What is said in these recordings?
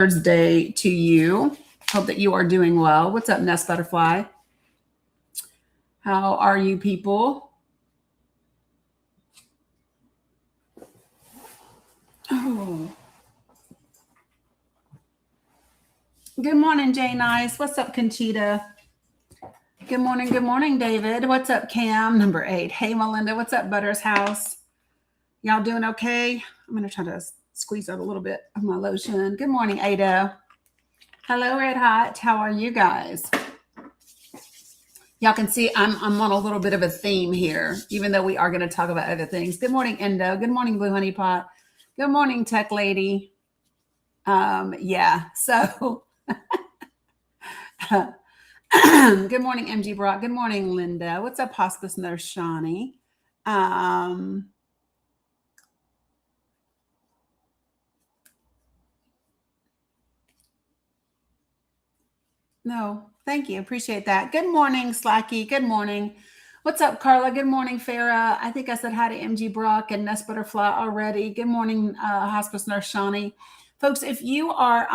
Thursday to you. Hope that you are doing well. What's up, Nest Butterfly? How are you people? Oh. Good morning, Jay Nice. What's up, Conchita? Good morning, David. What's up, Cam? Number 8. Hey, Melinda. What's up, Butter's House? Y'all doing okay? I'm going to try to squeeze out a little bit of my lotion. Good morning, Ada. Hello, Red Hot. How are you guys? Y'all can see I'm on a little bit of a theme here, even though we are going to talk about other things. Good morning, Endo. Good morning, Blue Honey Pot. Good morning, Tech Lady. Yeah, so good morning, MG Brock. Good morning, Linda. What's up, Hospice Nurse Shawnee? No, thank you. Appreciate that. Good morning, Slacky. Good morning. What's up, Carla? Good morning, Farah. I think I said hi to MG Brock and Nest Butterfly already. Good morning, Hospice Nurse Shawnee. Folks, if you are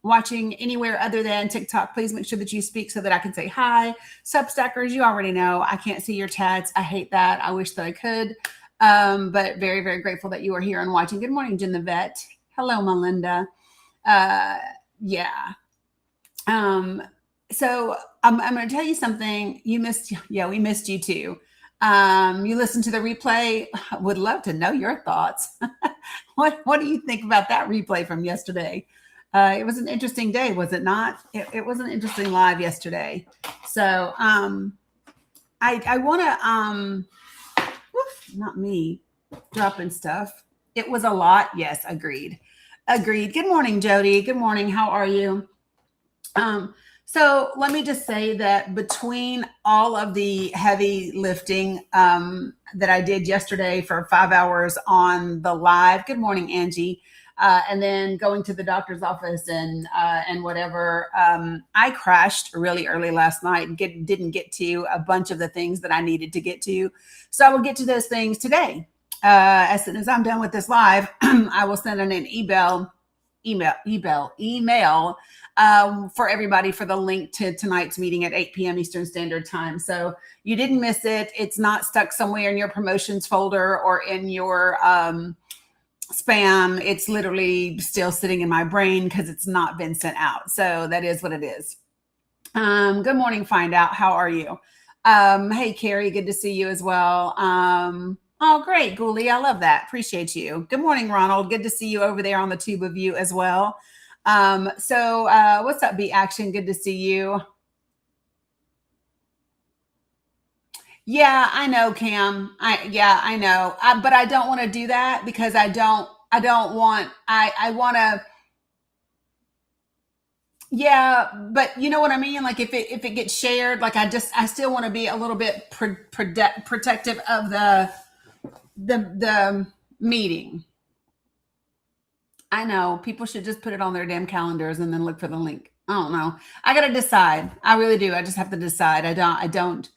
watching anywhere other than TikTok, please make sure that you speak so that I can say hi. Substackers, you already know I can't see your chats. I hate that. I wish that I could. But very, very grateful that you are here and watching. Good morning, Jen the Vet. Hello, Melinda. Yeah. So I'm going to tell you something. We missed you too. You listened to the replay. Would love to know your thoughts. What do you think about that replay from yesterday? It was an interesting day, was it not? It was an interesting live yesterday. So I want to, not me dropping stuff. It was a lot. Yes, agreed. Good morning, Jody. Good morning. How are you? So let me just say that between all of the heavy lifting that I did yesterday for 5 hours on the live, good morning, Angie, and then going to the doctor's office and whatever, I crashed really early last night and didn't get to a bunch of the things that I needed to get to. So I will get to those things today. As soon as I'm done with this live, I will send in an email for everybody for the link to tonight's meeting at 8 p.m. Eastern Standard Time. So you didn't miss it. It's not stuck somewhere in your promotions folder or in your spam. It's literally still sitting in my brain because it's not been sent out. So that is what it is. Good morning, Find Out. How are you? Hey, Carrie, good to see you as well. Oh, great, Ghoulie. I love that. Appreciate you. Good morning, Ronald. Good to see you over there on the tube of you as well. So what's up, B Action? Good to see you. Yeah, I know, Cam. I know. But I don't want to do that because I want to. Yeah, but you know what I mean? Like if it gets shared, like I still want to be a little bit protective of the meeting. I know people should just put it on their damn calendars and then look for the link. I don't know. I got to decide. I really do. I just have to decide. I don't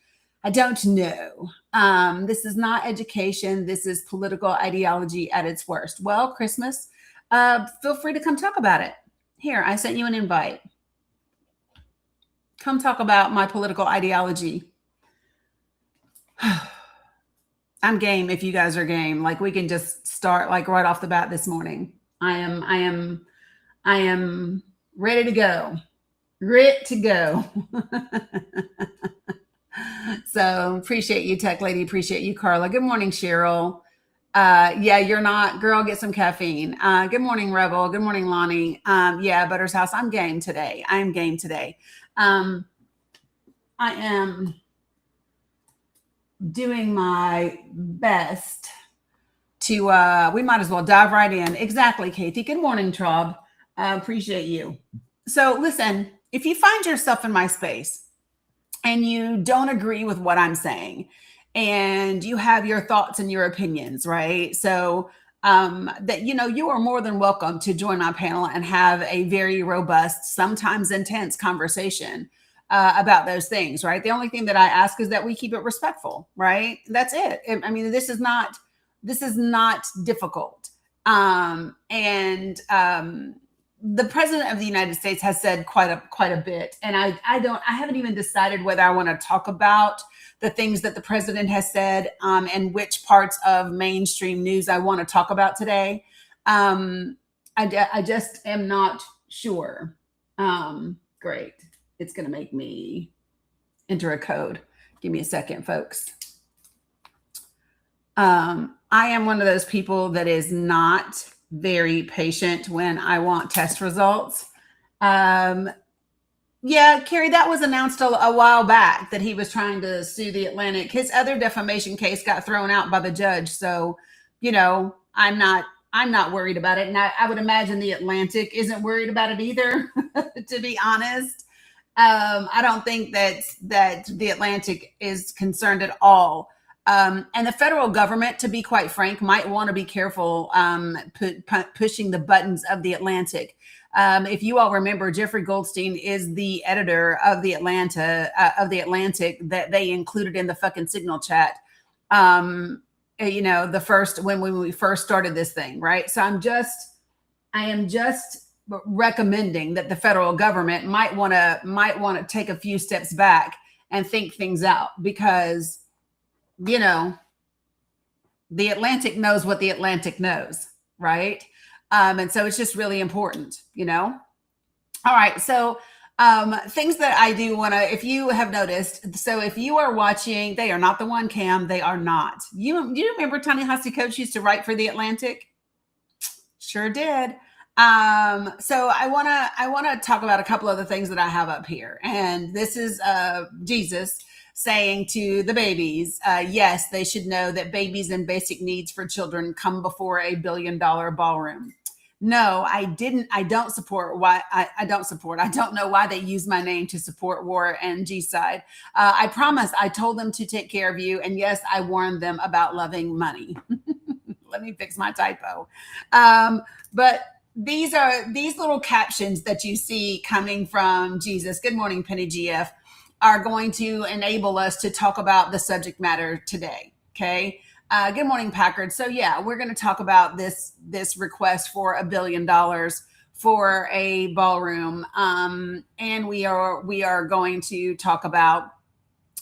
know. This is not education. This is political ideology at its worst. Well, Christmas, feel free to come talk about it. Here, I sent you an invite. Come talk about my political ideology. I'm game if you guys are game. Like we can just start like right off the bat this morning. I am ready to go. Ready to go. So appreciate you, Tech Lady. Appreciate you, Carla. Good morning, Cheryl. Yeah, you're not. Girl, get some caffeine. Good morning, Rebel. Good morning, Lonnie. Yeah, Butter's House. I'm game today. I am game today. I am doing my best to, we might as well dive right in. Exactly, Katie. Good morning, Traub. Appreciate you. So listen, if you find yourself in my space and you don't agree with what I'm saying and you have your thoughts and your opinions, right? So that, you are more than welcome to join my panel and have a very robust, sometimes intense conversation about those things, right? The only thing that I ask is that we keep it respectful, right? That's it. I mean, this is not difficult. the president of the United States has said quite a bit, and I haven't even decided whether I want to talk about the things that the president has said, and which parts of mainstream news I want to talk about today. Um, I just am not sure. Great, it's going to make me enter a code. Give me a second, folks. I am one of those people that is not very patient when I want test results. Yeah, Carrie, that was announced a while back that he was trying to sue the Atlantic. His other defamation case got thrown out by the judge. So, I'm not worried about it. And I would imagine the Atlantic isn't worried about it either, to be honest. I don't think that the Atlantic is concerned at all. And the federal government, to be quite frank, might want to be careful pushing the buttons of the Atlantic. If you all remember, Jeffrey Goldstein is the editor of the Atlantic that they included in the fucking signal chat. The first when we first started this thing, right? So I am just recommending that the federal government might want to take a few steps back and think things out, because the Atlantic knows what the Atlantic knows, right? And so it's just really important. All right, so things that I do want to, if you have noticed, so if you are watching, they are not the one cam, they are not. You remember Ta-Nehisi Coates used to write for the Atlantic? Sure did. So I want to talk about a couple of the things that I have up here. And this is Jesus saying to the babies, yes, they should know that babies and basic needs for children come before $1 billion ballroom. No, I don't support why I don't know why they use my name to support war and G-side. I promise I told them to take care of you. And yes, I warned them about loving money. Let me fix my typo. But these little captions that you see coming from Jesus. Good morning, Penny GF. Are going to enable us to talk about the subject matter today. Okay. Good morning, Packard. So yeah, we're going to talk about this request for $1 billion for a ballroom, and we are going to talk about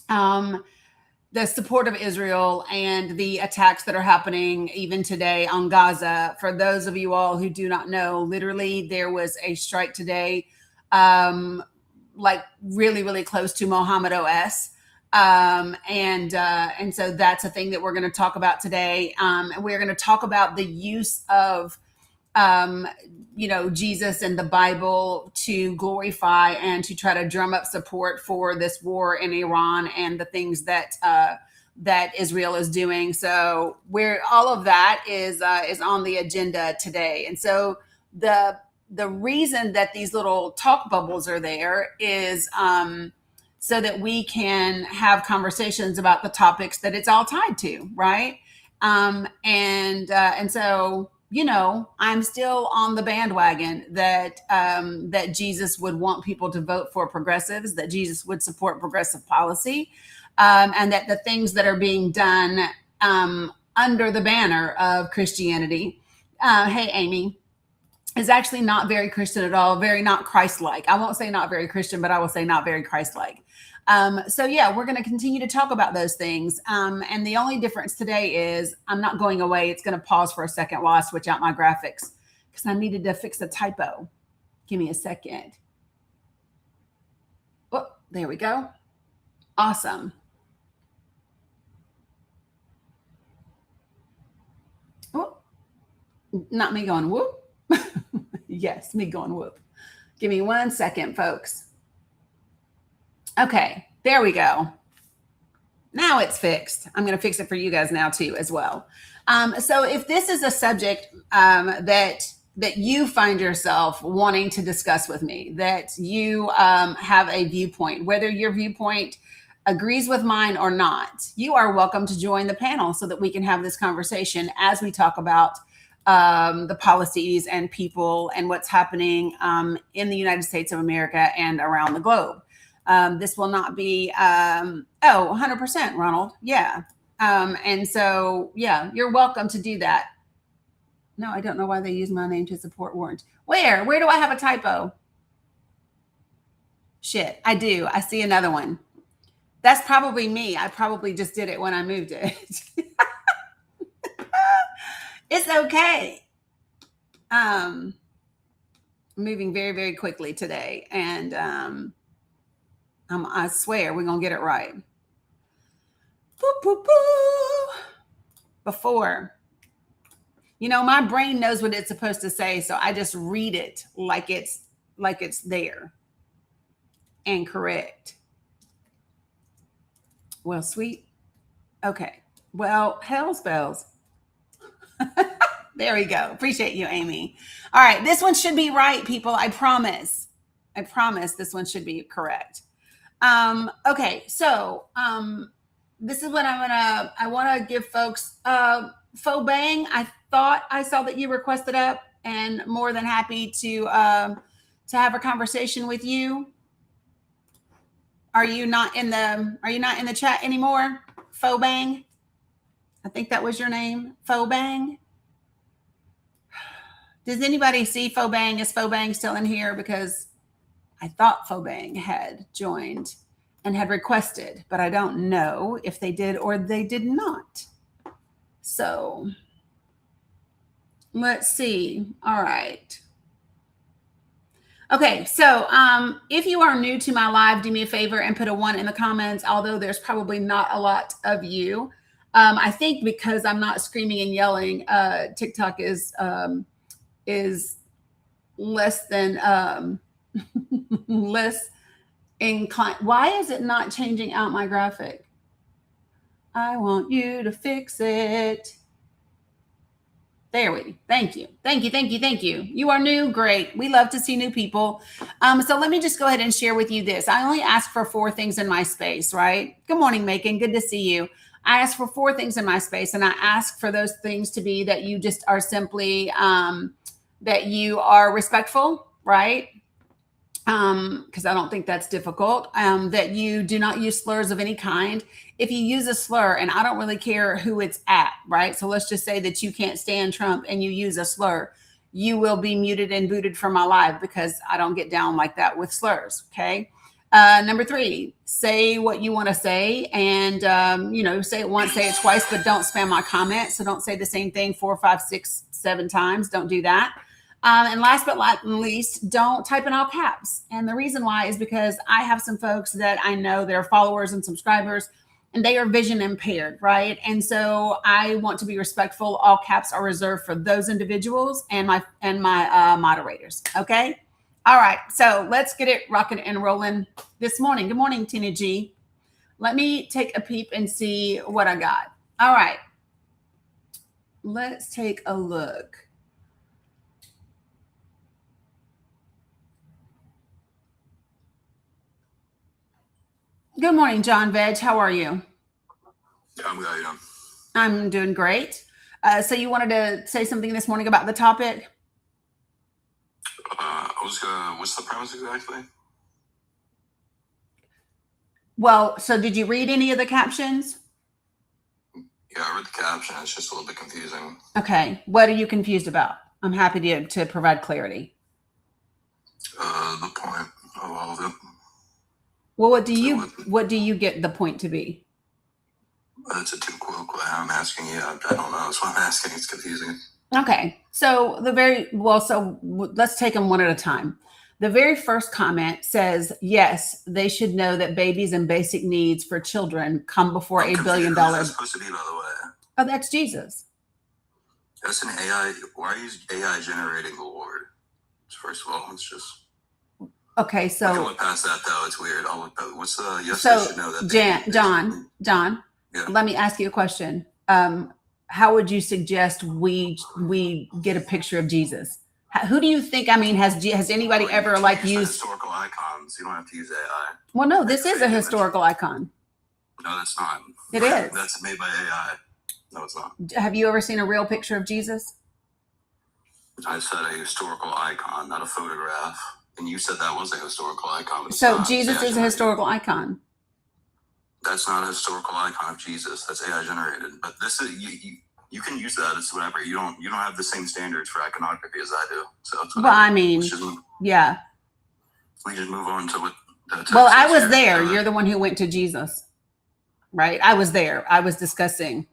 the support of Israel and the attacks that are happening even today on Gaza. For those of you all who do not know, literally there was a strike today, like really, really close to Mohammed OS. And so that's a thing that we're going to talk about today. And we're going to talk about the use of, Jesus and the Bible to glorify and to try to drum up support for this war in Iran and the things that Israel is doing. So all of that is on the agenda today. And so the reason that these little talk bubbles are there is so that we can have conversations about the topics that it's all tied to, right? And so I'm still on the bandwagon that Jesus would want people to vote for progressives, that Jesus would support progressive policy, and that the things that are being done under the banner of Christianity, hey Amy, is actually not very Christian at all, very not Christ-like. I won't say not very Christian, but I will say not very Christ-like. So yeah, we're going to continue to talk about those things. And the only difference today is I'm not going away. It's going to pause for a second while I switch out my graphics because I needed to fix a typo. Give me a second. Oh, there we go. Awesome. Oh, not me going whoop. Yes, me going whoop. Give me 1 second, folks. Okay, there we go. Now it's fixed. I'm going to fix it for you guys now too, as well. So if this is a subject that you find yourself wanting to discuss with me, that you have a viewpoint, whether your viewpoint agrees with mine or not, you are welcome to join the panel so that we can have this conversation as we talk about the policies and people and what's happening in the United States of America and around the globe. This will not be, 100%, Ronald. Yeah. And so, yeah, you're welcome to do that. No, I don't know why they use my name to support warrant. Where? Where do I have a typo? Shit, I do. I see another one. That's probably me. I probably just did it when I moved it. It's okay. Moving very, very quickly today. And I swear we're going to get it right. Boo, boo, boo. Before. You know, my brain knows what it's supposed to say, so I just read it like it's there and correct. Well, sweet. Okay. Well, hell's bells. There we go. Appreciate you, Amy. All right. This one should be right, people. I promise. I promise this one should be correct. Okay. So this is what I want to give folks faux bang. I thought I saw that you requested up, and more than happy to have a conversation with you. Are you not in the chat anymore? Faux bang. I think that was your name. Faux bang. Does anybody see Faux Bang? Is Faux Bang still in here? Because I thought Faux Bang had joined and had requested, but I don't know if they did or they did not. So let's see. All right. Okay, so if you are new to my live, do me a favor and put a 1 in the comments, although there's probably not a lot of you. I think because I'm not screaming and yelling, TikTok is less than less inclined. Why is it not changing out my graphic? I want you to fix it. There we. Thank you. Thank you. Thank you. Thank you. You are new. Great. We love to see new people. So let me just go ahead and share with you this. I only ask for 4 things in my space, right? Good morning, Macon. Good to see you. I ask for 4 things in my space, and I ask for those things to be that you just are simply that you are respectful, right? Because I don't think that's difficult. That you do not use slurs of any kind. If you use a slur, and I don't really care who it's at, right? So let's just say that you can't stand Trump and you use a slur, you will be muted and booted from my live because I don't get down like that with slurs, okay? Number 3, say what you want to say, and say it once, say it twice, but don't spam my comments. So don't say the same thing 4, 5, 6, 7 times. Don't do that. And last but not least, don't type in all caps. And the reason why is because I have some folks that I know, they're followers and subscribers, and they are vision impaired, right? And so I want to be respectful. All caps are reserved for those individuals and my moderators. Okay. All right. So let's get it rocking and rolling this morning. Good morning, Tina G. Let me take a peep and see what I got. All right. Let's take a look. Good morning, John Veg. How are you? Yeah, I'm good. How you doing? I'm doing great. So you wanted to say something this morning about the topic? What's the premise exactly? Well, so did you read any of the captions? Yeah, I read the caption. It's just a little bit confusing. Okay. What are you confused about? I'm happy to provide clarity. The point of all of it. Well, what do you get the point to be? It's a 2-quote question. I'm asking you. I don't know. That's what I'm asking. It's confusing. Okay. So let's take them one at a time. The very first comment says, yes, they should know that babies and basic needs for children come before $1 billion. Who's that supposed to be, by the way? Oh, that's Jesus. That's an AI. Why are you AI generating the Lord? First of all, it's just. Okay, so. I can look past that, though. It's weird. I'll look past, what's the. Yes, so, they should know that. John, yeah. Let me ask you a question. How would you suggest we get a picture of Jesus? Who do you think? I mean, has anybody ever used historical icons? You don't have to use AI. Well, no, this is a historical icon. No, that's not. It is. That's made by AI. No, it's not. Have you ever seen a real picture of Jesus? I said a historical icon, not a photograph. And you said that was a historical icon. So Jesus is a historical icon. That's not a historical icon of Jesus. That's AI generated. But this is You can use that. It's whatever. You don't have the same standards for iconography as I do. So it's well, I mean, yeah. We just move on to what the text Well, I says was here. there. You're the one who went to Jesus, right? I was there. I was discussing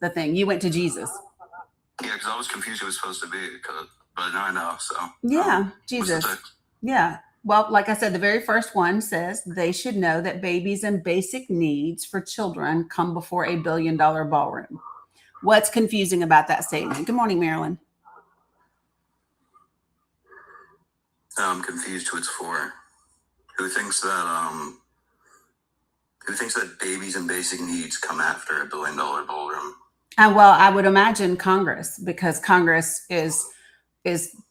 the thing. You went to Jesus. Yeah, because I was confused who it was supposed to be, but now I know. So yeah, Jesus. Yeah. Well, like I said, the very first one says they should know that babies and basic needs for children come before $1 billion ballroom. What's confusing about that statement? Good morning, Marilyn. I'm confused who it's for. Who thinks that babies and basic needs come after $1 billion ballroom? Well, I would imagine Congress, because Congress is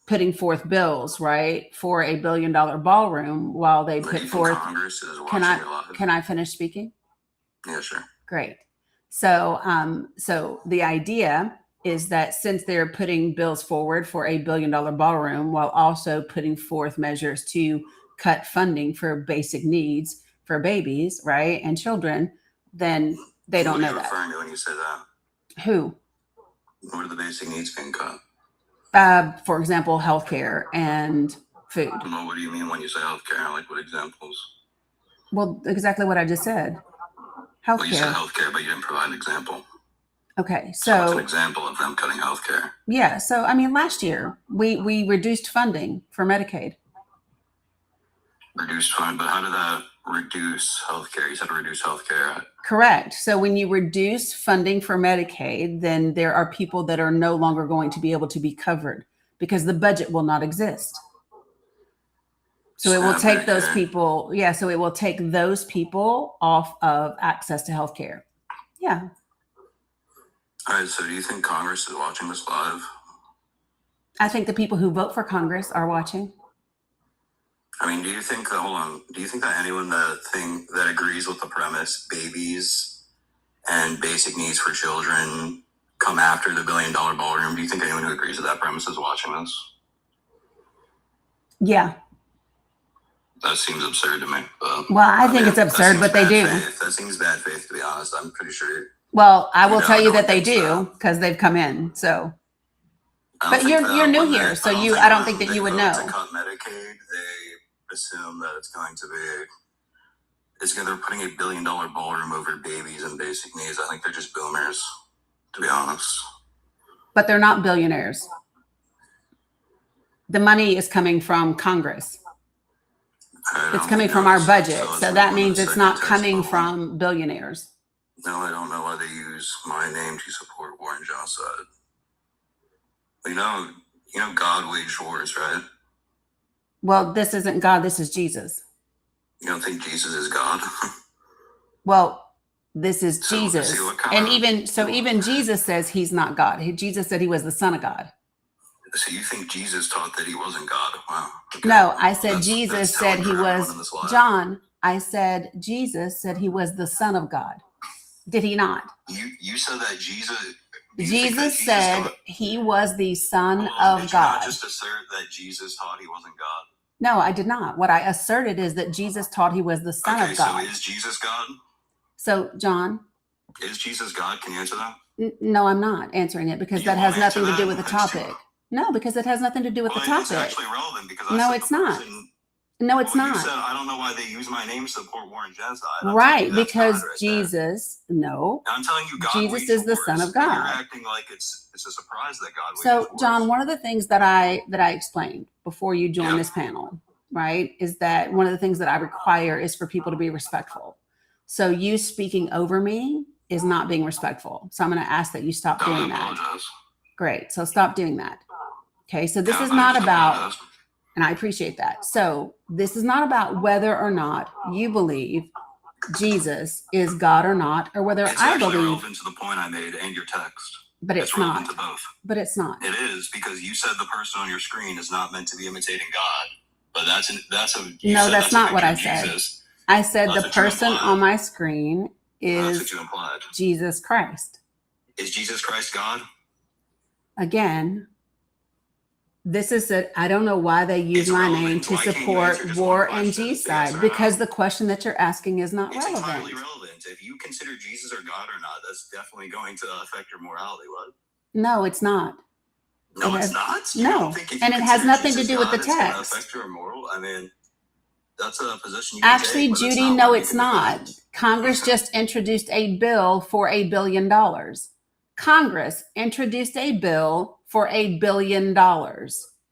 putting forth bills, right, for $1 billion ballroom while they put forth. Congress is watching can I finish speaking? Yeah, sure. Great. So, so the idea is that since they're putting bills forward for $1 billion ballroom while also putting forth measures to cut funding for basic needs for babies, right, and children, then they don't know that. What are you referring to when you say that? Who? What are the basic needs being cut? For example, healthcare and food. Well, what do you mean when you say healthcare? Like, what examples? Well, exactly what I just said. Healthcare. Well, you said healthcare, but you didn't provide an example. Okay, so it's an example of them cutting healthcare. Yeah, so I mean, last year we reduced funding for Medicaid. Reduced funding, but how did that reduce healthcare? You said reduce healthcare. Correct. So when you reduce funding for Medicaid, then there are people that are no longer going to be able to be covered because the budget will not exist. So it will take those people. Yeah. So it will take those people off of access to healthcare. Yeah. All right. So do you think Congress is watching this live? I think the people who vote for Congress are watching. I mean, do you think that anyone that agrees with the premise, babies and basic needs for children come after the $1 billion ballroom, do you think anyone who agrees with that premise is watching this? Yeah. That seems absurd to me. But, well, I think it's absurd, but they do. That seems bad faith, to be honest. I'm pretty sure. Well, I will tell you that they do because they've come in. So, but you're new here, so I don't think that you would know. To cut Medicaid, they assume that they're putting $1 billion ballroom over babies and basic needs. I think they're just boomers, to be honest. But they're not billionaires. The money is coming from Congress. It's coming from our budget. So that means it's not coming from billionaires. No, I don't know why they use my name to support war and genocide. You know God waged wars, right? Well, this isn't God. This is Jesus. You don't think Jesus is God? Well, this is Jesus. And even Jesus says he's not God. Jesus said he was the Son of God. So you think Jesus taught that he wasn't God? Wow. Okay. No, I said Jesus said he was John. I said Jesus said he was the Son of God. Did he not? You said that Jesus. Jesus said he was the Son of God. Did you not just assert that Jesus taught he wasn't God? No, I did not. What I asserted is that Jesus taught he was the Son of God. So is Jesus God? So, John. Is Jesus God? Can you answer that? No, I'm not answering it because that has nothing to do with the topic. No, because it has nothing to do with the topic. It's actually relevant because no, it's not. No, it's not. You said, I don't know why they use my name to support war and genocide. Right, because Jesus, no. I'm telling you, God Jesus is the Son of God. You're acting like it's a surprise that God. So, John, one of the things that I explained before you joined this panel, right, is that one of the things that I require is for people to be respectful. So, you speaking over me is not being respectful. So, I'm going to ask that you stop doing that. Great. So, stop doing that. Okay. So, this is not about. And I appreciate that. So this is not about whether or not you believe Jesus is God or not, or whether I believe. It's relevant to the point I made and your text. But it's not. To both. But it's not. It is because you said the person on your screen is not meant to be imitating God. But that's not what I said. Jesus. I said the person on my screen is that's what you implied. Jesus Christ. Is Jesus Christ God? Again. This is it. I don't know why they use my name to support war and genocide because the question that you're asking is not relevant. It's entirely relevant. if you consider Jesus or God or not, that's definitely going to affect your morality. What? No, it's not. No, it's not. You No, don't think if and you it has consider nothing to Jesus do with God, the it's going to text. affect your moral? I mean, that's a position you can Actually, take, but that's Judy, not no, one you it's can not. defend. Congress just introduced a bill for $1 billion. Congress introduced a bill for $1 billion.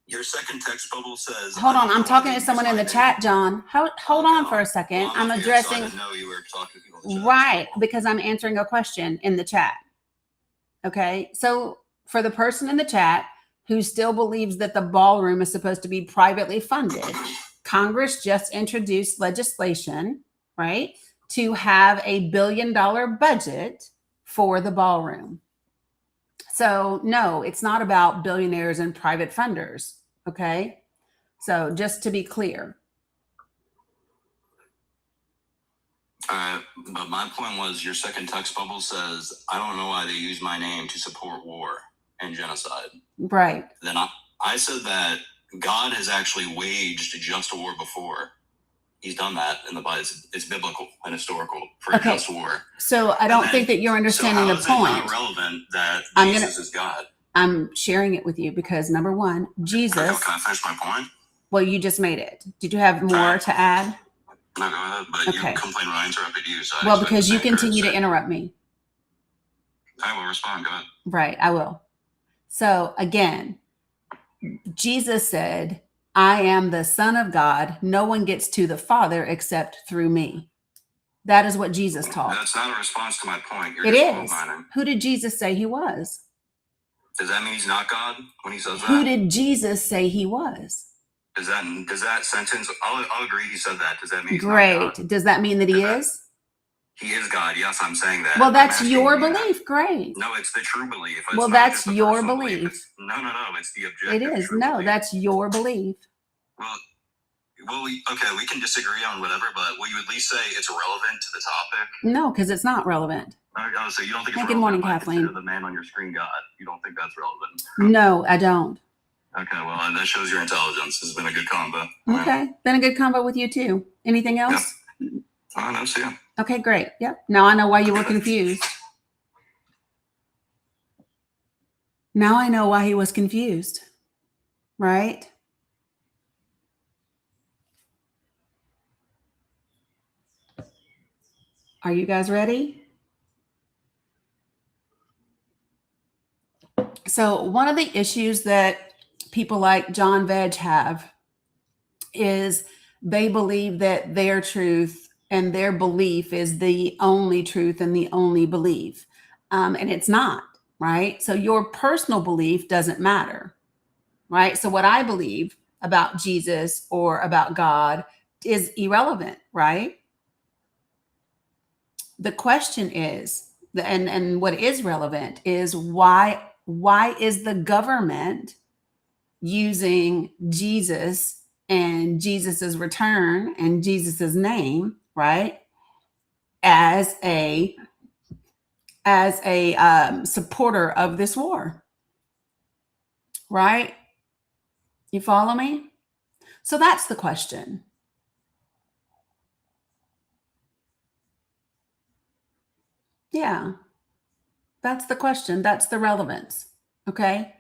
Your second text bubble says. Hold I on, don't I'm know why talking they to use someone in my the chat, name. John. Hold Okay, on for a second. well, I'm not here, so I addressing. didn't know you were talking to people in the chat. Right, because I'm answering a question in the chat. Okay, so for the person in the chat who still believes that the ballroom is supposed to be privately funded, Congress just introduced legislation, right, to have $1 billion budget for the ballroom. So no, it's not about billionaires and private funders. Okay, so just to be clear. But my point was, your second text bubble says, I don't know why they use my name to support war and genocide. Right. Then I said that God has actually waged just a war before. He's done that in the Bible. It's biblical and historical for a just war. So I don't think that you're understanding the point. So how is it not relevant that Jesus is God? I'm sharing it with you because number one, Jesus. Okay, can I finish my point? Well, you just made it. Did you have more to add? No, go ahead. But okay. You complained when I interrupted you. So well, because you continue to interrupt me. I will respond. Go ahead. Right, I will. So again, Jesus said, I am the Son of God. No one gets to the Father except through me. That is what Jesus taught. That's not a response to my point. It is. Who did Jesus say he was? Does that mean he's not God when he says that? Who did Jesus say he was? Does that sentence? I'll agree he said that. Does that mean he's Great. not God? Does that mean that he is? He is God. Yes, I'm saying that. Well, that's your belief. Great. No, it's the true belief. Well, that's your belief. No, it's the objective. It is. No, that's your belief. Well, okay, we can disagree on whatever, but will you at least say it's relevant to the topic? No, because it's not relevant. Oh, so you don't think it's relevant? Good morning, Kathleen. The man on your screen, God. You don't think that's relevant? No, I don't. Okay, well, and that shows your intelligence. This has been a good combo. Okay, been a good combo with you too. Anything else? Yep. Oh, no, see ya. Okay, great. Yep. Now I know why you were confused. Now I know why he was confused. Right? Are you guys ready? So one of the issues that people like John Veg have is they believe that their truth and their belief is the only truth and the only belief. And it's not, right? So your personal belief doesn't matter, right? So what I believe about Jesus or about God is irrelevant, right? The question is, and what is relevant is why is the government using Jesus and Jesus's return and Jesus's name, right, as a supporter of this war, right? You follow me? So that's the question. Yeah, that's the question. That's the relevance. Okay.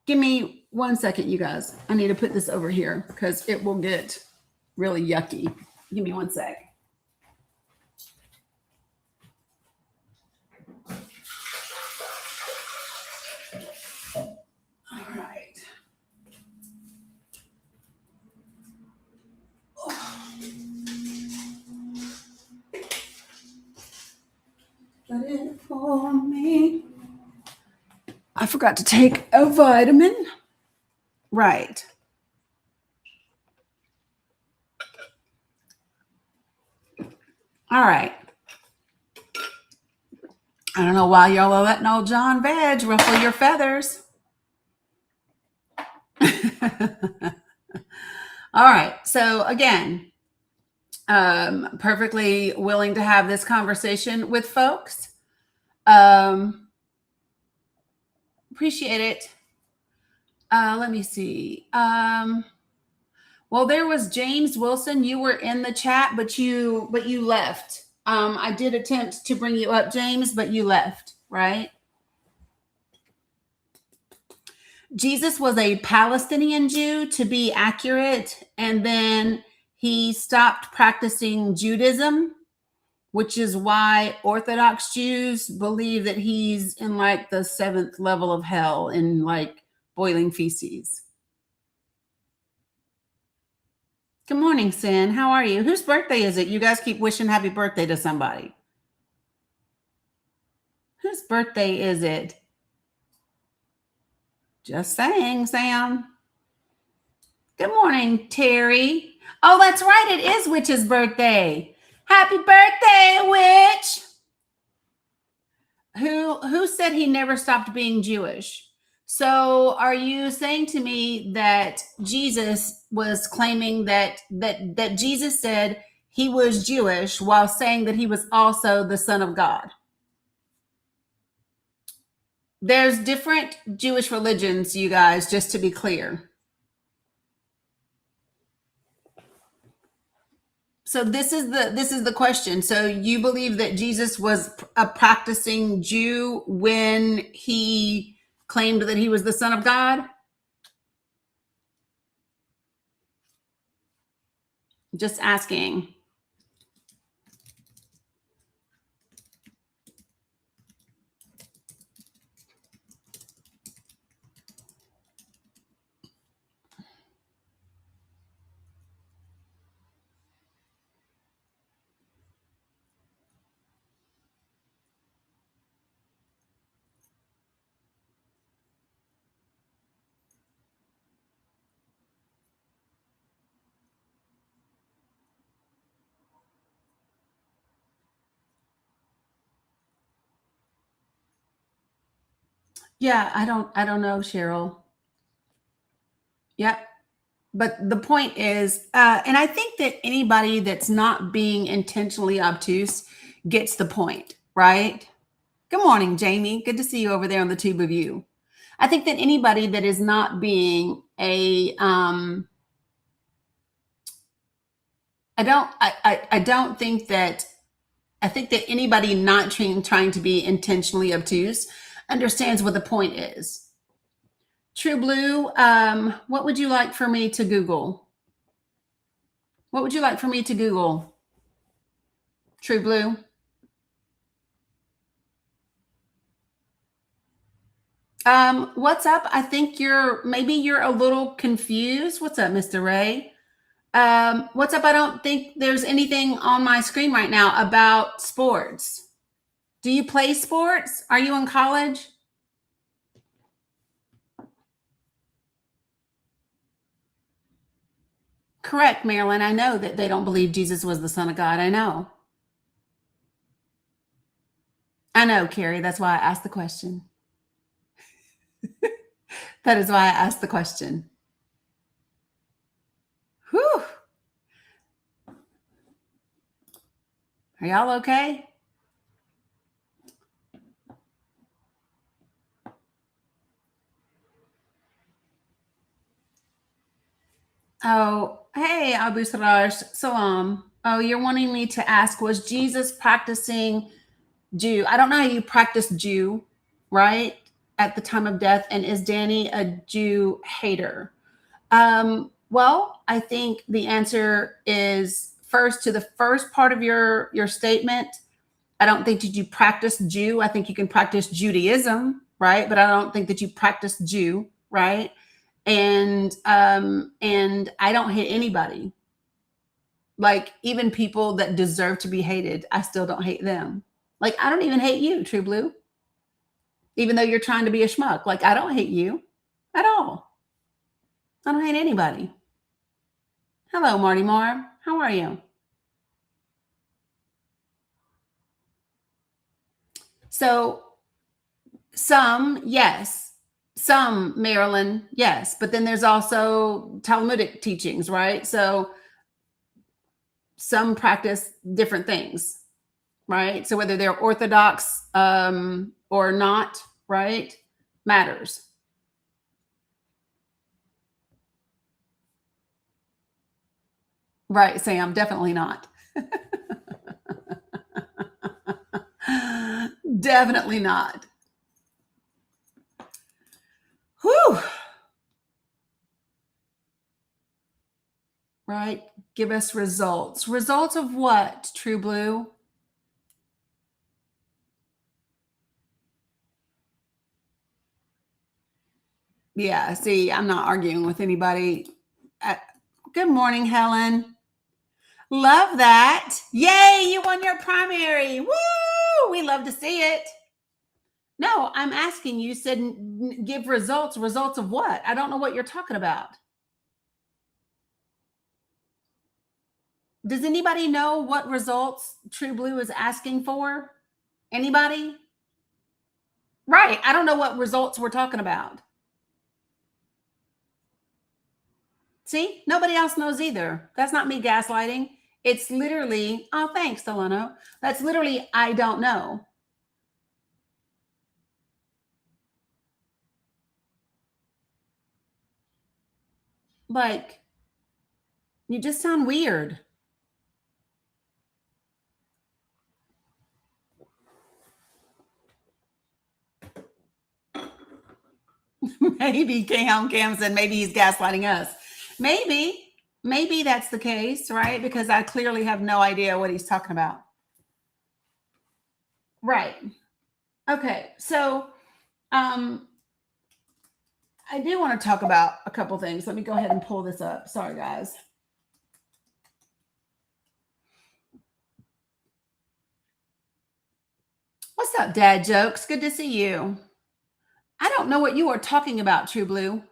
Give me 1 second, you guys. I need to put this over here because it will get really yucky. Give me 1 sec. All right. Got it for me. I forgot to take a vitamin. Right. All right. I don't know why y'all are letting old John Veg ruffle your feathers. All right. So again, perfectly willing to have this conversation with folks. Appreciate it. Let me see. Well, there was James Wilson. You were in the chat, but you left. I did attempt to bring you up, James, but you left, right? Jesus was a Palestinian Jew, to be accurate, and then he stopped practicing Judaism, which is why Orthodox Jews believe that he's in like the seventh level of hell in like boiling feces. Good morning, Sin. How are you? Whose birthday is it? You guys keep wishing happy birthday to somebody. Whose birthday is it? Just saying, Sam. Good morning, Terry. Oh, that's right. It is Witch's birthday. Happy birthday, Witch. Who said he never stopped being Jewish? So are you saying to me that Jesus was claiming that Jesus said he was Jewish while saying that he was also the Son of God? There's different Jewish religions, you guys, just to be clear. So this is the question. So you believe that Jesus was a practicing Jew when he claimed that he was the Son of God? Just asking. Yeah, I don't know, Cheryl. Yep. But the point is, and I think that anybody that's not being intentionally obtuse gets the point, right? Good morning, Jamie. Good to see you over there on the tube of you. I think that anybody that is not being a I don't think that I think that anybody not trying to be intentionally obtuse understands what the point is. True Blue, what would you like for me to Google? What would you like for me to Google? True Blue. What's up? I think maybe you're a little confused. What's up, Mr. Ray? What's up? I don't think there's anything on my screen right now about sports. Do you play sports? Are you in college? Correct, Marilyn. I know that they don't believe Jesus was the Son of God. I know. I know, Carrie. That's why I asked the question. That is why I asked the question. Whew. Are y'all okay? Oh, hey, Abu Siraj. Salam. Oh, you're wanting me to ask, was Jesus practicing Jew? I don't know how you practice Jew, right? At the time of death. And is Dani a Jew hater? Well, I think the answer is first to the first part of your statement. I don't think that you practice Jew. I think you can practice Judaism, right? But I don't think that you practice Jew, right? And I don't hate anybody. Like even people that deserve to be hated, I still don't hate them. Like I don't even hate you, True Blue. Even though you're trying to be a schmuck, like I don't hate you at all. I don't hate anybody. Hello, Marty Moore. How are you? So some, yes. Some, Marilyn, yes. But then there's also Talmudic teachings, right? So some practice different things, right? So whether they're Orthodox or not, right, matters. Right, Sam, definitely not. Definitely not. Whew. Right? Give us results. Results of what, True Blue? Yeah, see, I'm not arguing with anybody. Good morning, Helen. Love that. Yay, you won your primary. Woo! We love to see it. No, I'm asking you, said give results. Results of what? I don't know what you're talking about. Does anybody know what results True Blue is asking for? Anybody? Right. I don't know what results we're talking about. See, nobody else knows either. That's not me gaslighting. It's literally, oh, thanks, Delano. That's literally, I don't know. Like, you just sound weird. Maybe Cam said maybe he's gaslighting us. Maybe that's the case, right? Because I clearly have no idea what he's talking about. Right. Okay. So, I do want to talk about a couple things. Let me go ahead and pull this up. Sorry, guys. What's up, Dad Jokes? Good to see you. I don't know what you are talking about, True Blue.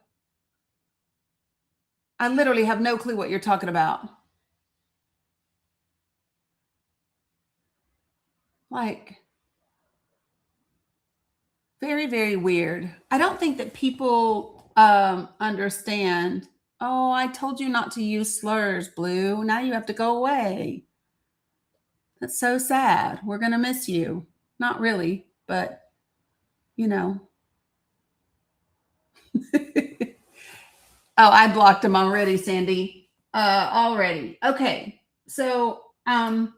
I literally have no clue what you're talking about. Like, very, very weird. I don't think that people understand. Oh, I told you not to use slurs, Blue. Now you have to go away. That's so sad. We're going to miss you. Not really, but you know. Oh, I blocked him already, Sandy. Already. Okay. So, one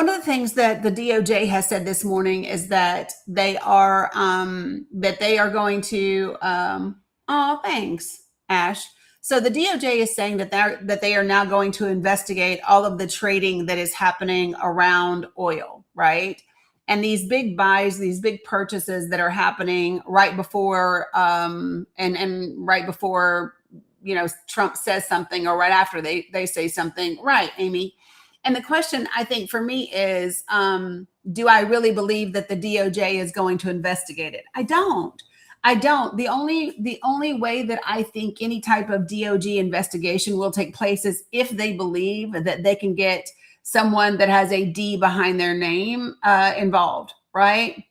of the things that the DOJ has said this morning is that they are going to. Oh, thanks, Ash. So the DOJ is saying that they are now going to investigate all of the trading that is happening around oil, right? And these big buys, these big purchases that are happening right before and right before Trump says something, or right after they say something, right, Amy? And the question I think for me is, do I really believe that the DOJ is going to investigate it? I don't. The only way that I think any type of DOJ investigation will take place is if they believe that they can get someone that has a D behind their name involved, right?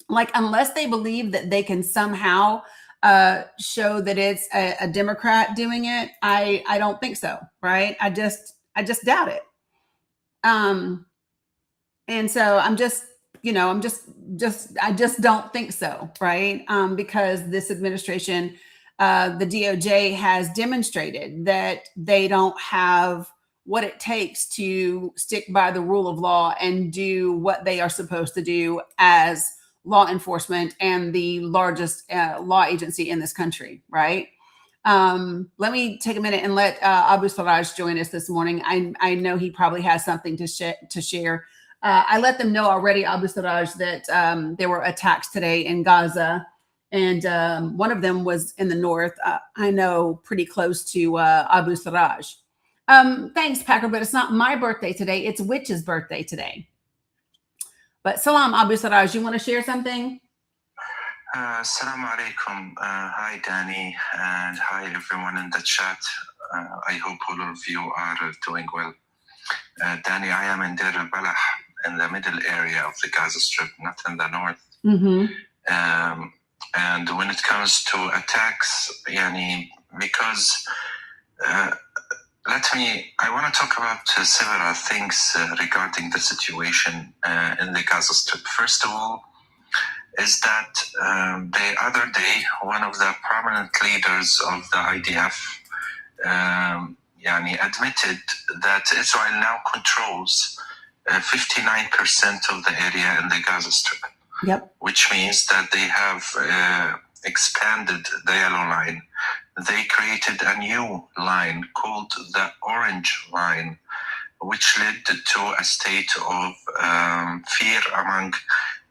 Like, unless they believe that they can somehow show that it's a Democrat doing it, I don't think so, right? I just doubt it. And so I just don't think so, right? Because this administration, the DOJ has demonstrated that they don't have what it takes to stick by the rule of law and do what they are supposed to do as law enforcement and the largest law agency in this country, right? Let me take a minute and let Abu Sarraj join us this morning. I know he probably has something to share. I let them know already, Abu Sarraj, that there were attacks today in Gaza, and one of them was in the north. I know, pretty close to Abu Sarraj. Thanks, Packer, but it's not my birthday today. It's Witch's birthday today. But salam, Abu Sarraj. You want to share something? Assalamu alaikum. Hi, Dani, and hi, everyone in the chat. I hope all of you are doing well. Dani, I am in Deir al-Balah, in the middle area of the Gaza Strip, not in the north. Mm-hmm. And when it comes to attacks, because I want to talk about several things regarding the situation in the Gaza Strip. First of all, is that the other day, one of the prominent leaders of the IDF admitted that Israel now controls 59% of the area in the Gaza Strip. Yep. Which means that they have expanded the yellow line. They created a new line called the orange line, which led to a state of fear among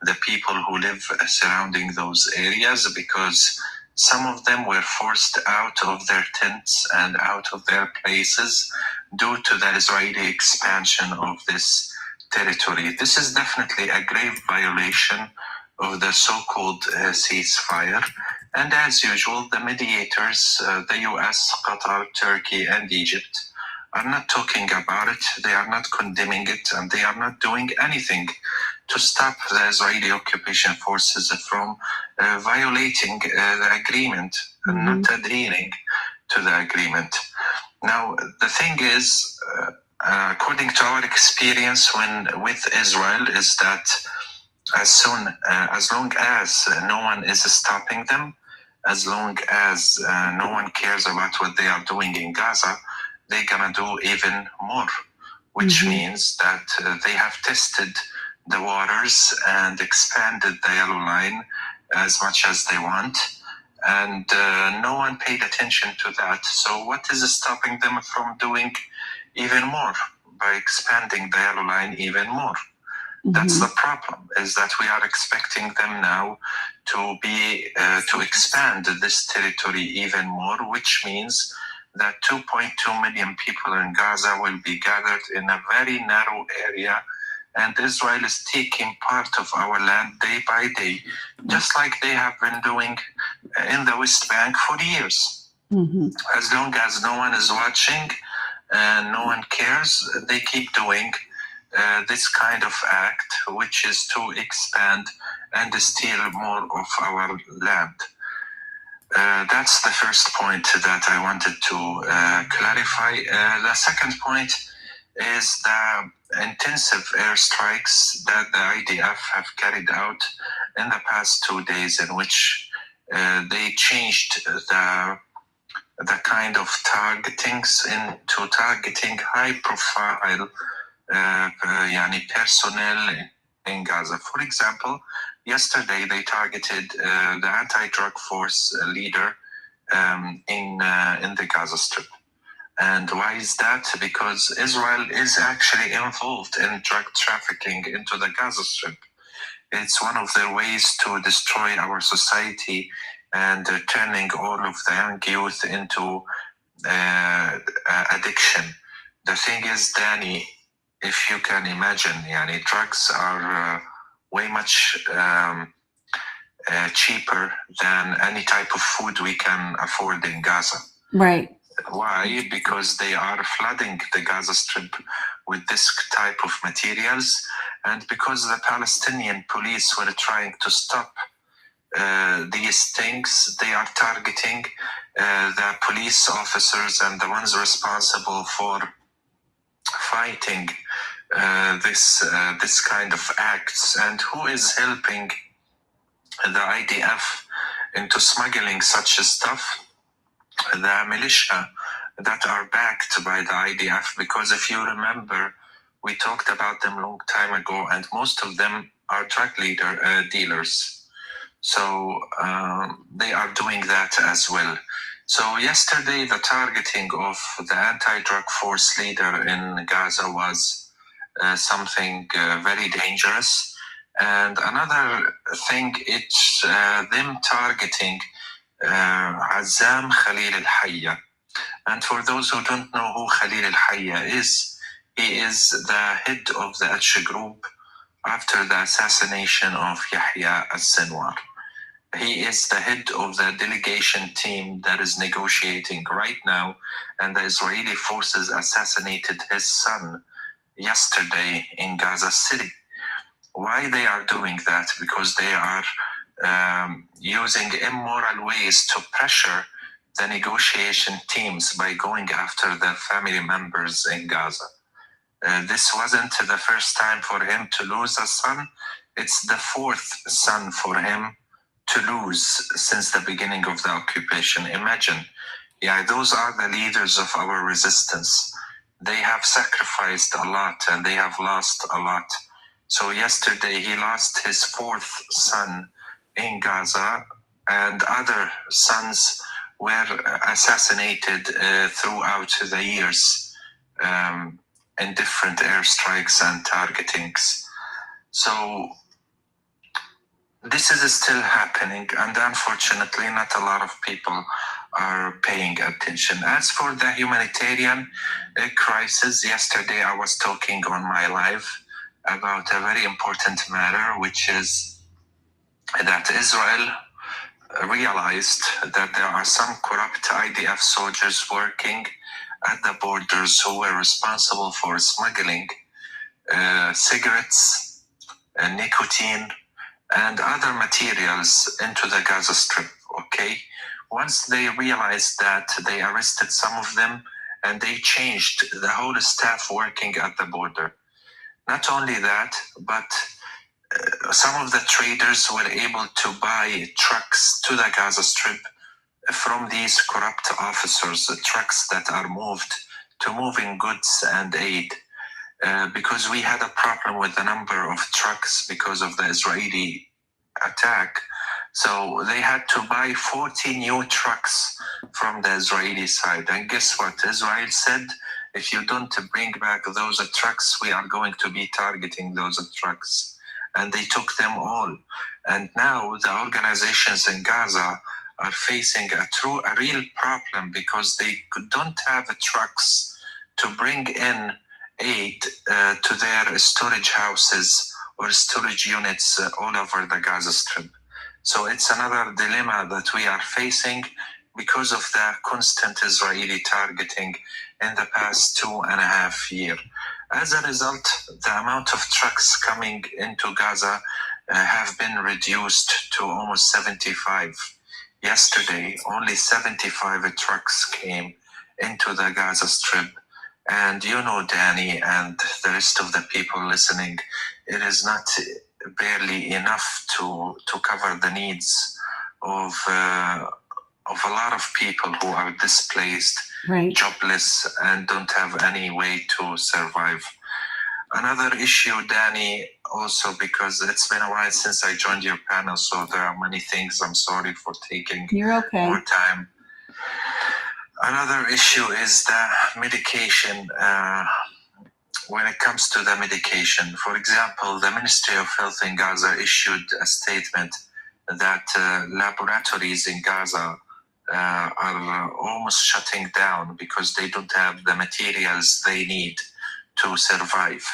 the people who live surrounding those areas, because some of them were forced out of their tents and out of their places due to the Israeli expansion of this territory. This is definitely a grave violation of the so-called ceasefire. And as usual, the mediators, the US, Qatar, Turkey, and Egypt, are not talking about it. They are not condemning it, and they are not doing anything to stop the Israeli occupation forces from violating the agreement and not adhering to the agreement. Now, the thing is, according to our experience with Israel, is that as long as no one is stopping them, as long as no one cares about what they are doing in Gaza, they're gonna do even more, which means that they have tested the waters and expanded the yellow line as much as they want, and no one paid attention to that. So what is stopping them from doing even more by expanding the yellow line even more? That's the problem, is that we are expecting them now to be to expand this territory even more, which means that 2.2 million people in Gaza will be gathered in a very narrow area, and Israel is taking part of our land day by day, just like they have been doing in the West Bank for years. As long as no one is watching and no one cares, they keep doing this kind of act, which is to expand and steal more of our land. That's the first point that I wanted to clarify. The second point is the intensive airstrikes that the IDF have carried out in the past 2 days, in which they changed the kind of targetings into targeting high-profile personnel in Gaza. For example, yesterday they targeted the anti-drug force leader in the Gaza Strip. And why is that? Because Israel is actually involved in drug trafficking into the Gaza Strip. It's one of their ways to destroy our society and turning all of the young youth into addiction. The thing is, Dani, if you can imagine, drugs are way much cheaper than any type of food we can afford in Gaza. Right. Why? Because they are flooding the Gaza Strip with this type of materials, and because the Palestinian police were trying to stop these things, they are targeting the police officers and the ones responsible for fighting this kind of acts. And who is helping the IDF into smuggling such stuff? The militia that are backed by the IDF, because if you remember, we talked about them a long time ago, and most of them are drug dealers. So they are doing that as well. So yesterday, the targeting of the anti-drug force leader in Gaza was something very dangerous. And another thing, it's them targeting Azzam Khalil al-Hayya. And for those who don't know who Khalil al-Hayya is, he is the head of the Atshe group after the assassination of Yahya al-Sinwar. He is the head of the delegation team that is negotiating right now, and the Israeli forces assassinated his son yesterday in Gaza City. Why they are doing that? Because they are using immoral ways to pressure the negotiation teams by going after the family members in Gaza. This wasn't the first time for him to lose a son. It's the fourth son for him to lose since the beginning of the occupation. Imagine, those are the leaders of our resistance. they have sacrificed a lot and they have lost a lot. So yesterday he lost his 4th son in Gaza, and other sons were assassinated throughout the years in different airstrikes and targetings. So this is still happening, and unfortunately not a lot of people are paying attention. As for the humanitarian crisis, yesterday I was talking on my live about a very important matter, which is that Israel realized that there are some corrupt IDF soldiers working at the borders who were responsible for smuggling cigarettes, nicotine, and other materials into the Gaza Strip, okay? Once they realized that, they arrested some of them and they changed the whole staff working at the border. Not only that, but some of the traders were able to buy trucks to the Gaza Strip from these corrupt officers, trucks that are moved to moving goods and aid. Because we had a problem with the number of trucks because of the Israeli attack. So they had to buy 40 new trucks from the Israeli side. And guess what? Israel said, if you don't bring back those trucks, we are going to be targeting those trucks. And they took them all. And now the organizations in Gaza are facing a real problem because they don't have trucks to bring in aid to their storage houses or storage units all over the Gaza Strip. So it's another dilemma that we are facing because of the constant Israeli targeting in the past 2.5 years. As a result, the amount of trucks coming into Gaza have been reduced to almost 75. Yesterday, only 75 trucks came into the Gaza Strip. And you know, Dani, and the rest of the people listening, it is not barely enough to cover the needs of a lot of people who are displaced, right, jobless, and don't have any way to survive. Another issue, Dani, also because it's been a while since I joined your panel, so there are many things. I'm sorry for taking more time. Another issue is the medication. When it comes to the medication, for example, the Ministry of Health in Gaza issued a statement that laboratories in Gaza are almost shutting down because they don't have the materials they need to survive.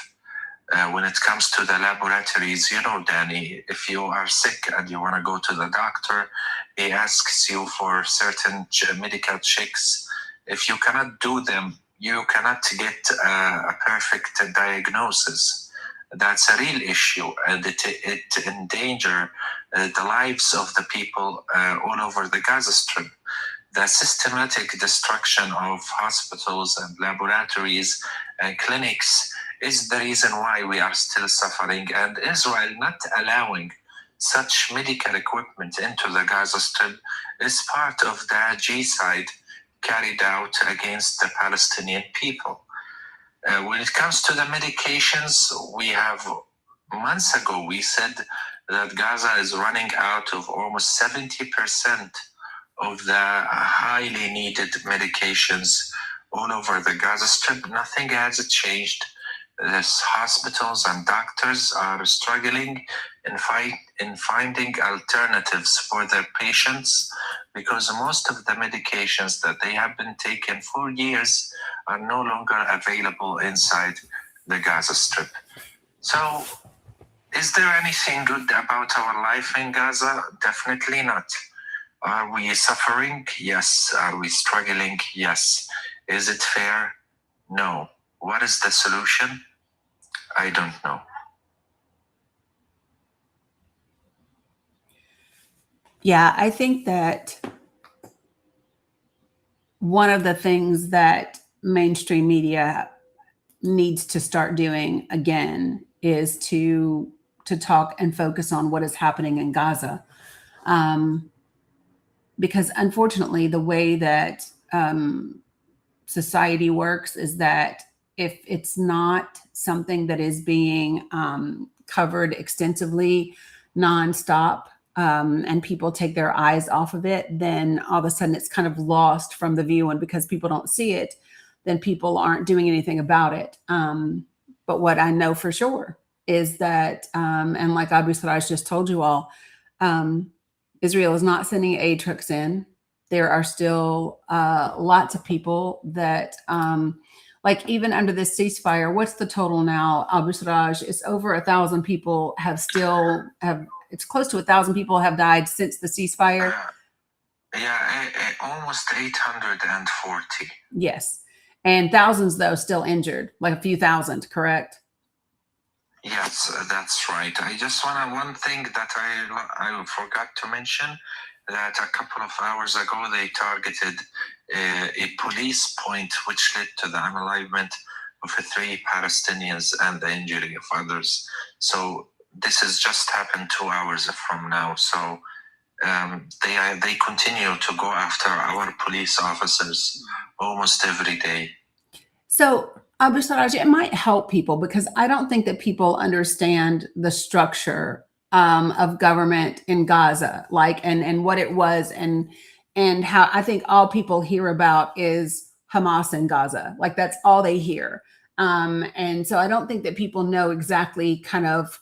When it comes to the laboratories, you know, Dani, if you are sick and you want to go to the doctor, he asks you for certain medical checks. If you cannot do them, you cannot get a perfect diagnosis. That's a real issue, and it endangers the lives of the people all over the Gaza Strip. The systematic destruction of hospitals and laboratories and clinics is the reason why we are still suffering, and Israel not allowing such medical equipment into the Gaza Strip is part of the genocide carried out against the Palestinian people. When it comes to the medications, we have months ago we said that Gaza is running out of almost 70% of the highly needed medications all over the Gaza Strip. Nothing has changed. These hospitals and doctors are struggling in finding alternatives for their patients because most of the medications that they have been taken for years are no longer available inside the Gaza Strip. So, is there anything good about our life in Gaza? Definitely not. Are we suffering? Yes. Are we struggling? Yes. Is it fair? No. What is the solution? I don't know. Yeah, I think that one of the things that mainstream media needs to start doing again is to talk and focus on what is happening in Gaza. Because unfortunately, the way that society works is that if it's not something that is being covered extensively, nonstop, and people take their eyes off of it, then all of a sudden it's kind of lost from the view. And because people don't see it, then people aren't doing anything about it. But what I know for sure is that, and like Abu Saraj just told you all, Israel is not sending aid trucks in. There are still lots of people that, like even under this ceasefire, what's the total now, Abu Saraj? It's over 1,000 people it's close to 1,000 people have died since the ceasefire. Almost 840. Yes. And thousands, though, still injured, like a few thousand, correct? Yes, that's right. I just one thing that I forgot to mention, that a couple of hours ago they targeted a police point, which led to the unalivement of 3 Palestinians and the injury of others. So this has just happened 2 hours from now. So they continue to go after our police officers almost every day. So, Abu Saraj, it might help people, because I don't think that people understand the structure of government in Gaza, like, and what it was, and how I think all people hear about is Hamas in Gaza. Like, that's all they hear. And so I don't think that people know exactly kind of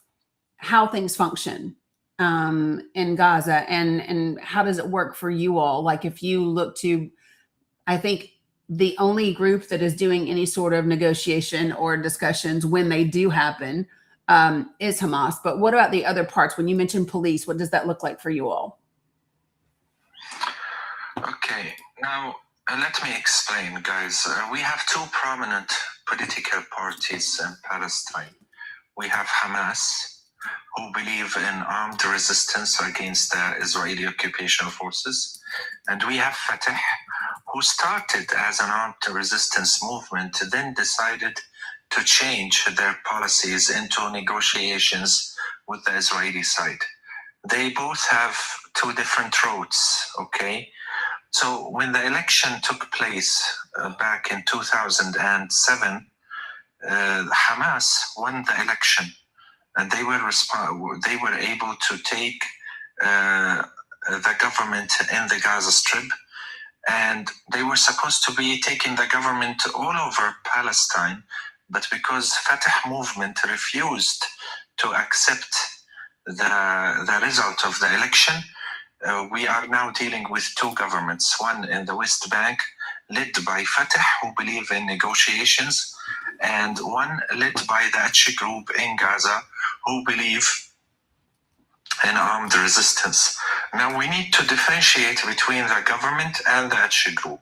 how things function in Gaza, and how does it work for you all? Like, if you look to, I think the only group that is doing any sort of negotiation or discussions when they do happen is Hamas. But what about the other parts? When you mentioned police, what does that look like for you all? Okay, now let me explain, guys. We have 2 prominent political parties in Palestine. We have Hamas, who believe in armed resistance against the Israeli occupation forces. And we have Fatah, who started as an armed resistance movement, then decided to change their policies into negotiations with the Israeli side. They both have 2 different routes, okay? So when the election took place back in 2007, Hamas won the election, and they were able to take the government in the Gaza Strip, and they were supposed to be taking the government all over Palestine, but because Fatah movement refused to accept the result of the election, we are now dealing with 2 governments, one in the West Bank led by Fatah, who believe in negotiations, and one led by the Achi group in Gaza, who believe in armed resistance. Now we need to differentiate between the government and the Achi group.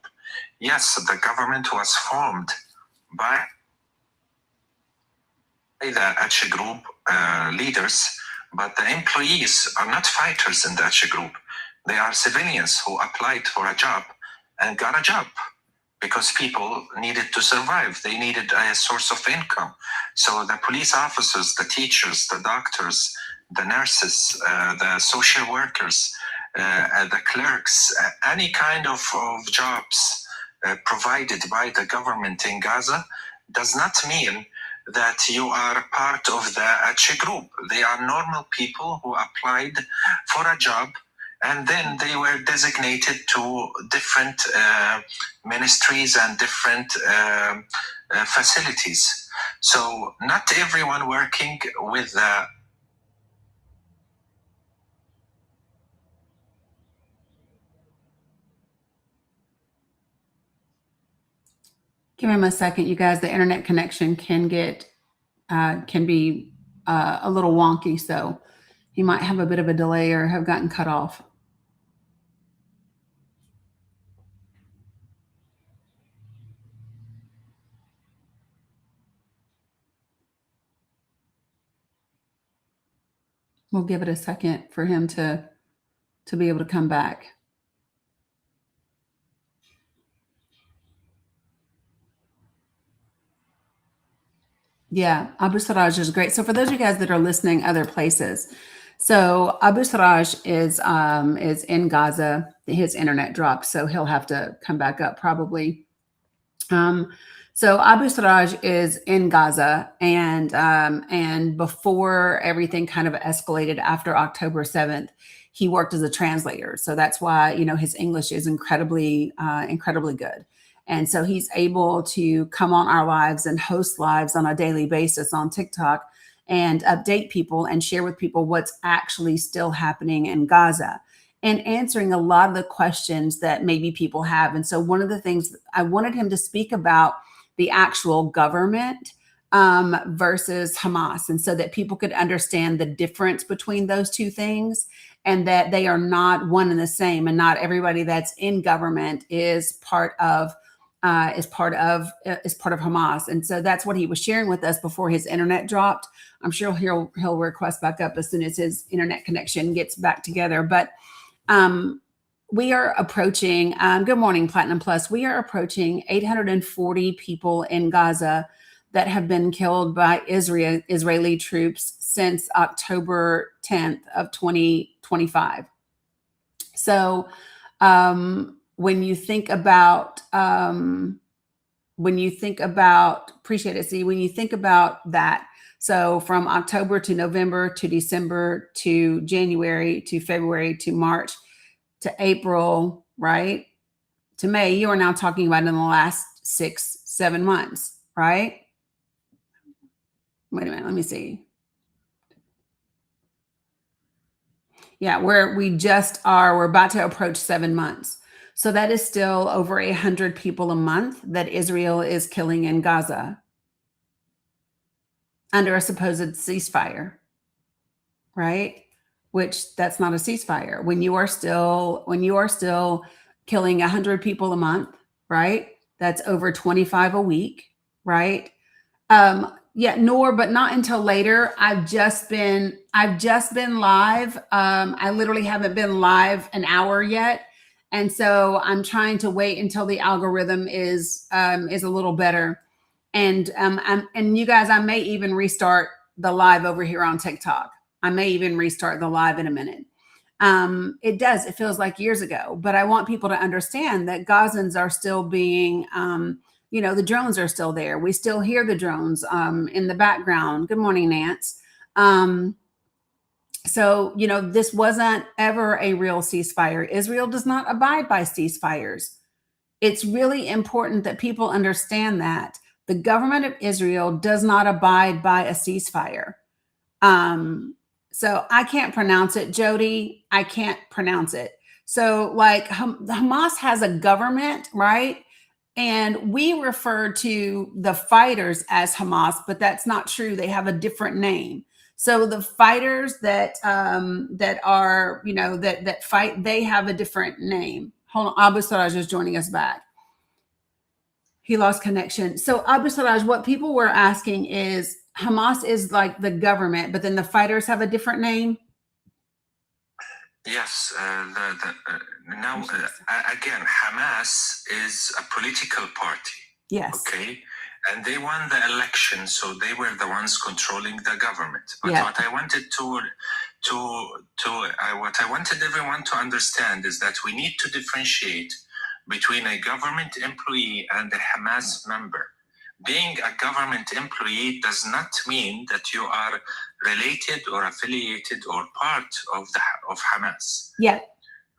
Yes, the government was formed by the Achi group leaders, but the employees are not fighters in the Achi group. They are civilians who applied for a job and got a job because people needed to survive. They needed a source of income. So the police officers, the teachers, the doctors, the nurses, the social workers, the clerks, any kind of jobs provided by the government in Gaza does not mean that you are part of the Achi group. They are normal people who applied for a job, and then they were designated to different ministries and different facilities. So not everyone working with the Give him a second, you guys. The internet connection can be a little wonky, so he might have a bit of a delay or have gotten cut off. We'll give it a second for him to be able to come back. Yeah, Abu Saraj is great. So for those of you guys that are listening other places, so Abu Saraj is in Gaza. His internet dropped, so he'll have to come back up probably. So Abu Siraj is in Gaza, and before everything kind of escalated after October 7th, he worked as a translator. So that's why his English is incredibly good, and so he's able to come on our lives and host lives on a daily basis on TikTok and update people and share with people what's actually still happening in Gaza and answering a lot of the questions that maybe people have. And so one of the things I wanted him to speak about the actual government versus Hamas. And so that people could understand the difference between those two things and that they are not one and the same. And not everybody that's in government is part of Hamas. And so that's what he was sharing with us before his internet dropped. I'm sure he'll request back up as soon as his internet connection gets back together. But we are approaching, good morning, Platinum Plus. We are approaching 840 people in Gaza that have been killed by Israeli troops since October 10th of 2025. So when you think about, appreciate it, see, when you think about that, so from October to November to December to January to February to March, to April, right? To May, you are now talking about in the last 6-7 months, right? Wait a minute, let me see. Yeah, we're about to approach 7 months. So that is still over 100 people a month that Israel is killing in Gaza under a supposed ceasefire, right? Which that's not a ceasefire. When you are still killing 100 people a month, right? That's over 25 a week, right? But not until later. I've just been live. I literally haven't been live an hour yet. And so I'm trying to wait until the algorithm is a little better. And you guys, I may even restart the live over here on TikTok. I may even restart the live in a minute. It feels like years ago, but I want people to understand that Gazans are still being, the drones are still there. We still hear the drones in the background. Good morning, Nance. So, this wasn't ever a real ceasefire. Israel does not abide by ceasefires. It's really important that people understand that the government of Israel does not abide by a ceasefire. So I can't pronounce it, Jody. I can't pronounce it. So like Hamas has a government, right? And we refer to the fighters as Hamas, but that's not true. They have a different name. So the fighters that fight, they have a different name. Hold on, Abu Siraj is joining us back. He lost connection. So Abu Siraj, what people were asking is, Hamas is like the government, but then the fighters have a different name? Yes. Again, Hamas is a political party. Yes. Okay. And they won the election, so they were the ones controlling the government. But what I wanted everyone to understand is that we need to differentiate between a government employee and a Hamas member. Being a government employee does not mean that you are related or affiliated or part of Hamas. Yeah.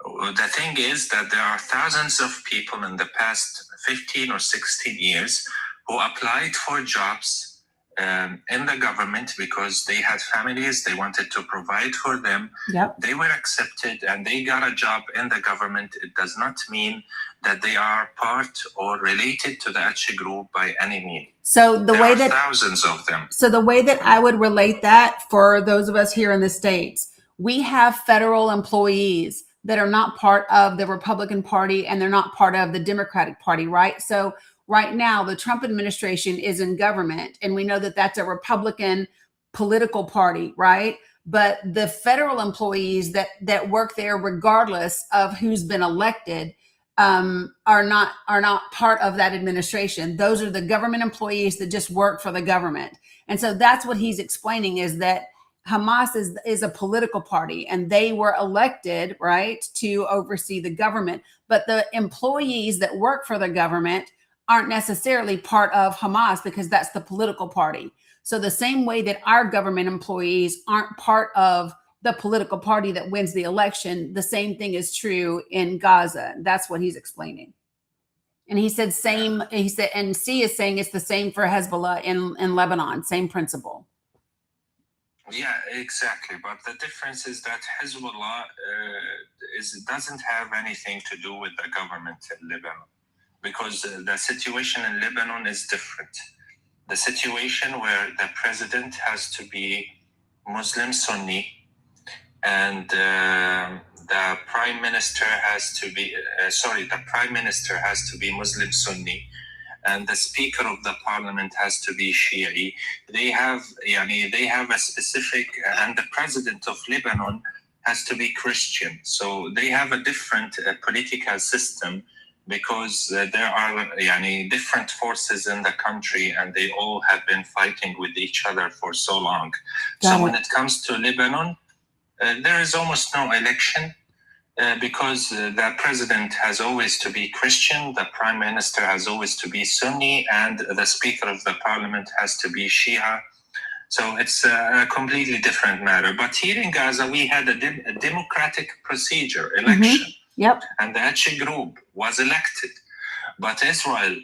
The thing is that there are thousands of people in the past 15 or 16 years who applied for jobs in the government because they had families, they wanted to provide for them. Yep. They were accepted and they got a job in the government. It does not mean that they are part or related to the Achi group by any means. So there are thousands of them. So the way that I would relate that for those of us here in the States, we have federal employees that are not part of the Republican Party and they're not part of the Democratic Party, right? So right now, the Trump administration is in government, and we know that that's a Republican political party, right? But the federal employees that work there, regardless of who's been elected, are not part of that administration. Those are the government employees that just work for the government. And so that's what he's explaining, is that Hamas is a political party and they were elected, right, to oversee the government. But the employees that work for the government aren't necessarily part of Hamas because that's the political party. So the same way that our government employees aren't part of the political party that wins the election, the same thing is true in Gaza. That's what he's explaining. And he said and C is saying it's the same for Hezbollah in Lebanon, same principle. Yeah, exactly. But the difference is that Hezbollah doesn't have anything to do with the government in Lebanon, because the situation in Lebanon is different. The situation where the president has to be Muslim Sunni, and the prime minister has to be Muslim Sunni, and the speaker of the parliament has to be Shi'i. They have a specific, and the president of Lebanon has to be Christian. So they have a different political system, because there are different forces in the country, and they all have been fighting with each other for so long. So when it comes to Lebanon, there is almost no election, because the president has always to be Christian, the prime minister has always to be Sunni, and the speaker of the parliament has to be Shia. So it's a completely different matter. But here in Gaza, we had a democratic procedure, election. Yep. And the Achi group was elected. But Israel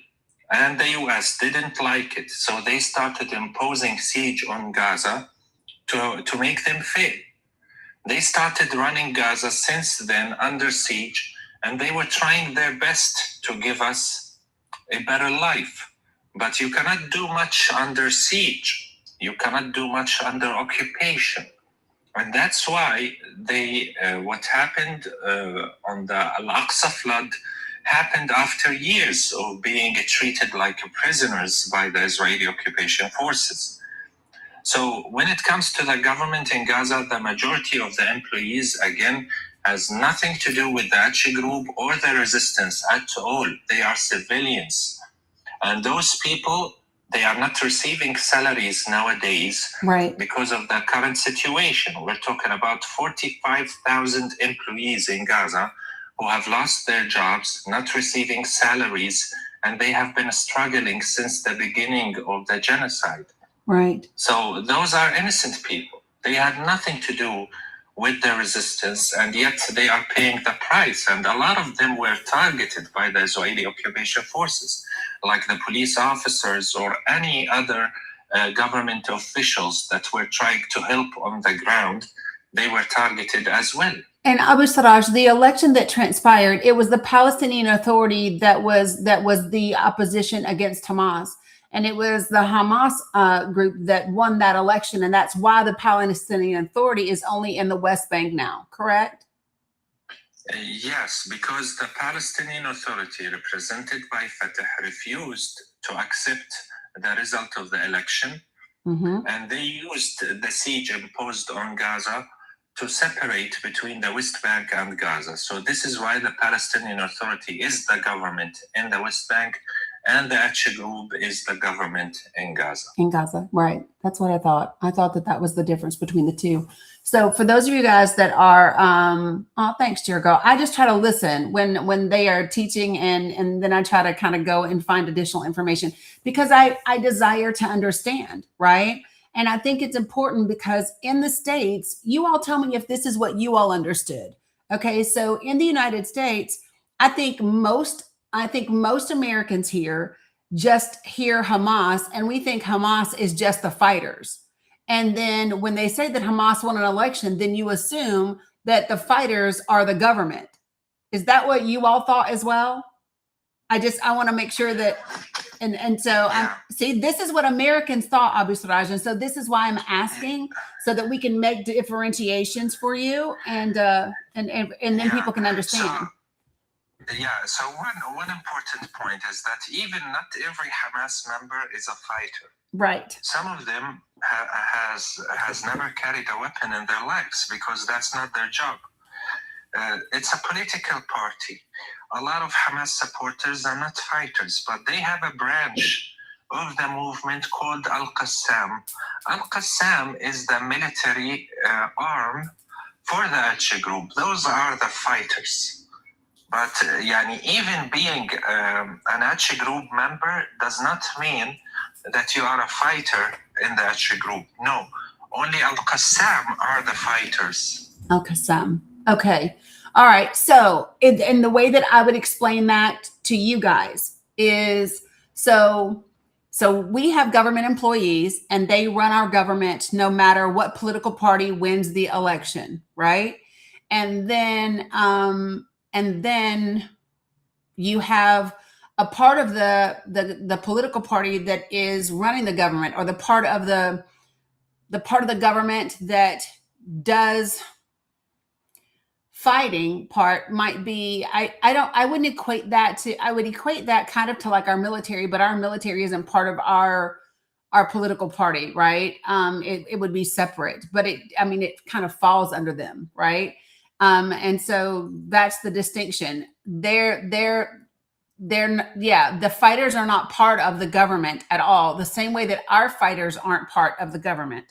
and the US didn't like it. So they started imposing siege on Gaza to make them fail. They started running Gaza since then under siege, and they were trying their best to give us a better life. But you cannot do much under siege. You cannot do much under occupation. And that's why what happened on the Al-Aqsa flood happened after years of being treated like prisoners by the Israeli occupation forces. So when it comes to the government in Gaza, the majority of the employees, again, has nothing to do with the Achi group or the resistance at all. They are civilians. And those people, they are not receiving salaries nowadays, right, because of the current situation. We're talking about 45,000 employees in Gaza who have lost their jobs, not receiving salaries, and they have been struggling since the beginning of the genocide. Right. So those are innocent people. They had nothing to do with the resistance, and yet they are paying the price. And a lot of them were targeted by the Israeli occupation forces, like the police officers or any other government officials that were trying to help on the ground. They were targeted as well. And Abu Siraj, the election that transpired, it was the Palestinian Authority that was the opposition against Hamas. And it was the Hamas group that won that election. And that's why the Palestinian Authority is only in the West Bank now, correct? Yes, because the Palestinian Authority, represented by Fatah, refused to accept the result of the election. And they used the siege imposed on Gaza to separate between the West Bank and Gaza. So this is why the Palestinian Authority is the government in the West Bank, and the Achi group is the government in Gaza. In Gaza, right. That's what I thought. I thought that was the difference between the two. So for those of you guys that are, oh, thanks, dear girl. I just try to listen when they are teaching, and then I try to kind of go and find additional information, because I desire to understand, right? And I think it's important because in the States, you all tell me if this is what you all understood. Okay, so in the United States, I think most Americans here just hear Hamas, and we think Hamas is just the fighters. And then when they say that Hamas won an election, then you assume that the fighters are the government. Is that what you all thought as well? I want to make sure that, and so see, this is what Americans thought, Abu Siraj, and so this is why I'm asking, so that we can make differentiations for you, and then people can understand. So one important point is that even not every Hamas member is a fighter. Right. Some of them has never carried a weapon in their lives because that's not their job. It's a political party. A lot of Hamas supporters are not fighters, but they have a branch of the movement called Al-Qassam. Al-Qassam is the military arm for the Achi group. Those are the fighters. But yani, even being an Achi group member does not mean that you are a fighter in the Achi group. No, only Al-Qassam are the fighters. Al-Qassam. Okay. All right. So, and the way that I would explain that to you guys is so we have government employees and they run our government no matter what political party wins the election, right? And then you have a part of the political party that is running the government, or the part of the government that does fighting part might be, I wouldn't equate that to, I would equate that kind of to like our military, but our military isn't part of our political party, right? It would be separate, but it kind of falls under them, right? And so that's the distinction. The fighters are not part of the government at all, the same way that our fighters aren't part of the government.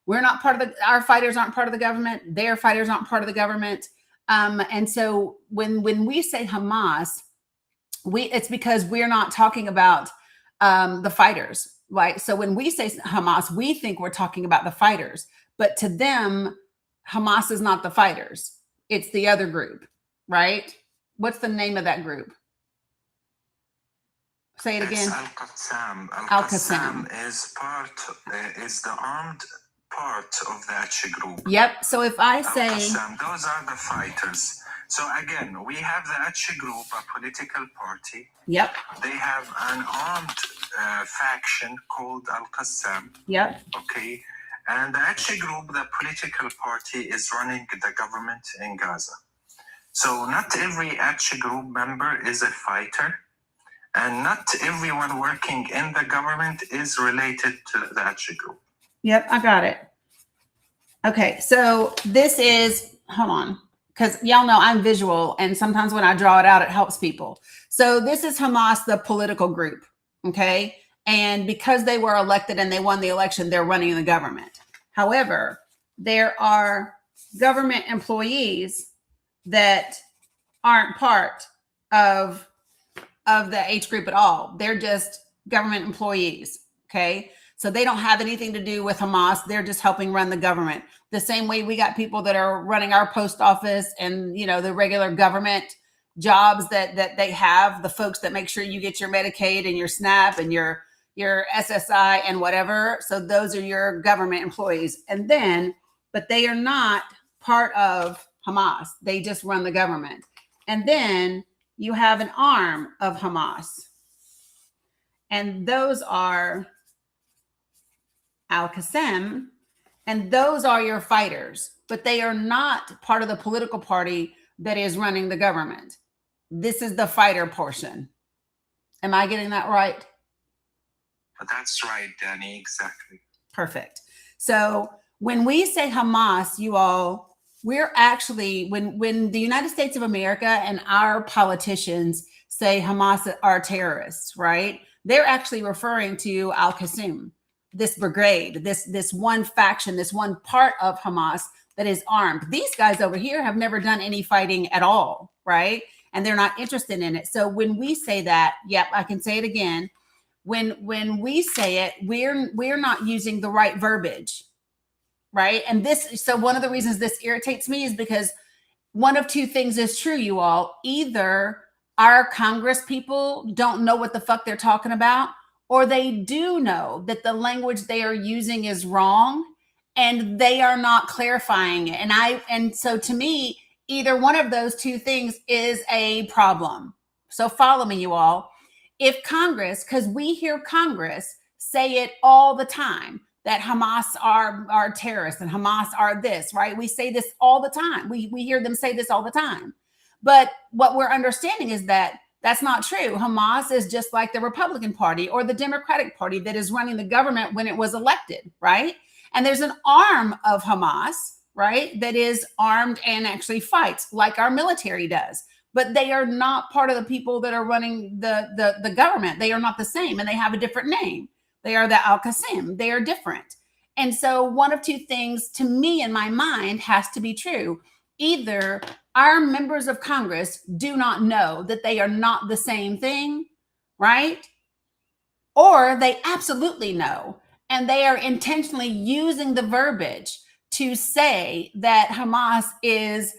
We're not part of our fighters aren't part of the government. Their fighters aren't part of the government. And so when we say Hamas, it's because we're not talking about the fighters, right? So when we say Hamas, we think we're talking about the fighters, but to them, Hamas is not the fighters. It's the other group, right? What's the name of that group? Say it again. Al-Qassam. Al-Qassam is the armed part of the Achi group. Yep. So if I say those are the fighters. So again, we have the Achi group, a political party. Yep. They have an armed faction called Al-Qassam. Yep. Okay. And the Achi group, the political party, is running the government in Gaza. So not every Achi group member is a fighter, and not everyone working in the government is related to the Achi group. Yep, I got it. Okay, so this is, hold on, because y'all know I'm visual, and sometimes when I draw it out, it helps people. So this is Hamas, the political group, okay? And because they were elected and they won the election, they're running the government. However, there are government employees that aren't part of the H group at all. They're just government employees, okay? So they don't have anything to do with Hamas. They're just helping run the government. The same way we got people that are running our post office and, the regular government jobs that they have, the folks that make sure you get your Medicaid and your SNAP and your SSI and whatever. So those are your government employees. And then, but they are not part of Hamas. They just run the government. And then you have an arm of Hamas. And those are Al-Qassam, and those are your fighters, but they are not part of the political party that is running the government. This is the fighter portion. Am I getting that right? That's right, Dani, exactly. Perfect. So when we say Hamas, you all, we're actually, when the United States of America and our politicians say Hamas are terrorists, right? They're actually referring to Al-Qassam, this brigade, this one faction, this one part of Hamas that is armed. These guys over here have never done any fighting at all, right? And they're not interested in it. So when we say that, yep, I can say it again. When we say it, we're not using the right verbiage, right? And so one of the reasons this irritates me is because one of two things is true, you all. Either our Congress people don't know what the fuck they're talking about, or they do know that the language they are using is wrong and they are not clarifying it. And so to me, either one of those two things is a problem. So follow me, you all. If Congress, because we hear Congress say it all the time, that Hamas are terrorists and Hamas are this, right? We say this all the time. We hear them say this all the time. But what we're understanding is that that's not true. Hamas is just like the Republican Party or the Democratic Party that is running the government when it was elected, right? And there's an arm of Hamas, right, that is armed and actually fights like our military does. But they are not part of the people that are running the government. They are not the same, and they have a different name. They are the Al-Qassam. They are different. And so one of two things to me in my mind has to be true. either our members of Congress do not know that they are not the same thing, right? Or they absolutely know, and they are intentionally using the verbiage to say that Hamas is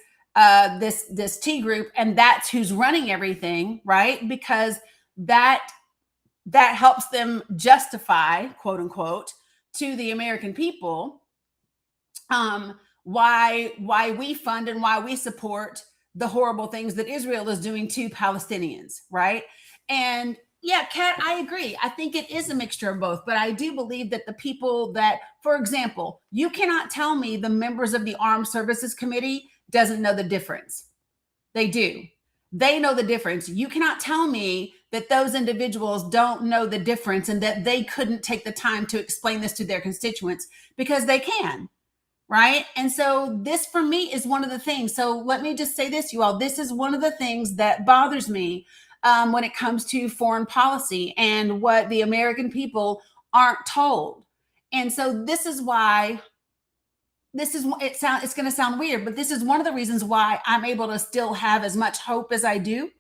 this T group, and that's who's running everything, right? Because that helps them justify, quote unquote, to the American people why we fund and why we support the horrible things that Israel is doing to Palestinians, right? And yeah, Kat, I agree. I think it is a mixture of both, but I do believe that the people that, for example, you cannot tell me the members of the Armed Services Committee doesn't know the difference. They do. They know the difference. You cannot tell me that those individuals don't know the difference and that they couldn't take the time to explain this to their constituents, because they can. Right. And so this for me is one of the things. So let me just say this, you all, this is one of the things that bothers me when it comes to foreign policy and what the American people aren't told. And so this is why it's going to sound weird, but this is one of the reasons why I'm able to still have as much hope as I do.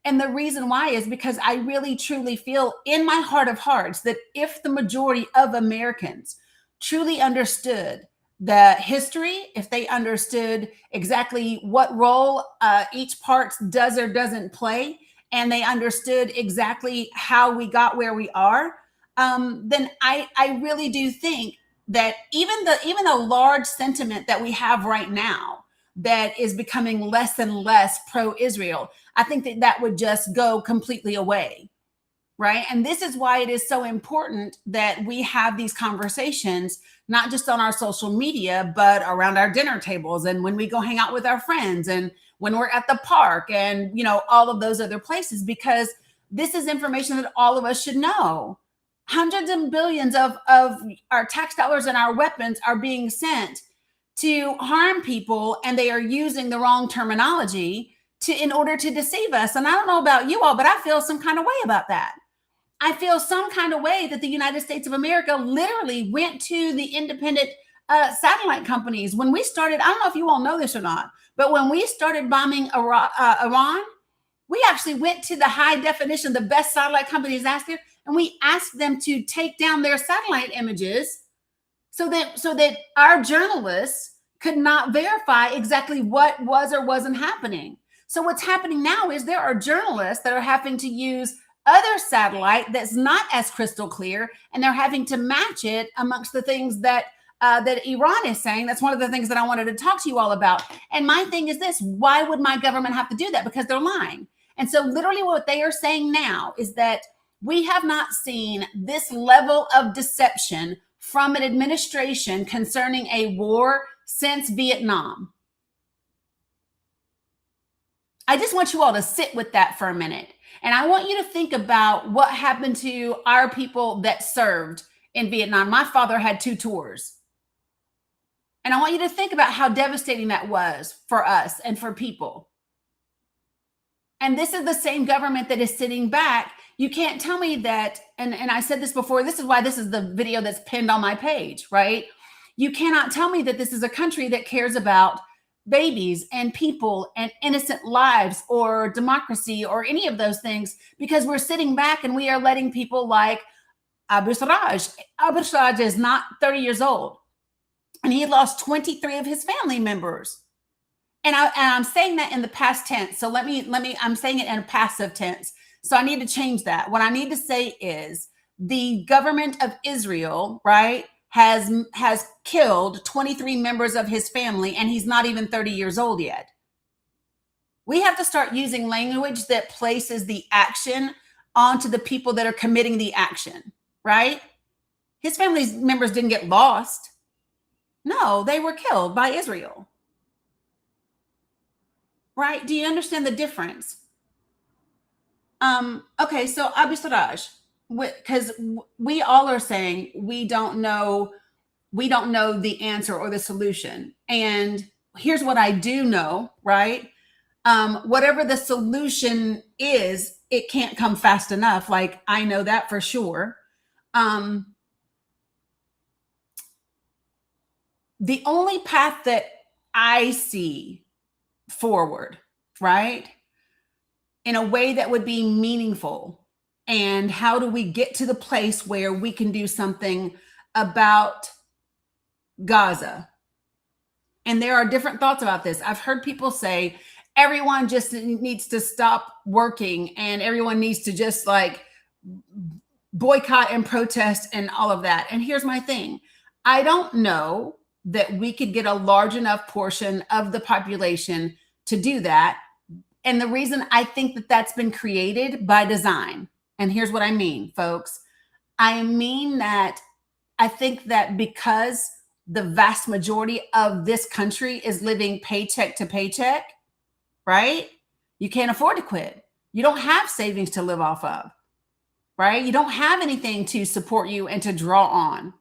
And the reason why is because I really truly feel in my heart of hearts that if the majority of Americans truly understood the history, if they understood exactly what role each part does or doesn't play, and they understood exactly how we got where we are, then I really do think that even the large sentiment that we have right now that is becoming less and less pro-Israel, I think that would just go completely away. Right. And this is why it is so important that we have these conversations, not just on our social media, but around our dinner tables and when we go hang out with our friends and when we're at the park and, all of those other places, because this is information that all of us should know. Hundreds of billions of our tax dollars and our weapons are being sent to harm people, and they are using the wrong terminology in order to deceive us. And I don't know about you all, but I feel some kind of way about that. I feel some kind of way that the United States of America literally went to the independent satellite companies. When we started, I don't know if you all know this or not, but when we started bombing Iran, we actually went to the high definition, the best satellite companies out there, and we asked them to take down their satellite images so that our journalists could not verify exactly what was or wasn't happening. So what's happening now is there are journalists that are having to use other satellite that's not as crystal clear, and they're having to match it amongst the things that Iran is saying. That's one of the things that I wanted to talk to you all about. And my thing is this: why would my government have to do that? Because they're lying. And so literally what they are saying now is that we have not seen this level of deception from an administration concerning a war since Vietnam. I just want you all to sit with that for a minute. And I want you to think about what happened to our people that served in Vietnam. My father had 2 tours. And I want you to think about how devastating that was for us and for people. And this is the same government that is sitting back. You can't tell me that, and I said this before, this is why this is the video that's pinned on my page, right? You cannot tell me that this is a country that cares about babies and people and innocent lives or democracy or any of those things, because we're sitting back and we are letting people like Abu Siraj. Abu Siraj is not 30 years old, and he lost 23 of his family members. And I'm saying that in the past tense. So I'm saying it in a passive tense. So I need to change that. What I need to say is the government of Israel, right, has killed 23 members of his family, and he's not even 30 years old yet. We have to start using language that places the action onto the people that are committing the action, right? His family members didn't get lost. No, they were killed by Israel. Right? Do you understand the difference? Okay, so Abu Siraj, because we all are saying we don't know the answer or the solution. And here's what I do know, right? Whatever the solution is, it can't come fast enough. Like, I know that for sure. The only path that I see forward, right? In a way that would be meaningful. And how do we get to the place where we can do something about Gaza? And there are different thoughts about this. I've heard people say everyone just needs to stop working and everyone needs to just like boycott and protest and all of that. And here's my thing. I don't know that we could get a large enough portion of the population to do that. And the reason I think that that's been created by design. And here's what I mean, folks. I mean that I think that because the vast majority of this country is living paycheck to paycheck, right? You can't afford to quit. You don't have savings to live off of, right? You don't have anything to support you and to draw on.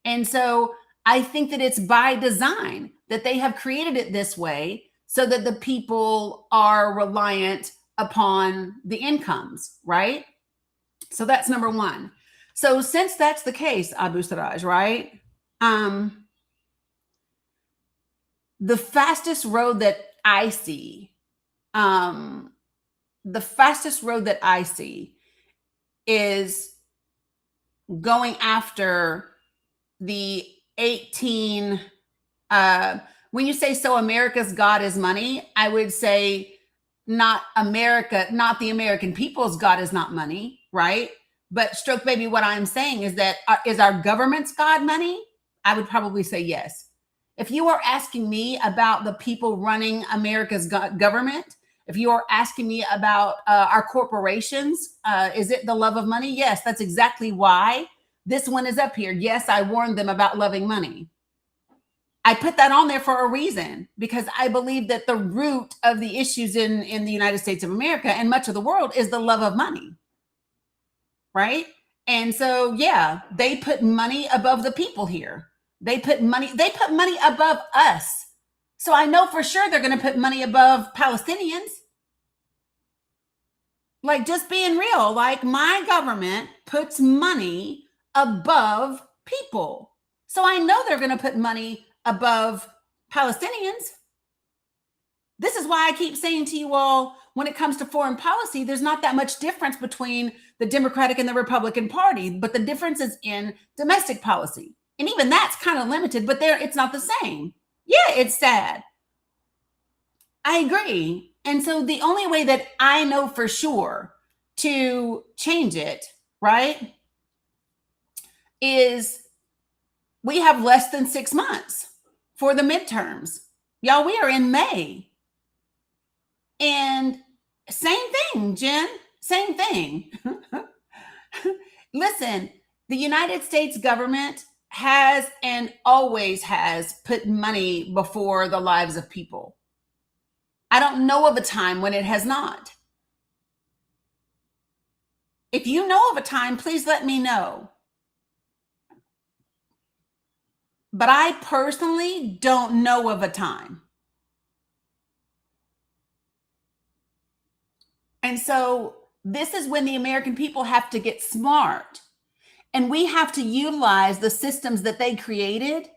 And so I think that it's by design that they have created it this way so that the people are reliant upon the incomes, right? So that's number one. So since that's the case, Abu Saraj, right? The fastest road that I see, is going after the 18, when you say, so America's God is money, I would say not America, not the American people's God is not money, right? But stroke baby, what I'm saying is that is our government's God money? I would probably say yes. If you are asking me about the people running America's government, if you are asking me about our corporations, is it the love of money? Yes, that's exactly why this one is up here. Yes, I warned them about loving money. I put that on there for a reason, because I believe that the root of the issues in the United States of America and much of the world is the love of money, right? And so, yeah, they put money above the people here. They put money above us. So I know for sure they're going to put money above Palestinians. Like, just being real, like my government puts money above people. So I know they're going to put money above Palestinians. This is why I keep saying to you all, when it comes to foreign policy, there's not that much difference between the Democratic and the Republican Party, but the difference is in domestic policy. And even that's kind of limited, but it's not the same. Yeah, it's sad. I agree. And so the only way that I know for sure to change it, right, is we have less than 6 months for the midterms. Y'all, we are in May. And same thing, Jen, same thing. Listen, the United States government has and always has put money before the lives of people. I don't know of a time when it has not. If you know of a time, please let me know. But I personally don't know of a time. And so this is when the American people have to get smart. And we have to utilize the systems that they created.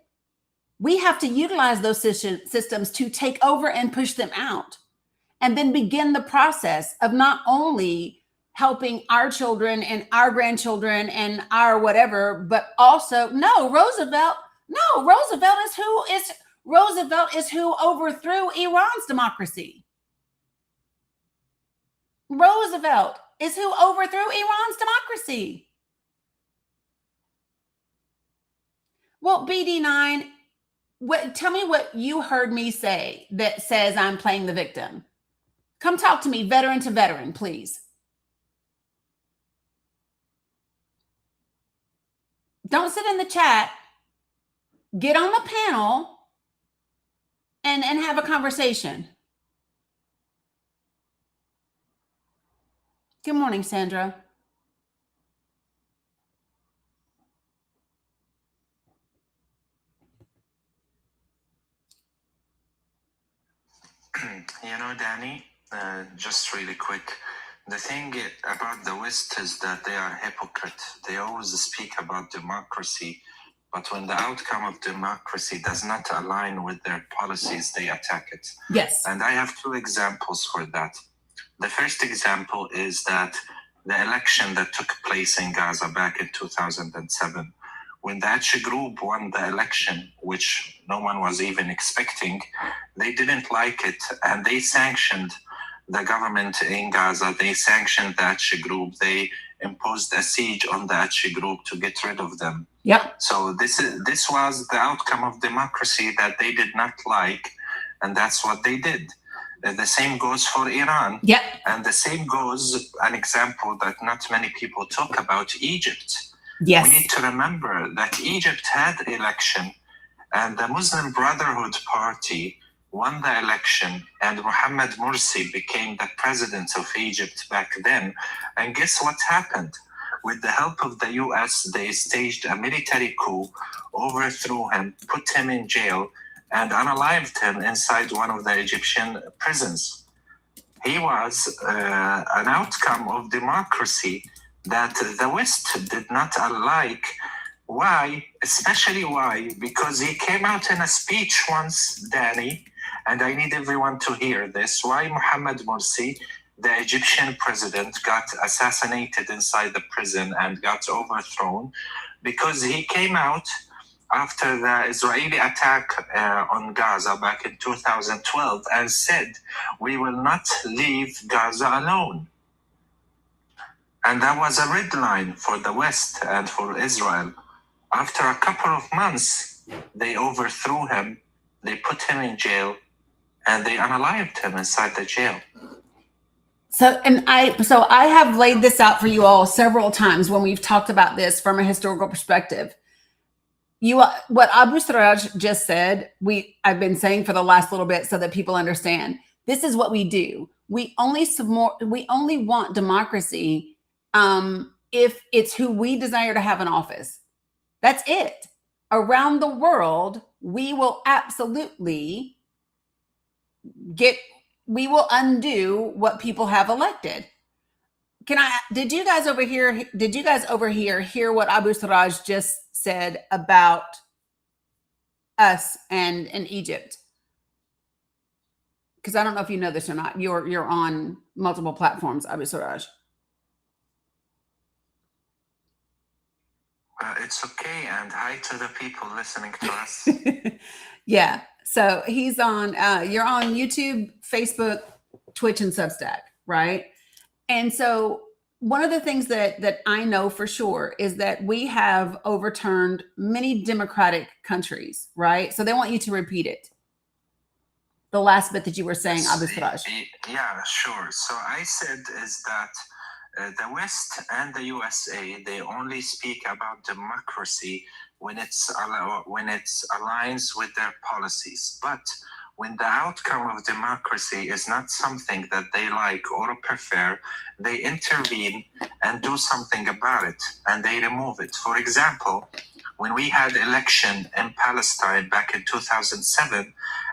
We have to utilize those systems to take over and push them out. And then begin the process of not only helping our children and our grandchildren and our whatever, but also, Roosevelt is who overthrew Iran's democracy. Roosevelt is who overthrew Iran's democracy. Well, BD9, tell me what you heard me say that says I'm playing the victim. Come talk to me, veteran to veteran, please. Don't sit in the chat. Get on the panel and have a conversation. Good morning, Sandra. You know, Dani, just really quick, the thing about the West is that they are hypocrite. They always speak about democracy, but when the outcome of democracy does not align with their policies, they attack it. Yes. And I have two examples for that. The first example is that the election that took place in Gaza back in 2007, when the Achi group won the election, which no one was even expecting, they didn't like it, and they sanctioned the government in Gaza. They sanctioned the Achi group. They imposed a siege on the Achi group to get rid of them. Yep. So this was the outcome of democracy that they did not like, and that's what they did. The same goes for Iran. Yep. And the same goes, an example that not many people talk about, Egypt. Yes. We need to remember that Egypt had election, and the Muslim Brotherhood Party won the election, and Mohammed Morsi became the president of Egypt back then. And guess what happened? With the help of the US, they staged a military coup, overthrew him, put him in jail, and unalived him inside one of the Egyptian prisons. He was an outcome of democracy that the West did not like. Why? Especially why? Because he came out in a speech once, Dani, and I need everyone to hear this, why Mohammed Morsi, the Egyptian president, got assassinated inside the prison and got overthrown, because he came out after the Israeli attack on Gaza back in 2012 and said, we will not leave Gaza alone. And that was a red line for the West and for Israel. After a couple of months, they overthrew him, they put him in jail, and they unalived him inside the jail. So I have laid this out for you all several times when we've talked about this from a historical perspective. What Abu Siraj just said, I've been saying for the last little bit so that people understand. This is what we do. We only want democracy if it's who we desire to have in office. That's it. Around the world, we will absolutely we will undo what people have elected. Did you guys over here hear what Abu Siraj just said about us and in Egypt? Because I don't know if you know this or not. You're on multiple platforms, Abu Siraj. It's okay, and hi to the people listening to us. Yeah. So he's on, you're on YouTube, Facebook, Twitch, and Substack, right? And so one of the things that I know for sure is that we have overturned many democratic countries, right? So they want you to repeat it. The last bit that you were saying, Abu Siraj. Yeah, sure. So I said is that the West and the USA, they only speak about democracy when it aligns with their policies. But when the outcome of democracy is not something that they like or prefer, they intervene and do something about it, and they remove it. For example, when we had election in Palestine back in 2007,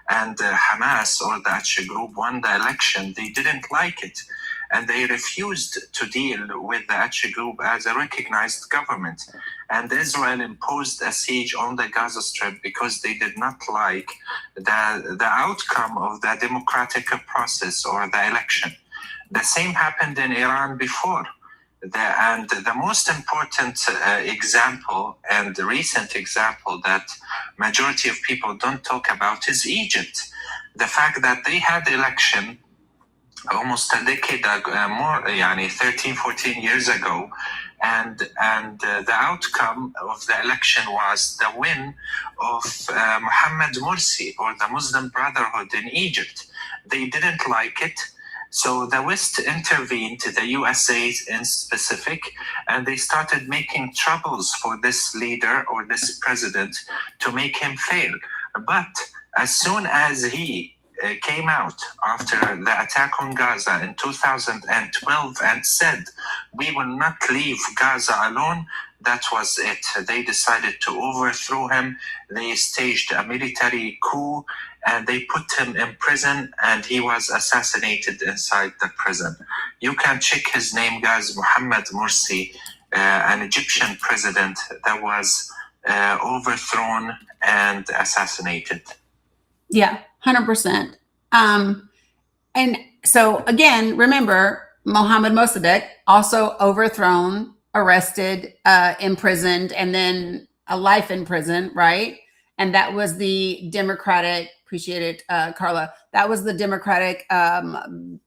and Hamas or the Achi group won the election, they didn't like it. And they refused to deal with the Achi group as a recognized government. And Israel imposed a siege on the Gaza Strip because they did not like the outcome of the democratic process or the election. The same happened in Iran before. And the most important example and the recent example that majority of people don't talk about is Egypt. The fact that they had election almost a decade more, 13, 14 years ago. And the outcome of the election was the win of Mohammed Morsi or the Muslim Brotherhood in Egypt. They didn't like it. So the West intervened, the USA in specific, and they started making troubles for this leader or this president to make him fail. But as soon as he came out after the attack on Gaza in 2012 and said, we will not leave Gaza alone, that was it. They decided to overthrow him. They staged a military coup and they put him in prison, and he was assassinated inside the prison. You can check his name, guys. Mohammed Morsi, an Egyptian president that was overthrown and assassinated. Yeah, 100%. And so again, remember, Mohammad Mossadegh also overthrown, arrested, imprisoned, and then a life in prison, right? And that was the Democratic, appreciate it, Carla, that was the Democratic prime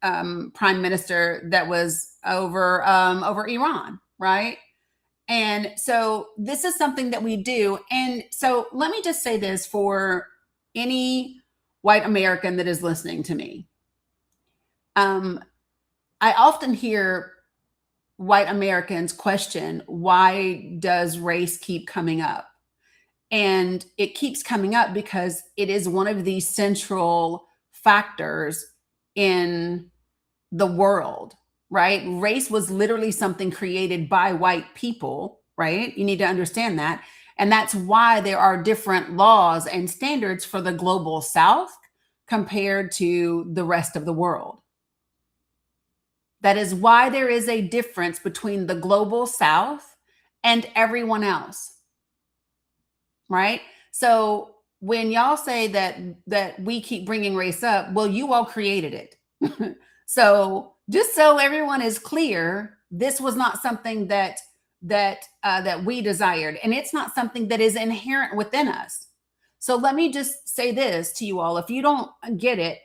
minister that was over Iran, right? And so this is something that we do. And so let me just say this for any white American that is listening to me. I often hear white Americans question, why does race keep coming up? And it keeps coming up because it is one of the central factors in the world, right? Race was literally something created by white people, right? You need to understand that. And that's why there are different laws and standards for the global South compared to the rest of the world. That is why there is a difference between the global South and everyone else, right? So when y'all say that we keep bringing race up, well, you all created it. So just so everyone is clear, this was not something that we desired, and it's not something that is inherent within us. So let me just say this to you all: if you don't get it,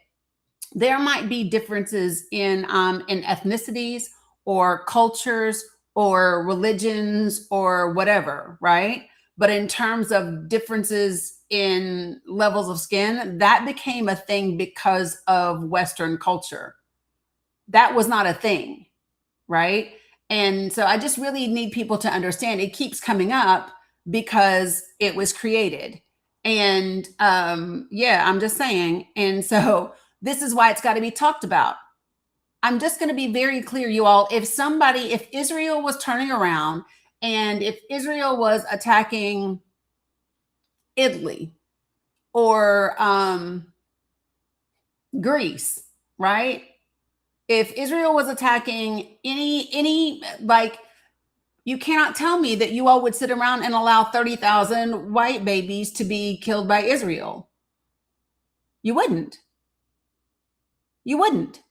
there might be differences in ethnicities or cultures or religions or whatever, right? But in terms of differences in levels of skin, that became a thing because of Western culture. That was not a thing, right? And so I just really need people to understand it keeps coming up because it was created. And yeah, I'm just saying. And so this is why it's got to be talked about. I'm just going to be very clear, you all. If Israel was turning around and if Israel was attacking Italy or Greece, right? If Israel was attacking any like, you cannot tell me that you all would sit around and allow 30,000 white babies to be killed by Israel. You wouldn't. You wouldn't.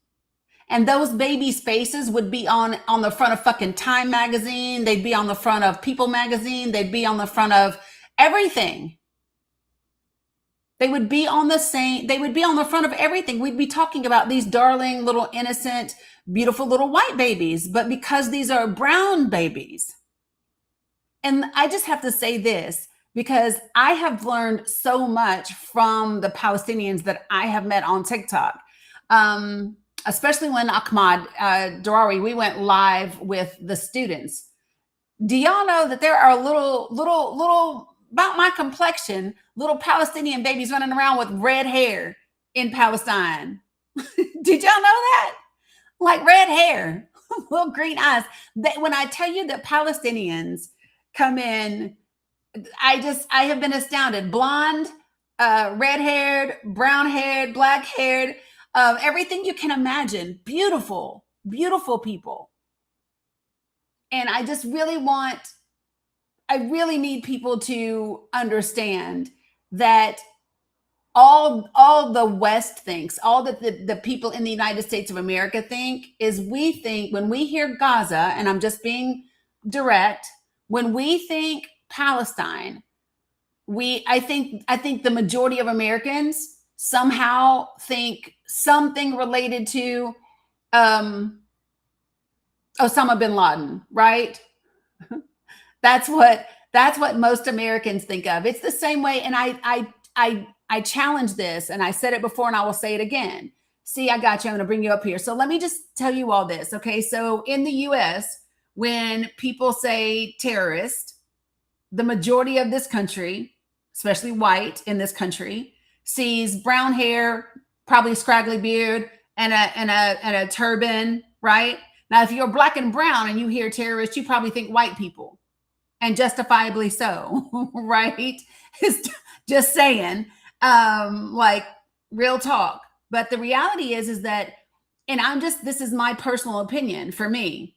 And those babies' faces would be on the front of fucking Time magazine. They'd be on the front of People magazine. They'd be on the front of everything. They would be on the front of everything. We'd be talking about these darling little innocent, beautiful little white babies, but because these are brown babies. And I just have to say this, because I have learned so much from the Palestinians that I have met on TikTok. Especially when Ahmad Darari, we went live with the students. Do y'all know that there are little about my complexion, little Palestinian babies running around with red hair in Palestine? Did y'all know that? Like red hair, little green eyes. When I tell you that Palestinians come in, I have been astounded. Blonde, red-haired, brown-haired, black-haired, everything you can imagine. Beautiful, beautiful people. And I just I really need people to understand that all the West thinks, all that the people in the United States of America think, is we think when we hear Gaza, and I'm just being direct, when we think Palestine, I think the majority of Americans somehow think something related to Osama bin Laden, right? That's what most Americans think of. It's the same way, and I challenge this, and I said it before, and I will say it again. See, I got you. I'm going to bring you up here. So let me just tell you all this, okay? So in the U.S., when people say terrorist, the majority of this country, especially white in this country, sees brown hair, probably scraggly beard, and a turban, right? Now, if you're black and brown and you hear terrorist, you probably think white people, and justifiably so, right? It's just saying, like real talk. But the reality is that, and this is my personal opinion for me,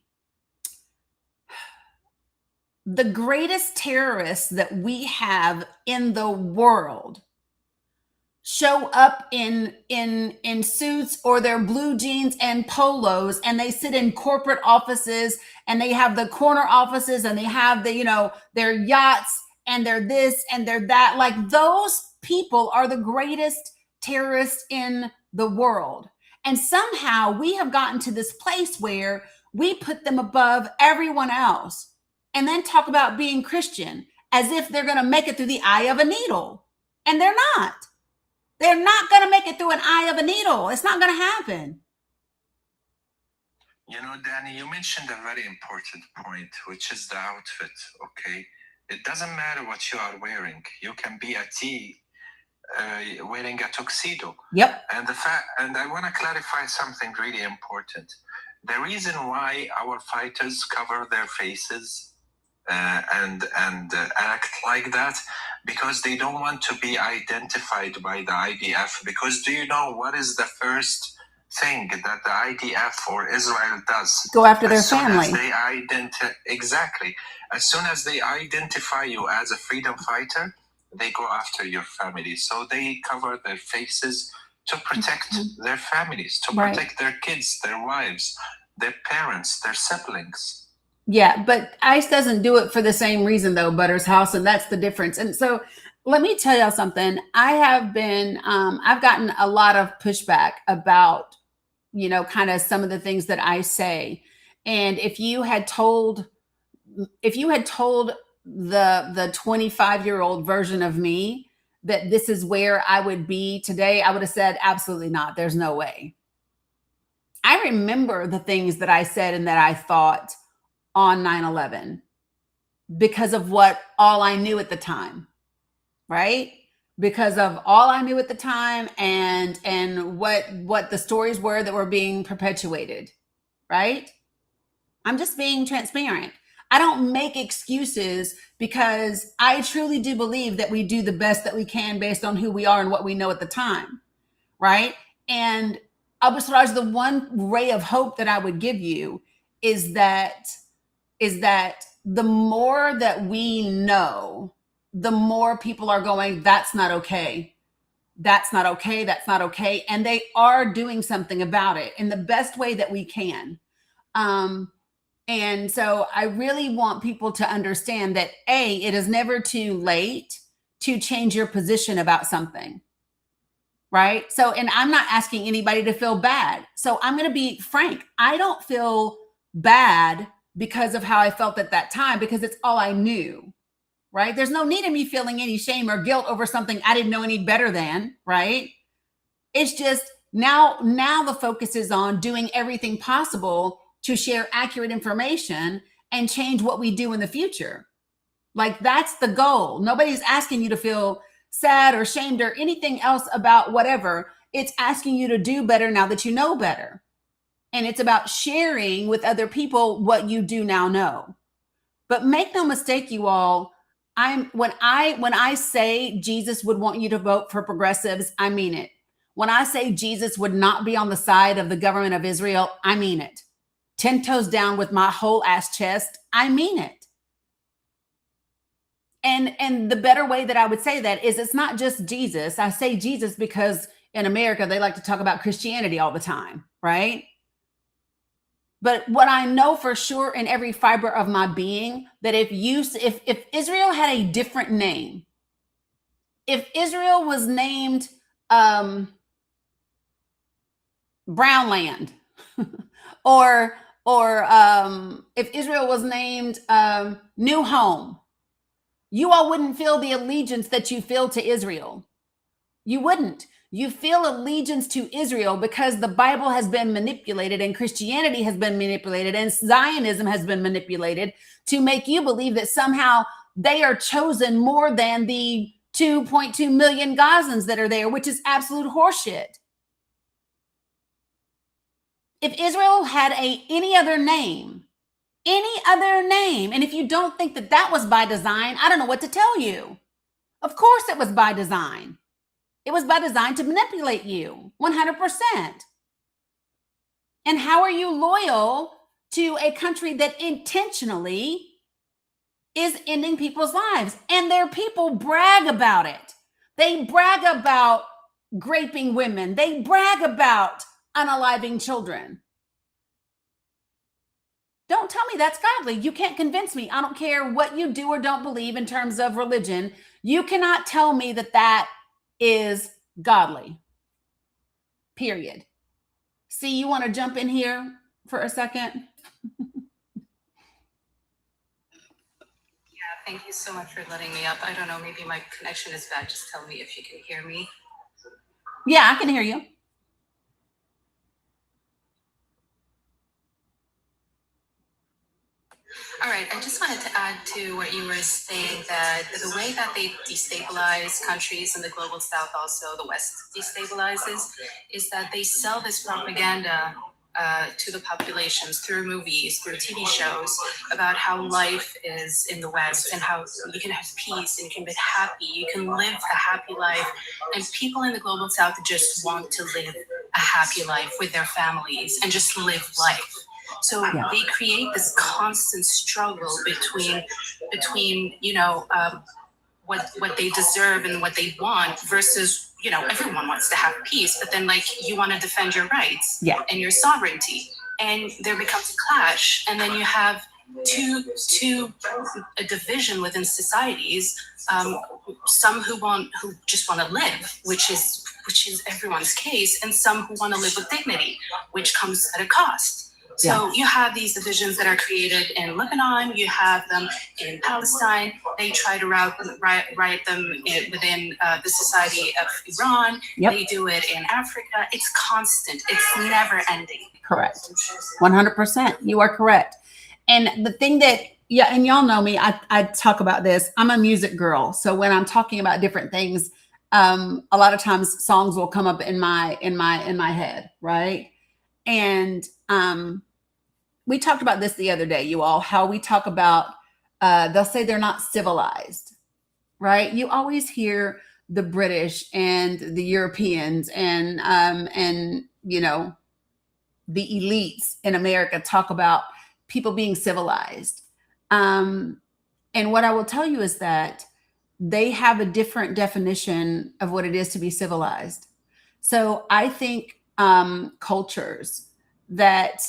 the greatest terrorists that we have in the world show up in suits or their blue jeans and polos, and they sit in corporate offices, and they have the corner offices, and they have the, you know, their yachts, and they're this and they're that. Like, those people are the greatest terrorists in the world. And somehow we have gotten to this place where we put them above everyone else, and then talk about being Christian as if they're going to make it through the eye of a needle. And they're not. They're not going to make it through an eye of a needle. It's not going to happen. You know, Dani, you mentioned a very important point, which is the outfit, okay? It doesn't matter what you are wearing. You can be a T wearing a tuxedo. Yep. And I want to clarify something really important. The reason why our fighters cover their faces and act like that, because they don't want to be identified by the IDF. Because do you know what is the first thing that the IDF or Israel does? Go after their family. Exactly. As soon as they identify you as a freedom fighter, they go after your family. So they cover their faces to protect their families, to protect their kids, their wives, their parents, their siblings. Yeah, but ICE doesn't do it for the same reason, though, Butter's House, and that's the difference. And so let me tell y'all something. I have been, I've gotten a lot of pushback about, you know, kind of some of the things that I say. And if you had told the 25-year-old version of me that this is where I would be today, I would have said, absolutely not. There's no way. I remember the things that I said and that I thought on 9/11 because of all I knew at the time, right? Because of all I knew at the time and what the stories were that were being perpetuated, right? I'm just being transparent. I don't make excuses, because I truly do believe that we do the best that we can based on who we are and what we know at the time, right? And Abu Siraj, the one ray of hope that I would give you is that the more that we know, the more people are going, that's not okay. That's not okay. That's not okay. And they are doing something about it in the best way that we can. And so I really want people to understand that, it is never too late to change your position about something. Right? So, and I'm not asking anybody to feel bad. So I'm going to be frank. I don't feel bad because of how I felt at that time, because it's all I knew, right? There's no need of me feeling any shame or guilt over something I didn't know any better than, right? It's just now the focus is on doing everything possible to share accurate information and change what we do in the future. Like, that's the goal. Nobody's asking you to feel sad or shamed or anything else about whatever. It's asking you to do better now that you know better. And it's about sharing with other people what you do now know. But make no mistake, you all, when I say Jesus would want you to vote for progressives, I mean it. When I say Jesus would not be on the side of the government of Israel, I mean it. 10 toes down with my whole ass chest, I mean it. And the better way that I would say that is, it's not just Jesus. I say Jesus because in America, they like to talk about Christianity all the time, right? But what I know for sure in every fiber of my being, that if Israel had a different name, if Israel was named Brownland, or if Israel was named New Home, you all wouldn't feel the allegiance that you feel to Israel. You wouldn't. You feel allegiance to Israel because the Bible has been manipulated, and Christianity has been manipulated, and Zionism has been manipulated to make you believe that somehow they are chosen more than the 2.2 million Gazans that are there, which is absolute horseshit. If Israel had any other name, and if you don't think that that was by design, I don't know what to tell you. Of course it was by design. It was by design to manipulate you 100%. And how are you loyal to a country that intentionally is ending people's lives. And their people brag about it. They brag about raping women. They brag about unaliving children. Don't tell me that's godly. You can't convince me. I don't care what you do or don't believe in terms of religion. You cannot tell me that that is godly. Period. See, you want to jump in here for a second? Thank you so much for letting me up. I don't know, maybe my connection is bad. Just tell me if you can hear me. Yeah, I can hear you. All right, I just wanted to add to what you were saying, that the way that they destabilize countries in the global south, also the West destabilizes, is that they sell this propaganda to the populations through movies, through TV shows, about how life is in the West and how you can have peace and you can be happy, you can live a happy life. And people in the global south just want to live a happy life with their families and just live life. So they create this constant struggle between what they deserve and what they want versus, everyone wants to have peace, but then you want to defend your rights and your sovereignty, and there becomes a clash, and then you have a division within societies. Some who just want to live, which is everyone's case, and some who want to live with dignity, which comes at a cost. So you have these divisions that are created in Lebanon, you have them in Palestine, they try to riot them within the society of Iran, they do it in Africa. It's constant, it's never ending. Correct. 100%. You are correct. And the thing that, and y'all know me, I talk about this. I'm a music girl. So when I'm talking about different things, a lot of times songs will come up in my head, right? And we talked about this the other day, you all, how we talk about, they'll say they're not civilized, right? You always hear the British and the Europeans and the elites in America talk about people being civilized. And what I will tell you is that they have a different definition of what it is to be civilized. So I think cultures that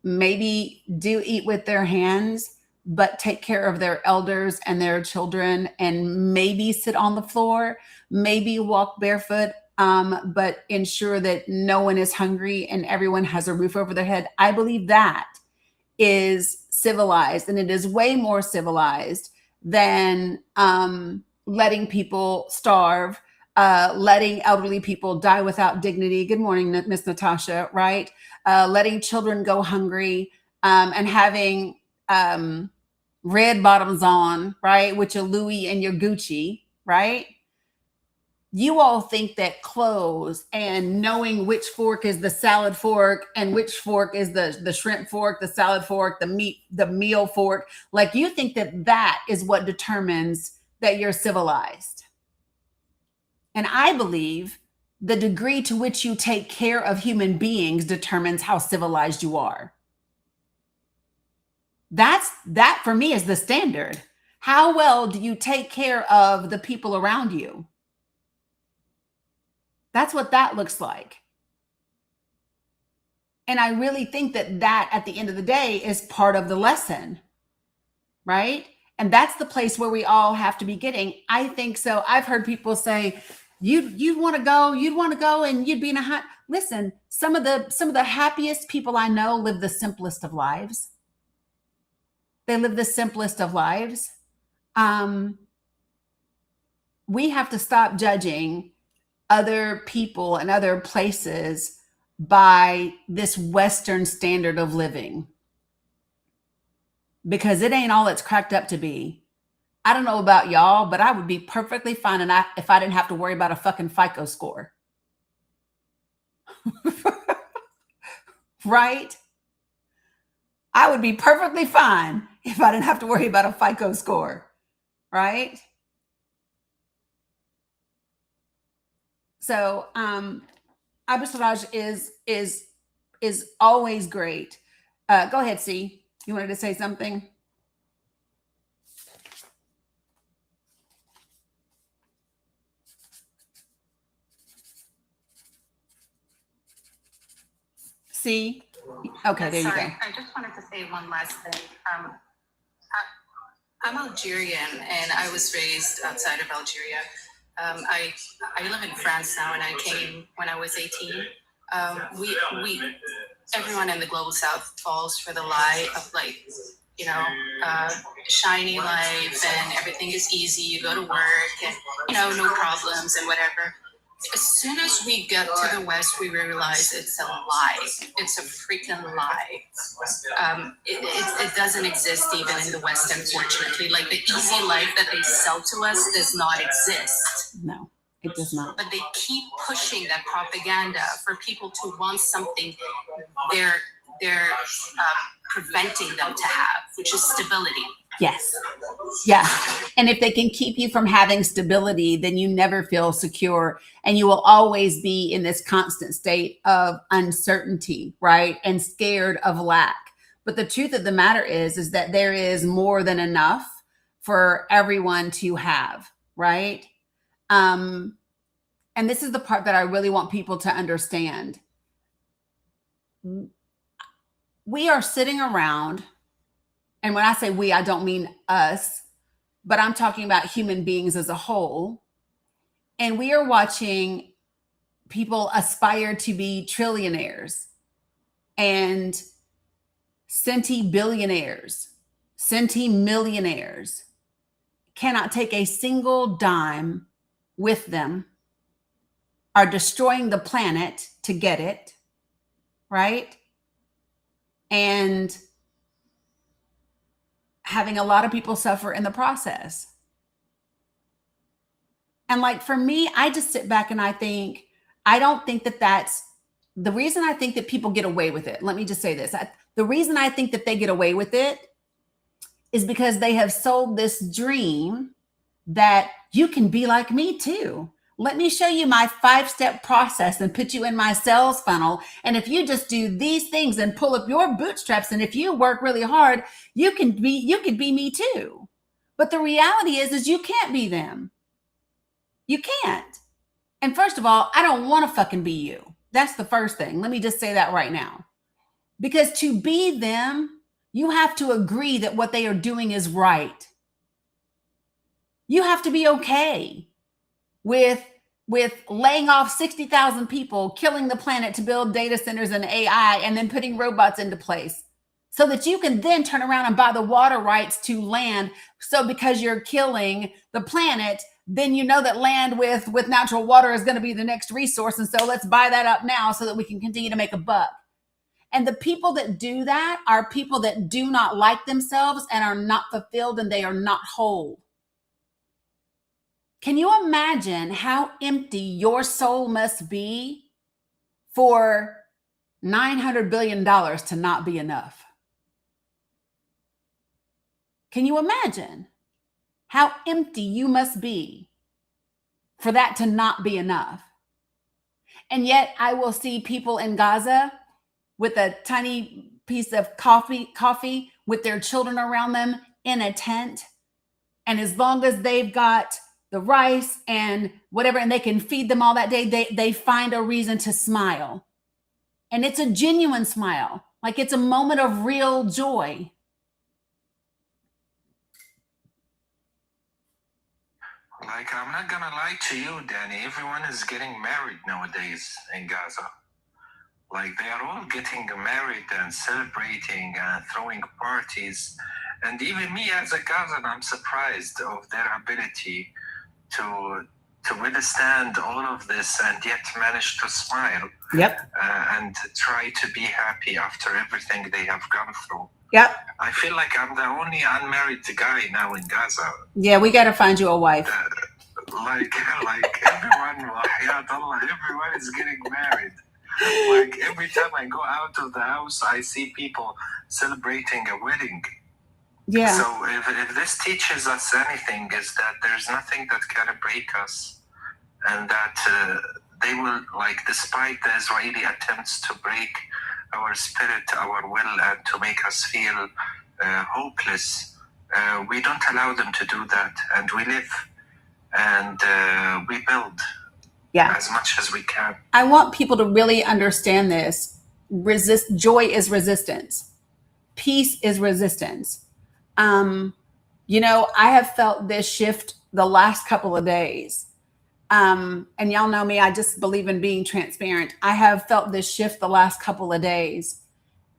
maybe do eat with their hands, but take care of their elders and their children, and maybe sit on the floor, maybe walk barefoot, but ensure that no one is hungry and everyone has a roof over their head. I believe that is civilized, and it is way more civilized than letting people starve, letting elderly people die without dignity. Good morning, Miss Natasha, right? Letting children go hungry, and having red bottoms on, right? With your Louis and your Gucci, right? You all think that clothes and knowing which fork is the salad fork and which fork is the shrimp fork, the salad fork, the meal fork, you think that is what determines that you're civilized. And I believe the degree to which you take care of human beings determines how civilized you are. That for me is the standard. How well do you take care of the people around you? That's what that looks like. And I really think that at the end of the day is part of the lesson, right? And that's the place where we all have to be getting. I think so. I've heard people say, you'd want to go and you'd be in a hot. Listen, some of the happiest people I know live the simplest of lives. They live the simplest of lives. We have to stop judging other people and other places by this Western standard of living, because it ain't all it's cracked up to be. I don't know about y'all, but I would be perfectly fine if I didn't have to worry about a fucking FICO score. Right? I would be perfectly fine if I didn't have to worry about a FICO score. Right? So arbitrage is always great. Go ahead, C. You wanted to say something? See? Okay, there you Sorry, go. I just wanted to say one last thing. I'm Algerian and I was raised outside of Algeria. I live in France now and I came when I was 18. We everyone in the global south falls for the lie of like, you know, shiny life and everything is easy. You go to work and, no problems and whatever. As soon as we get to the West, we realize it's a lie. It's a freaking lie. It doesn't exist even in the West, unfortunately. Like the easy life that they sell to us does not exist. No, it does not. But they keep pushing that propaganda for people to want something they're preventing them to have, which is stability. Yes. Yeah. And if they can keep you from having stability, then you never feel secure and you will always be in this constant state of uncertainty, right? And scared of lack. But the truth of the matter is that there is more than enough for everyone to have, right? And this is the part that I really want people to understand. We are sitting around, and when I say we, I don't mean us, but I'm talking about human beings as a whole. And we are watching people aspire to be trillionaires and centibillionaires, centimillionaires, cannot take a single dime with them, are destroying the planet to get it, right? And having a lot of people suffer in the process. And like for me, I just sit back and I think, I don't think that that's the reason I think that people get away with it. Let me just say this. The reason I think that they get away with it is because they have sold this dream that you can be like me too. Let me show you my 5-step process and put you in my sales funnel. And if you just do these things and pull up your bootstraps, and if you work really hard, you could be me too. But the reality is you can't be them. You can't. And first of all, I don't want to fucking be you. That's the first thing. Let me just say that right now. Because to be them, you have to agree that what they are doing is right. You have to be okay with laying off 60,000 people, killing the planet to build data centers and AI, and then putting robots into place so that you can then turn around and buy the water rights to land. So because you're killing the planet, then you know that land with natural water is going to be the next resource. And so let's buy that up now so that we can continue to make a buck. And the people that do that are people that do not like themselves and are not fulfilled, and they are not whole. Can you imagine how empty your soul must be for $900 billion to not be enough? Can you imagine how empty you must be for that to not be enough? And yet I will see people in Gaza with a tiny piece of coffee with their children around them in a tent. And as long as they've got the rice and whatever, and they can feed them all that day, they find a reason to smile. And it's a genuine smile. Like it's a moment of real joy. Like, I'm not gonna lie to you, Dani. Everyone is getting married nowadays in Gaza. Like, they are all getting married and celebrating and throwing parties. And even me as a Gazan, I'm surprised of their ability to withstand all of this and yet manage to smile. Yep. And try to be happy after everything they have gone through. Yep. I feel like I'm the only unmarried guy now in Gaza. Yeah, we got to find you a wife. Like everyone, everyone is getting married. Like every time I go out of the house, I see people celebrating a wedding. Yeah. So if this teaches us anything, is that there's nothing that can break us, and that they will, like, despite the Israeli attempts to break our spirit, our will, and to make us feel hopeless, we don't allow them to do that, and we live and we build as much as we can. I want people to really understand this. joy is resistance. Peace is resistance. You know, I have felt this shift the last couple of days. And y'all know me, I just believe in being transparent. I have felt this shift the last couple of days.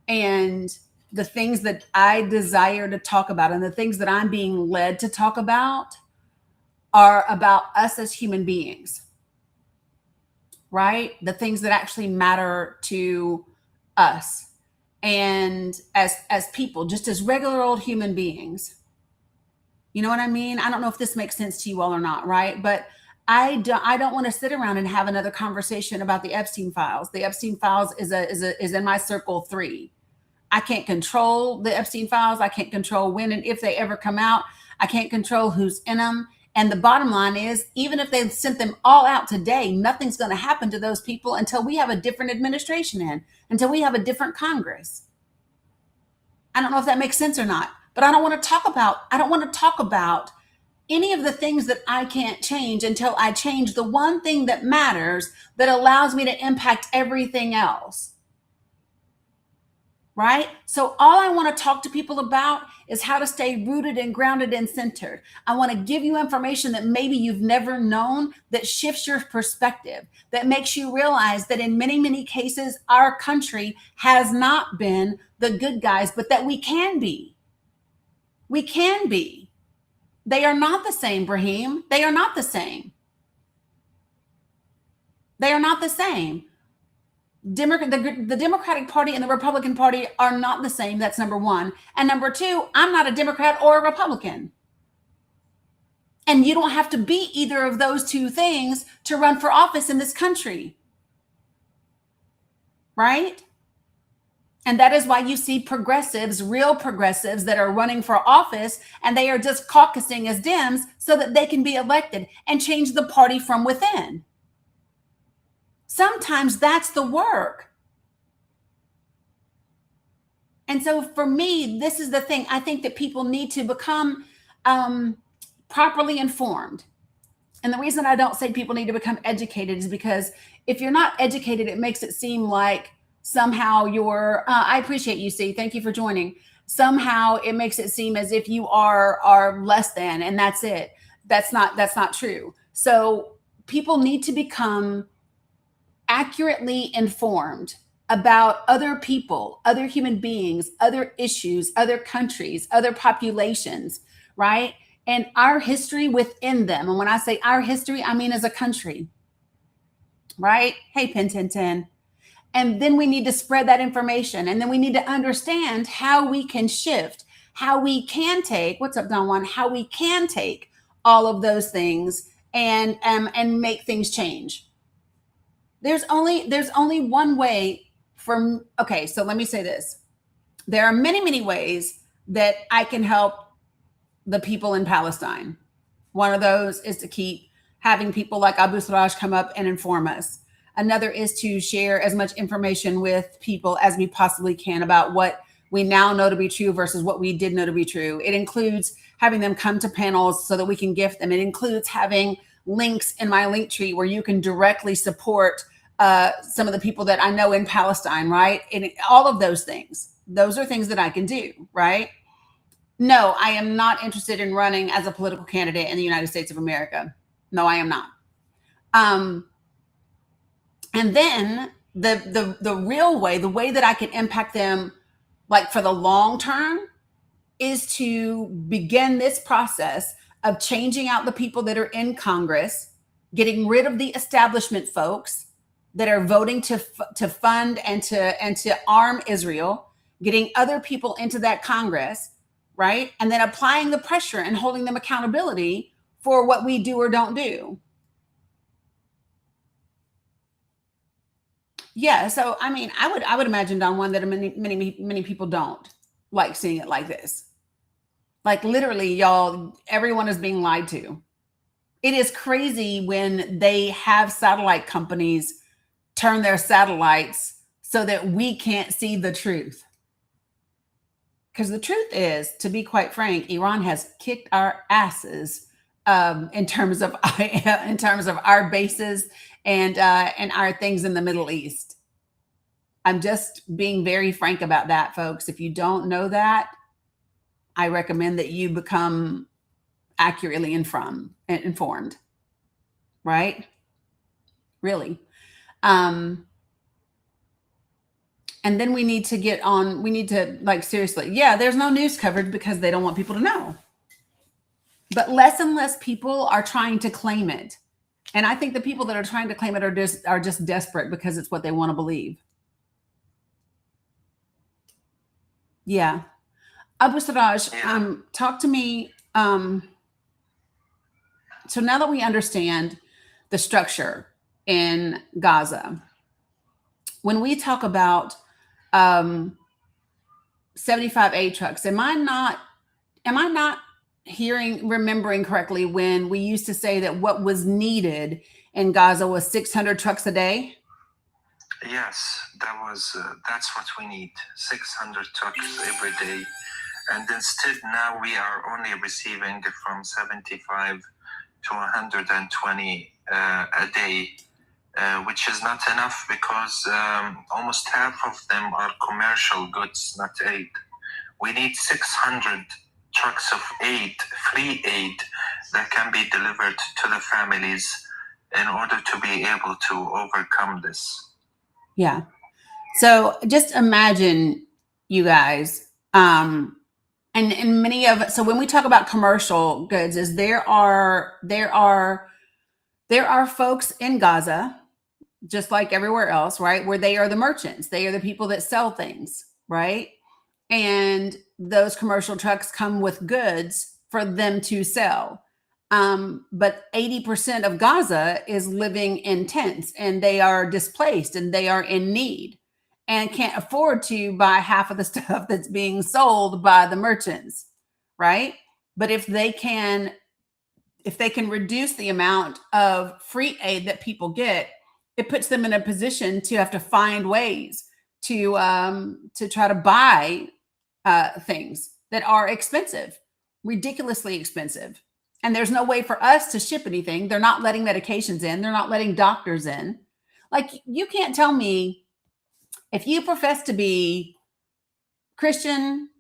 And the things that I desire to talk about and the things that I'm being led to talk about are about us as human beings, right? The things that actually matter to us and as people, just as regular old human beings. You know what I mean? I don't know if this makes sense to you all or not, right? But I don't want to sit around and have another conversation about the Epstein files. The Epstein files is in my circle 3. I can't control the Epstein files. I can't control when and if they ever come out. I can't control who's in them. And the bottom line is, even if they sent them all out today, nothing's going to happen to those people until we have a different administration in, until we have a different Congress. I don't know if that makes sense or not, but I don't want to talk about any of the things that I can't change until I change the one thing that matters that allows me to impact everything else. Right? So all I want to talk to people about is how to stay rooted and grounded and centered. I want to give you information that maybe you've never known, that shifts your perspective, that makes you realize that in many, many cases, our country has not been the good guys, but that we can be. We can be. They are not the same, Brahim. They are not the same. They are not the same. The Democratic Party and the Republican Party are not the same. That's number one. And number two, I'm not a Democrat or a Republican. And you don't have to be either of those two things to run for office in this country. Right? And that is why you see progressives, real progressives that are running for office, and they are just caucusing as Dems so that they can be elected and change the party from within. Sometimes that's the work. And so for me, this is the thing. I think that people need to become properly informed. And the reason I don't say people need to become educated is because if you're not educated, it makes it seem like somehow you're, I appreciate you, C. Thank you for joining. Somehow it makes it seem as if you are less than, and that's it. That's not true. So people need to become accurately informed about other people, other human beings, other issues, other countries, other populations, right? And our history within them. And when I say our history, I mean as a country, right? Hey, Pin 1010. And then we need to spread that information. And then we need to understand how we can shift, how we can take, what's up, Don Juan? How we can take all of those things and make things change. There's only one way okay, so let me say this. There are many, many ways that I can help the people in Palestine. One of those is to keep having people like Abu Sarraj come up and inform us. Another is to share as much information with people as we possibly can about what we now know to be true versus what we did know to be true. It includes having them come to panels so that we can gift them. It includes having links in my link tree where you can directly support some of the people that I know in Palestine, right? And all of those things. Those are things that I can do, right? No, I am not interested in running as a political candidate in the United States of America. No, I am not. And then the real way, the way that I can impact them, like for the long term, is to begin this process of changing out the people that are in Congress, getting rid of the establishment folks that are voting to fund and to arm Israel, getting other people into that Congress, right? And then applying the pressure and holding them accountability for what we do or don't do. Yeah, so I mean, I would imagine, Don Juan, that many people don't like seeing it like this. Like literally, y'all, everyone is being lied to. It is crazy when they have satellite companies turn their satellites so that we can't see the truth. Because the truth is, to be quite frank, Iran has kicked our asses in terms of our bases and our things in the Middle East. I'm just being very frank about that, folks. If you don't know that, I recommend that you become accurately informed, right? Really. And then we need to like, seriously, yeah, there's no news coverage because they don't want people to know. But less and less people are trying to claim it. And I think the people that are trying to claim it are just desperate because it's what they want to believe. Yeah. Abu Siraj, talk to me. So now that we understand the structure in Gaza, when we talk about 75A trucks, am I not remembering correctly when we used to say that what was needed in Gaza was 600 trucks a day? Yes, that's what we need, 600 trucks every day. And instead now we are only receiving from 75 to 120 a day, which is not enough because almost half of them are commercial goods, not aid. We need 600 trucks of aid, free aid, that can be delivered to the families in order to be able to overcome this. Yeah. So just imagine, you guys, and many of so when we talk about commercial goods, is there are folks in Gaza, just like everywhere else, right, where they are the merchants, they are the people that sell things, right? And those commercial trucks come with goods for them to sell. But 80% of Gaza is living in tents, and they are displaced, and they are in need, and can't afford to buy half of the stuff that's being sold by the merchants, right? But if they can reduce the amount of free aid that people get, it puts them in a position to have to find ways to try to buy things that are expensive, ridiculously expensive. And there's no way for us to ship anything. They're not letting medications in. They're not letting doctors in. Like, you can't tell me, if you profess to be Christian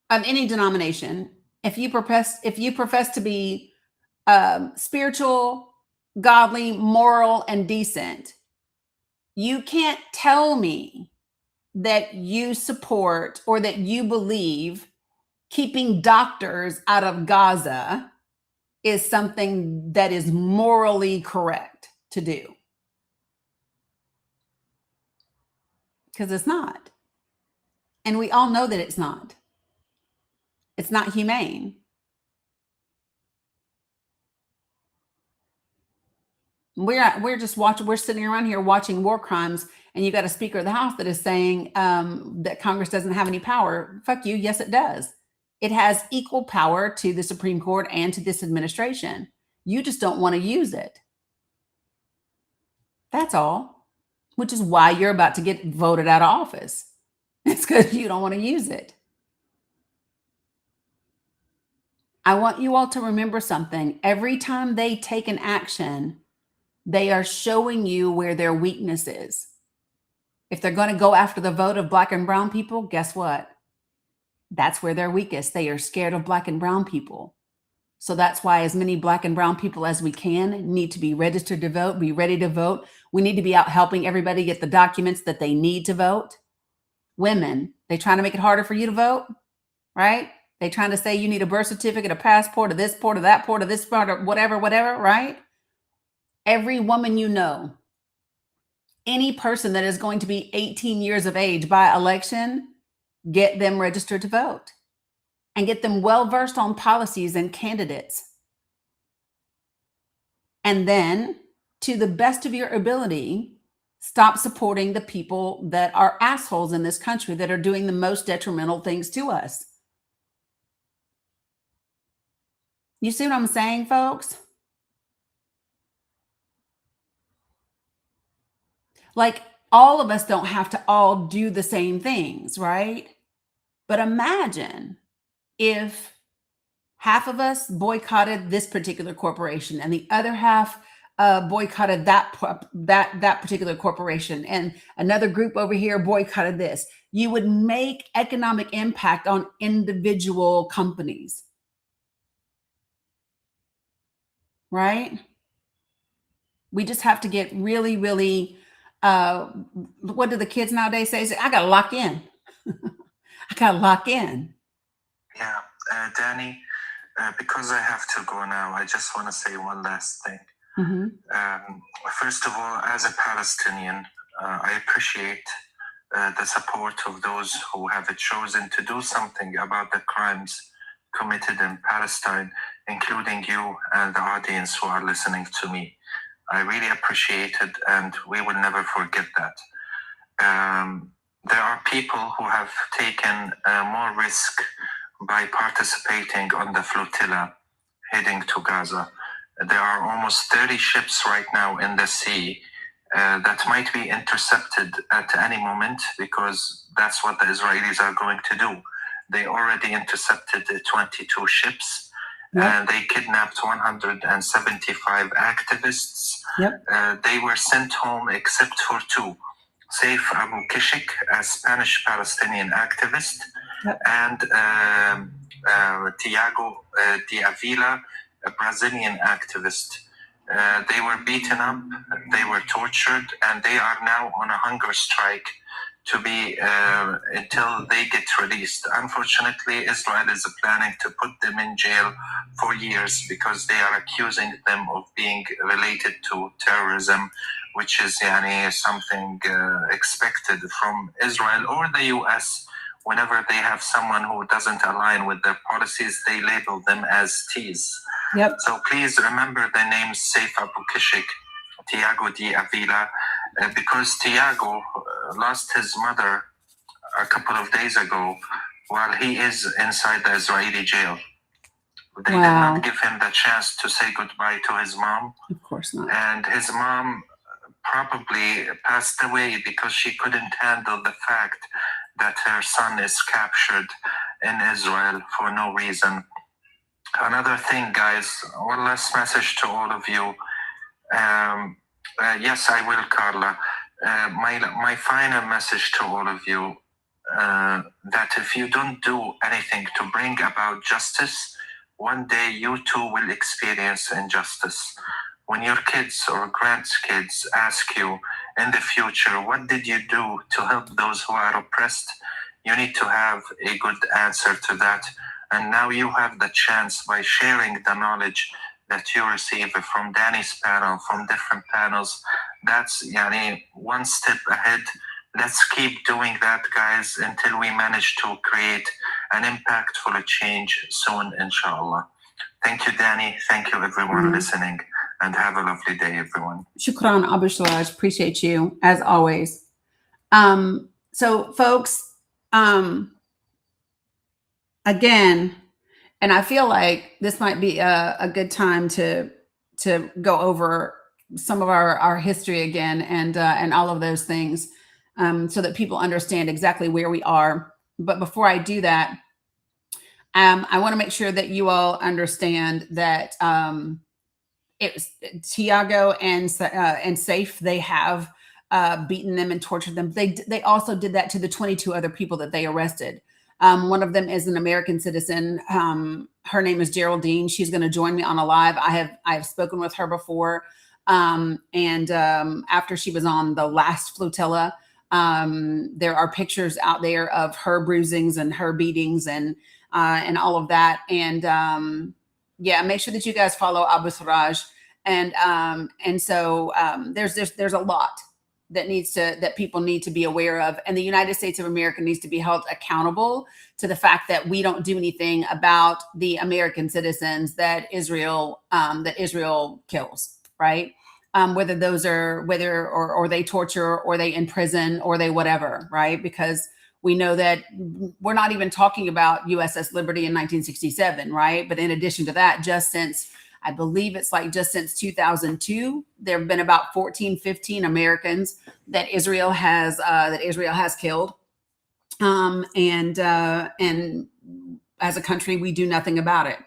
of any denomination, if you profess to be spiritual, godly, moral, and decent, you can't tell me that you support or that you believe keeping doctors out of Gaza is something that is morally correct to do. Because it's not. And we all know that it's not. It's not humane. We're just watching. We're sitting around here watching war crimes, and you got a Speaker of the House that is saying that Congress doesn't have any power. Fuck you. Yes, it does. It has equal power to the Supreme Court and to this administration. You just don't want to use it. That's all. Which is why you're about to get voted out of office. It's because you don't want to use it. I want you all to remember something. Every time they take an action, they are showing you where their weakness is. If they're going to go after the vote of Black and brown people, guess what? That's where they're weakest. They are scared of Black and brown people. So that's why as many Black and brown people as we can need to be registered to vote, be ready to vote. We need to be out helping everybody get the documents that they need to vote. Women, they trying to make it harder for you to vote, right? They trying to say you need a birth certificate, a passport, or this port, or that port, or this part, or whatever, right? Every woman you know, any person that is going to be 18 years of age by election, get them registered to vote and get them well-versed on policies and candidates. And then, to the best of your ability, stop supporting the people that are assholes in this country that are doing the most detrimental things to us. You see what I'm saying, folks? Like, all of us don't have to all do the same things, right? But imagine if half of us boycotted this particular corporation and the other half boycotted that particular corporation, and another group over here boycotted this. You would make economic impact on individual companies, right? We just have to get really, really, what do the kids nowadays say? I got to lock in. I got to lock in. Yeah, Dani, because I have to go now, I just want to say one last thing. First of all, as a Palestinian, I appreciate the support of those who have chosen to do something about the crimes committed in Palestine, including you and the audience who are listening to me. I really appreciate it, and we will never forget that. There are people who have taken more risk by participating on the flotilla heading to Gaza. There are almost 30 ships right now in the sea that might be intercepted at any moment, because that's what the Israelis are going to do. They already intercepted 22 ships. Yep. And they kidnapped 175 activists. Yep. They were sent home except for two. Saif Abu Kishik, a Spanish-Palestinian activist, yep. and Tiago de Avila, a Brazilian activist. They were beaten up, they were tortured, and they are now on a hunger strike to be until they get released. Unfortunately, Israel is planning to put them in jail for years because they are accusing them of being related to terrorism, which is something expected from Israel or the US. Whenever they have someone who doesn't align with their policies, they label them as T's. Yep. So please remember the names Saif Abu Kishik, Tiago de Avila, because Tiago lost his mother a couple of days ago while he is inside the Israeli jail. They did not give him the chance to say goodbye to his mom. Of course not. And his mom probably passed away because she couldn't handle the fact that her son is captured in Israel for no reason. Another thing, guys, one last message to all of you. Yes, I will, Carla. My final message to all of you, that if you don't do anything to bring about justice, one day you too will experience injustice. When your kids or grandkids ask you in the future, what did you do to help those who are oppressed? You need to have a good answer to that. And now you have the chance by sharing the knowledge that you receive from Dani's panel, from different panels. That's one step ahead. Let's keep doing that, guys, until we manage to create an impactful change soon, inshallah. Thank you, Dani. Thank you, everyone listening. And have a lovely day, everyone. Shukran, Abu Sharaj. Appreciate you, as always. So, folks, again, and I feel like this might be a good time to go over some of our history again and all of those things, so that people understand exactly where we are. But before I do that, I want to make sure that you all understand that it was Tiago and Saif. They have beaten them and tortured them. They also did that to the 22 other people that they arrested. One of them is an American citizen. Her name is Geraldine. She's going to join me on a live. I have spoken with her before. And after she was on the last flotilla, there are pictures out there of her bruisings and her beatings and all of that. And yeah, make sure that you guys follow Abu Siraj. And so there's a lot that people need to be aware of, and the United States of America needs to be held accountable to the fact that we don't do anything about the American citizens that Israel kills, right? Whether they torture or they imprison or they whatever, right? Because we know that we're not even talking about USS Liberty in 1967, right? But in addition to that, just since 2002, there have been about 14, 15 Americans that Israel has killed. And as a country, we do nothing about it.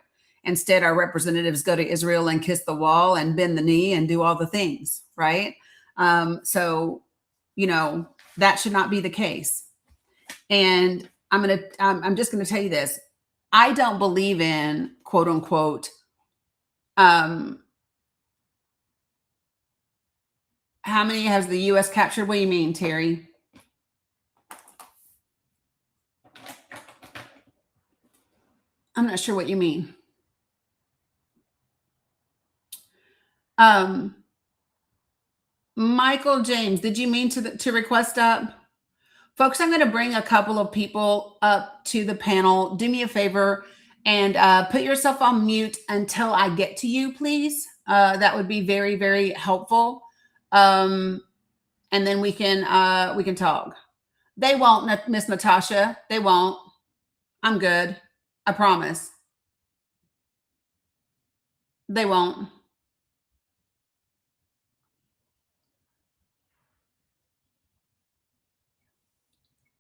Instead, our representatives go to Israel and kiss the wall and bend the knee and do all the things, right? So, that should not be the case. And I'm just going to tell you this. I don't believe in quote unquote, how many has the U.S. captured? What do you mean, Terry? I'm not sure what you mean. Michael James, did you mean to request up? Folks, I'm going to bring a couple of people up to the panel. Do me a favor and put yourself on mute until I get to you, please. That would be very, very helpful. And then we can talk. They won't, Miss Natasha. They won't. I'm good. I promise. They won't.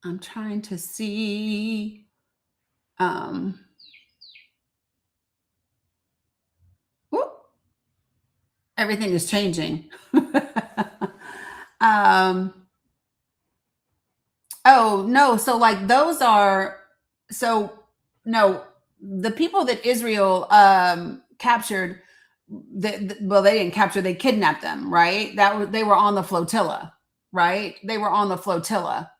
I'm trying to see. Whoop. Everything is changing. Oh, no. So like those are, so no, the people that Israel captured, well, they didn't capture, they kidnapped them, right? They were on the flotilla, right? They were on the flotilla.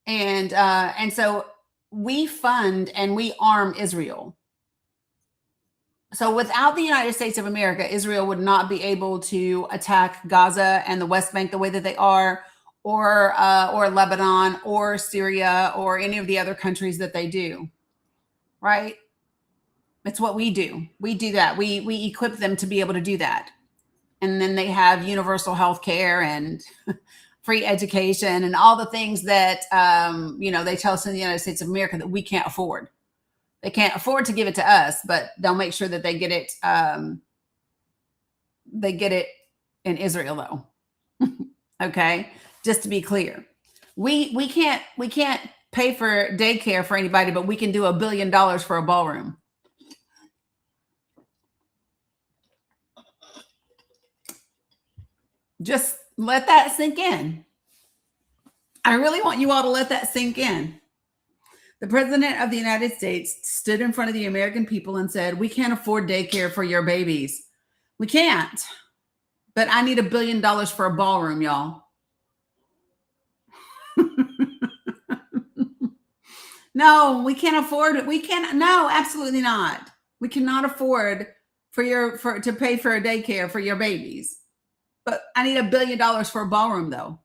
And so we fund and we arm Israel. So without the United States of America, Israel would not be able to attack Gaza and the West Bank the way that they are, or Lebanon or Syria or any of the other countries that they do, right? It's what we do. We do that. We equip them to be able to do that. And then they have universal health care and free education and all the things that, they tell us in the United States of America that we can't afford. They can't afford to give it to us, but they'll make sure that they get it. They get it in Israel, though. Okay, just to be clear, we can't pay for daycare for anybody, but we can do $1 billion for a ballroom. Just let that sink in. I really want you all to let that sink in. The president of the United States stood in front of the American people and said, we can't afford daycare for your babies. We can't. But I need $1 billion for a ballroom, y'all. No, we can't afford it. We can't. No, absolutely not. We cannot afford to pay for a daycare for your babies. But I need $1 billion for a ballroom, though.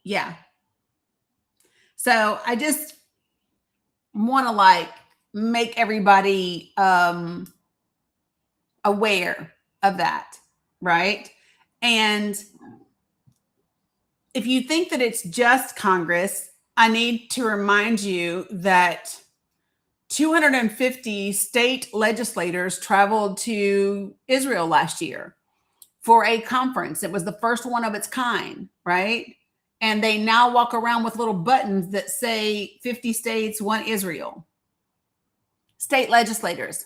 Yeah. So I just want to make everybody aware of that, right? And if you think that it's just Congress, I need to remind you that 250 state legislators traveled to Israel last year for a conference. It was the first one of its kind, right? And they now walk around with little buttons that say 50 states, one Israel. State legislators,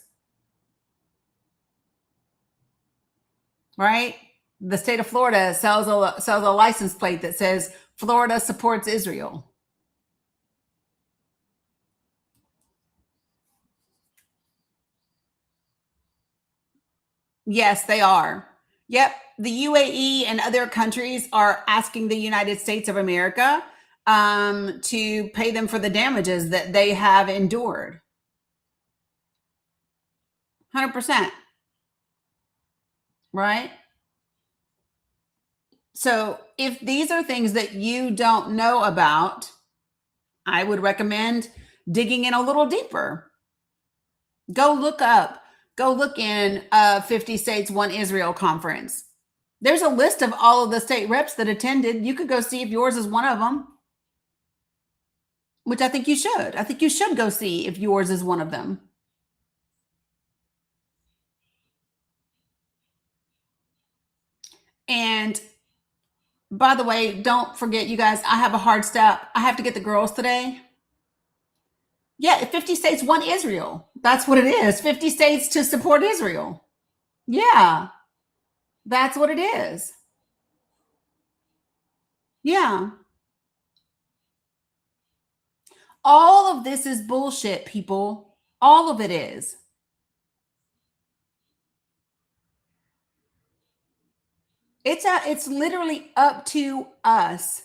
right? The state of Florida sells a license plate that says Florida supports Israel. Yes, they are. Yep. The UAE and other countries are asking the United States of America to pay them for the damages that they have endured. 100%. Right? So if these are things that you don't know about, I would recommend digging in a little deeper. Go look in 50 States, One Israel conference. There's a list of all of the state reps that attended. You could go see if yours is one of them, which I think you should. I think you should go see if yours is one of them. And by the way, don't forget, you guys, I have a hard stop. I have to get the girls today. Yeah, 50 states want Israel. That's what it is. 50 states to support Israel. Yeah, that's what it is. Yeah. All of this is bullshit, people. All of it is. It's literally up to us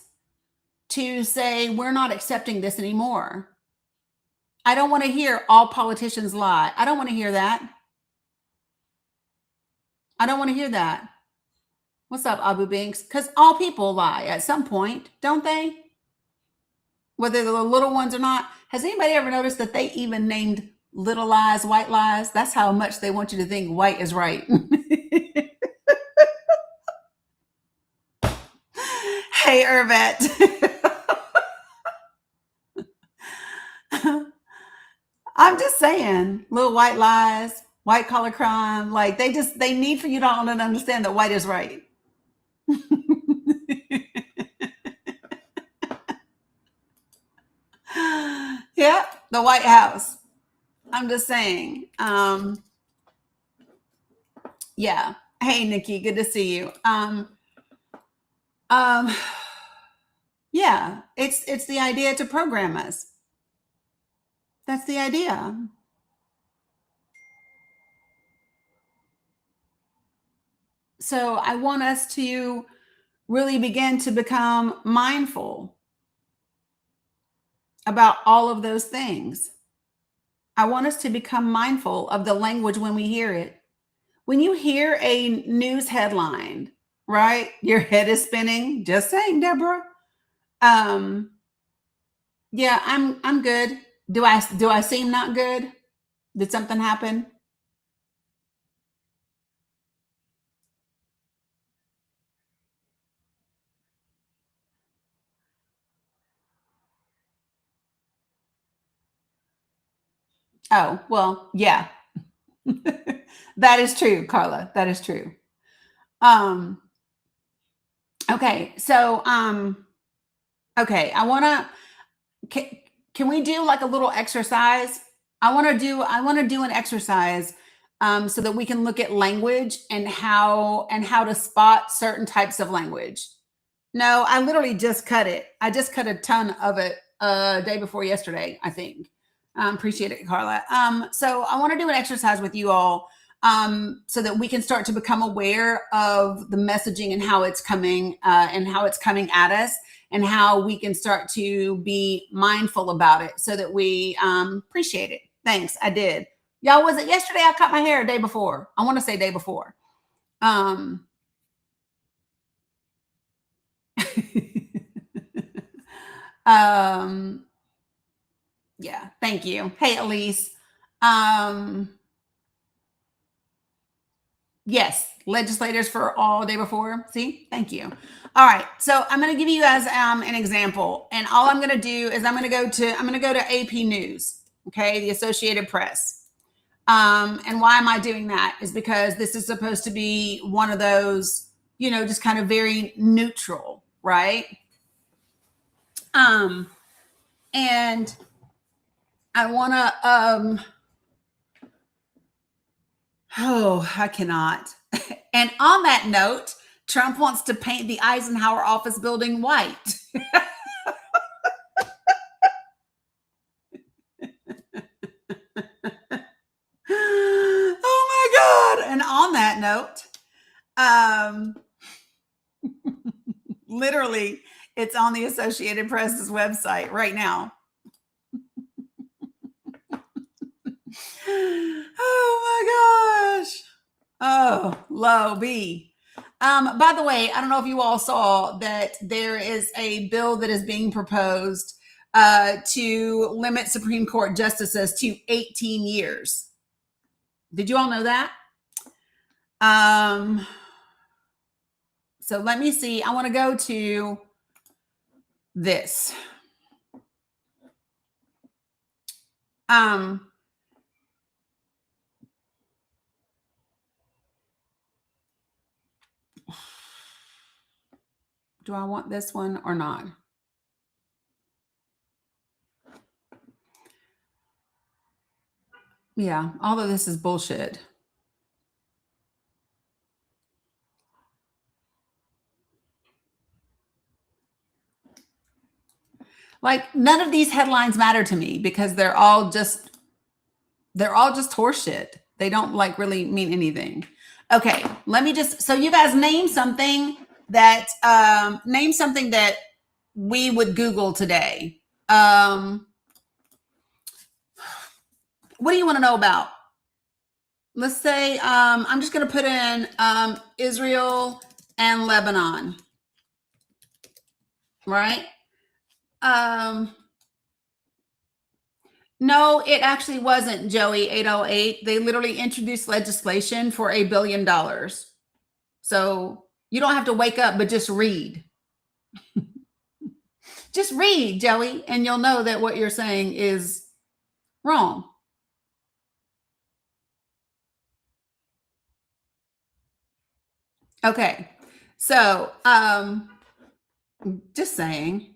to say we're not accepting this anymore. I don't want to hear all politicians lie. I don't want to hear that. I don't want to hear that. What's up, Abu Binks? Because all people lie at some point, don't they? Whether they're the little ones or not. Has anybody ever noticed that they even named little lies white lies? That's how much they want you to think white is right. Hey, Irvette. I'm just saying, little white lies, white collar crime. Like they need for you to understand that white is right. Yeah, the White House. I'm just saying. Yeah. Hey, Nikki, good to see you. Yeah, it's the idea to program us. That's the idea. So I want us to really begin to become mindful about all of those things. I want us to become mindful of the language when we hear it. When you hear a news headline, right? Your head is spinning. Just saying, Deborah. Yeah, I'm good. Do I seem not good? Did something happen? Oh, well, yeah. That is true, Carla. That is true. Um okay, so okay, can we do like a little exercise? I want to do an exercise so that we can look at language and how to spot certain types of language. No, I literally just cut it. I just cut a ton of it day before yesterday, I think. Appreciate it, Carla. So I want to do an exercise with you all so that we can start to become aware of the messaging and how it's coming at us, and how we can start to be mindful about it so that we appreciate it. Thanks, I did. Y'all, was it yesterday I cut my hair? Day before? I want to say day before. um yeah, thank you. Hey, Elise. Yes, legislators for all day before. See, thank you. All right, so I'm going to give you guys an example, and all I'm going to do is I'm going to go to AP News, okay, the Associated Press. And why am I doing that? Is because this is supposed to be one of those, just kind of very neutral, right? And I want to I cannot. And on that note, Trump wants to paint the Eisenhower office building white. Oh my God. And on that note, literally, it's on the Associated Press's website right now. Oh my gosh. Oh, low B. By the way, I don't know if you all saw that there is a bill that is being proposed to limit Supreme Court justices to 18 years. Did you all know that? So let me see. I want to go to this. Do I want this one or not? Yeah, all of this is bullshit. Like, none of these headlines matter to me because they're all just horseshit. They don't like really mean anything. Okay, let me just, so you guys name something that we would Google today. What do you want to know about? Let's say I'm just going to put in Israel and Lebanon, right? No, it actually wasn't, Joey 808. They literally introduced legislation for $1 billion. So you don't have to wake up, but just read. Just read, Joey, and you'll know that what you're saying is wrong. Okay. So, just saying.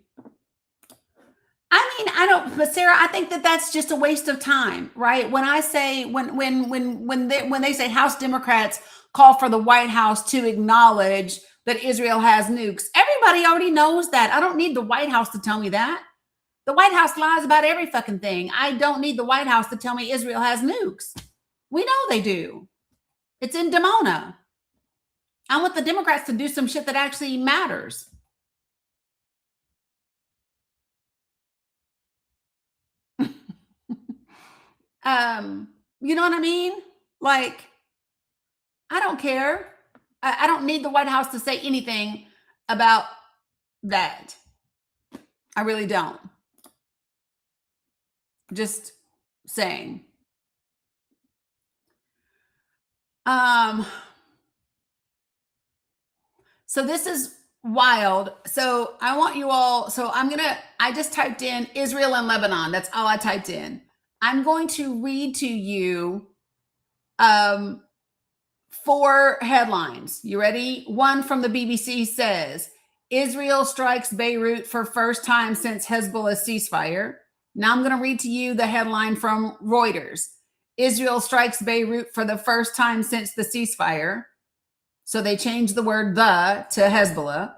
I mean, I don't, but Sarah, I think that that's just a waste of time, right? When I say, when they say House Democrats call for the White House to acknowledge that Israel has nukes, everybody already knows that. I don't need the White House to tell me that. The White House lies about every fucking thing. I don't need the White House to tell me Israel has nukes. We know they do. It's in Dimona. I want the Democrats to do some shit that actually matters. You know what I mean? Like, I don't care. I don't need the White House to say anything about that. I really don't. Just saying. So this is wild. So I want you all, I just typed in Israel and Lebanon. That's all I typed in. I'm going to read to you 4 headlines. You ready? One from the BBC says, Israel strikes Beirut for first time since Hezbollah ceasefire. Now I'm going to read to you the headline from Reuters. Israel strikes Beirut for the first time since the ceasefire. So they changed the word "the" to Hezbollah.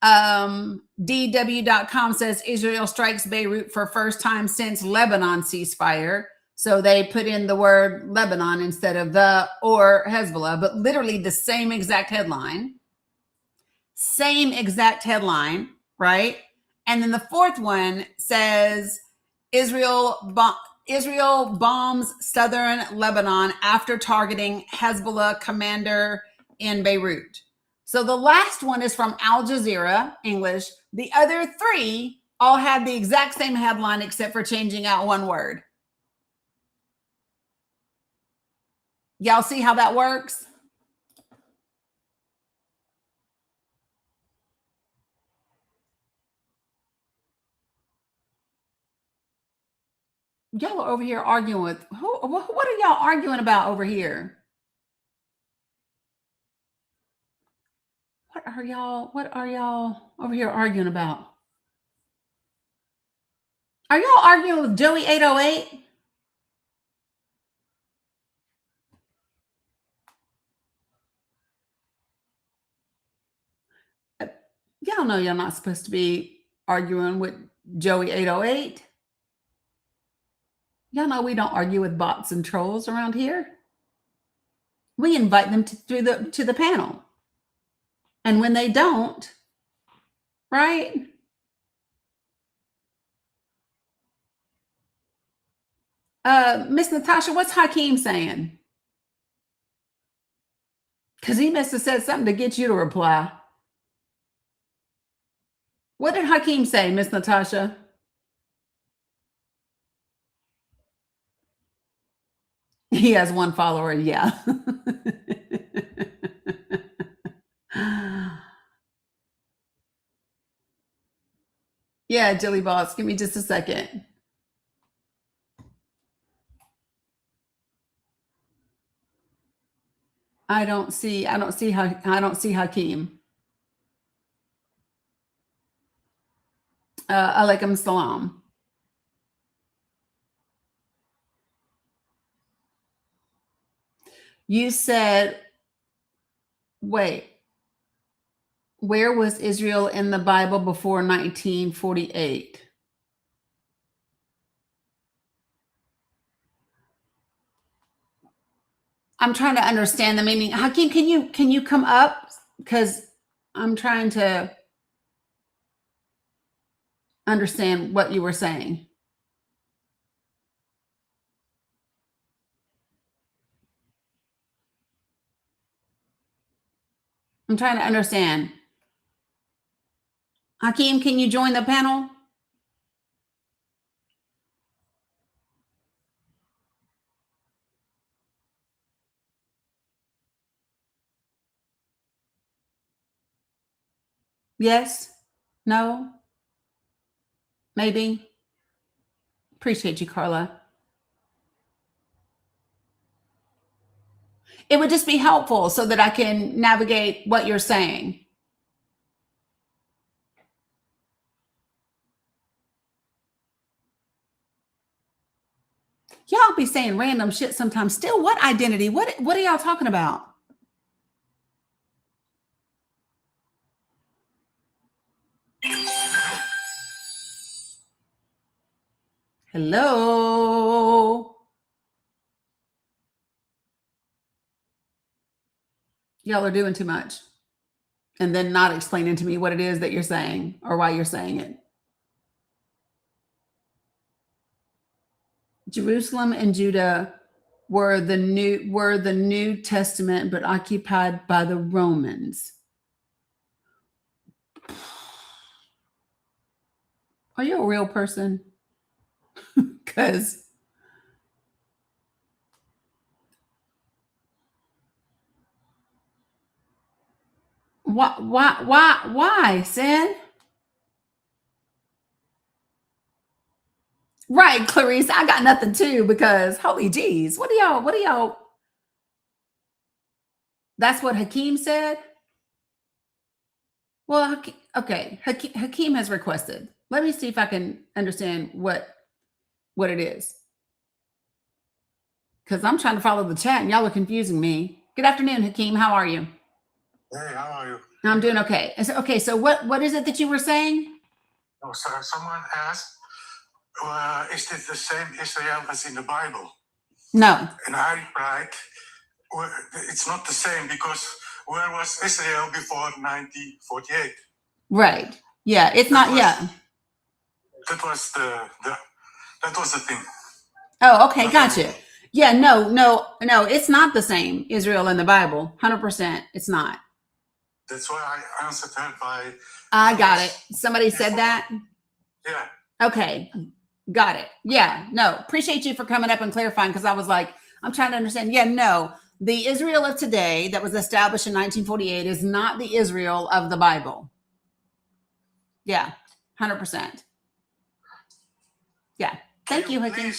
DW.com says Israel strikes Beirut for first time since Lebanon ceasefire. So they put in the word Lebanon instead of the or Hezbollah, but literally the same exact headline. Same exact headline, right? And then the fourth one says Israel bombs southern Lebanon after targeting Hezbollah commander in Beirut. So the last one is from Al Jazeera, English. The other 3 all had the exact same headline except for changing out one word. Y'all see how that works? Y'all are over here arguing with who? What are y'all arguing about over here? What are y'all over here arguing about? Are y'all arguing with Joey 808? Y'all know y'all not supposed to be arguing with Joey 808. Y'all know we don't argue with bots and trolls around here. We invite them to the panel. And when they don't, right? Miss Natasha, what's Hakeem saying? Because he must have said something to get you to reply. What did Hakeem say, Miss Natasha? He has 1 follower, yeah. Yeah, Jilly Boss, give me just a second. I don't see Hakeem. Alaikum salam. You said, wait, where was Israel in the Bible before 1948? I'm trying to understand the meaning. Hakeem, can you come up? Because I'm trying to understand what you were saying. I'm trying to understand. Hakeem, can you join the panel? Yes? No? Maybe? Appreciate you, Carla. It would just be helpful so that I can navigate what you're saying. Y'all be saying random shit sometimes. Still, what identity? What are y'all talking about? Hello? Y'all are doing too much. And then not explaining to me what it is that you're saying or why you're saying it. Jerusalem and Judah were the New Testament, but occupied by the Romans. Are you a real person? Because why, Sin? Right, Clarice, I got nothing too, because holy geez, what do y'all? That's what Hakeem said? Well, okay, Hakeem has requested. Let me see if I can understand what it is. Because I'm trying to follow the chat and y'all are confusing me. Good afternoon, Hakeem. How are you? Hey, how are you? I'm doing okay. So what is it that you were saying? Oh, so someone asked, is this the same Israel as in the Bible? No. And I replied, well, it's not the same, because where was Israel before 1948? Right. Yeah, it's not. Yeah. That was the thing. Oh, okay, gotcha. Yeah, no, it's not the same Israel in the Bible. 100%, it's not. That's why I answered her by. I got it. Somebody said that. Yeah. Okay, got it. Yeah, no, appreciate you for coming up and clarifying, because I was like, I'm trying to understand. Yeah, no, the Israel of today that was established in 1948 is not the Israel of the Bible. Yeah, 100%. Yeah, thank you, Hakeem.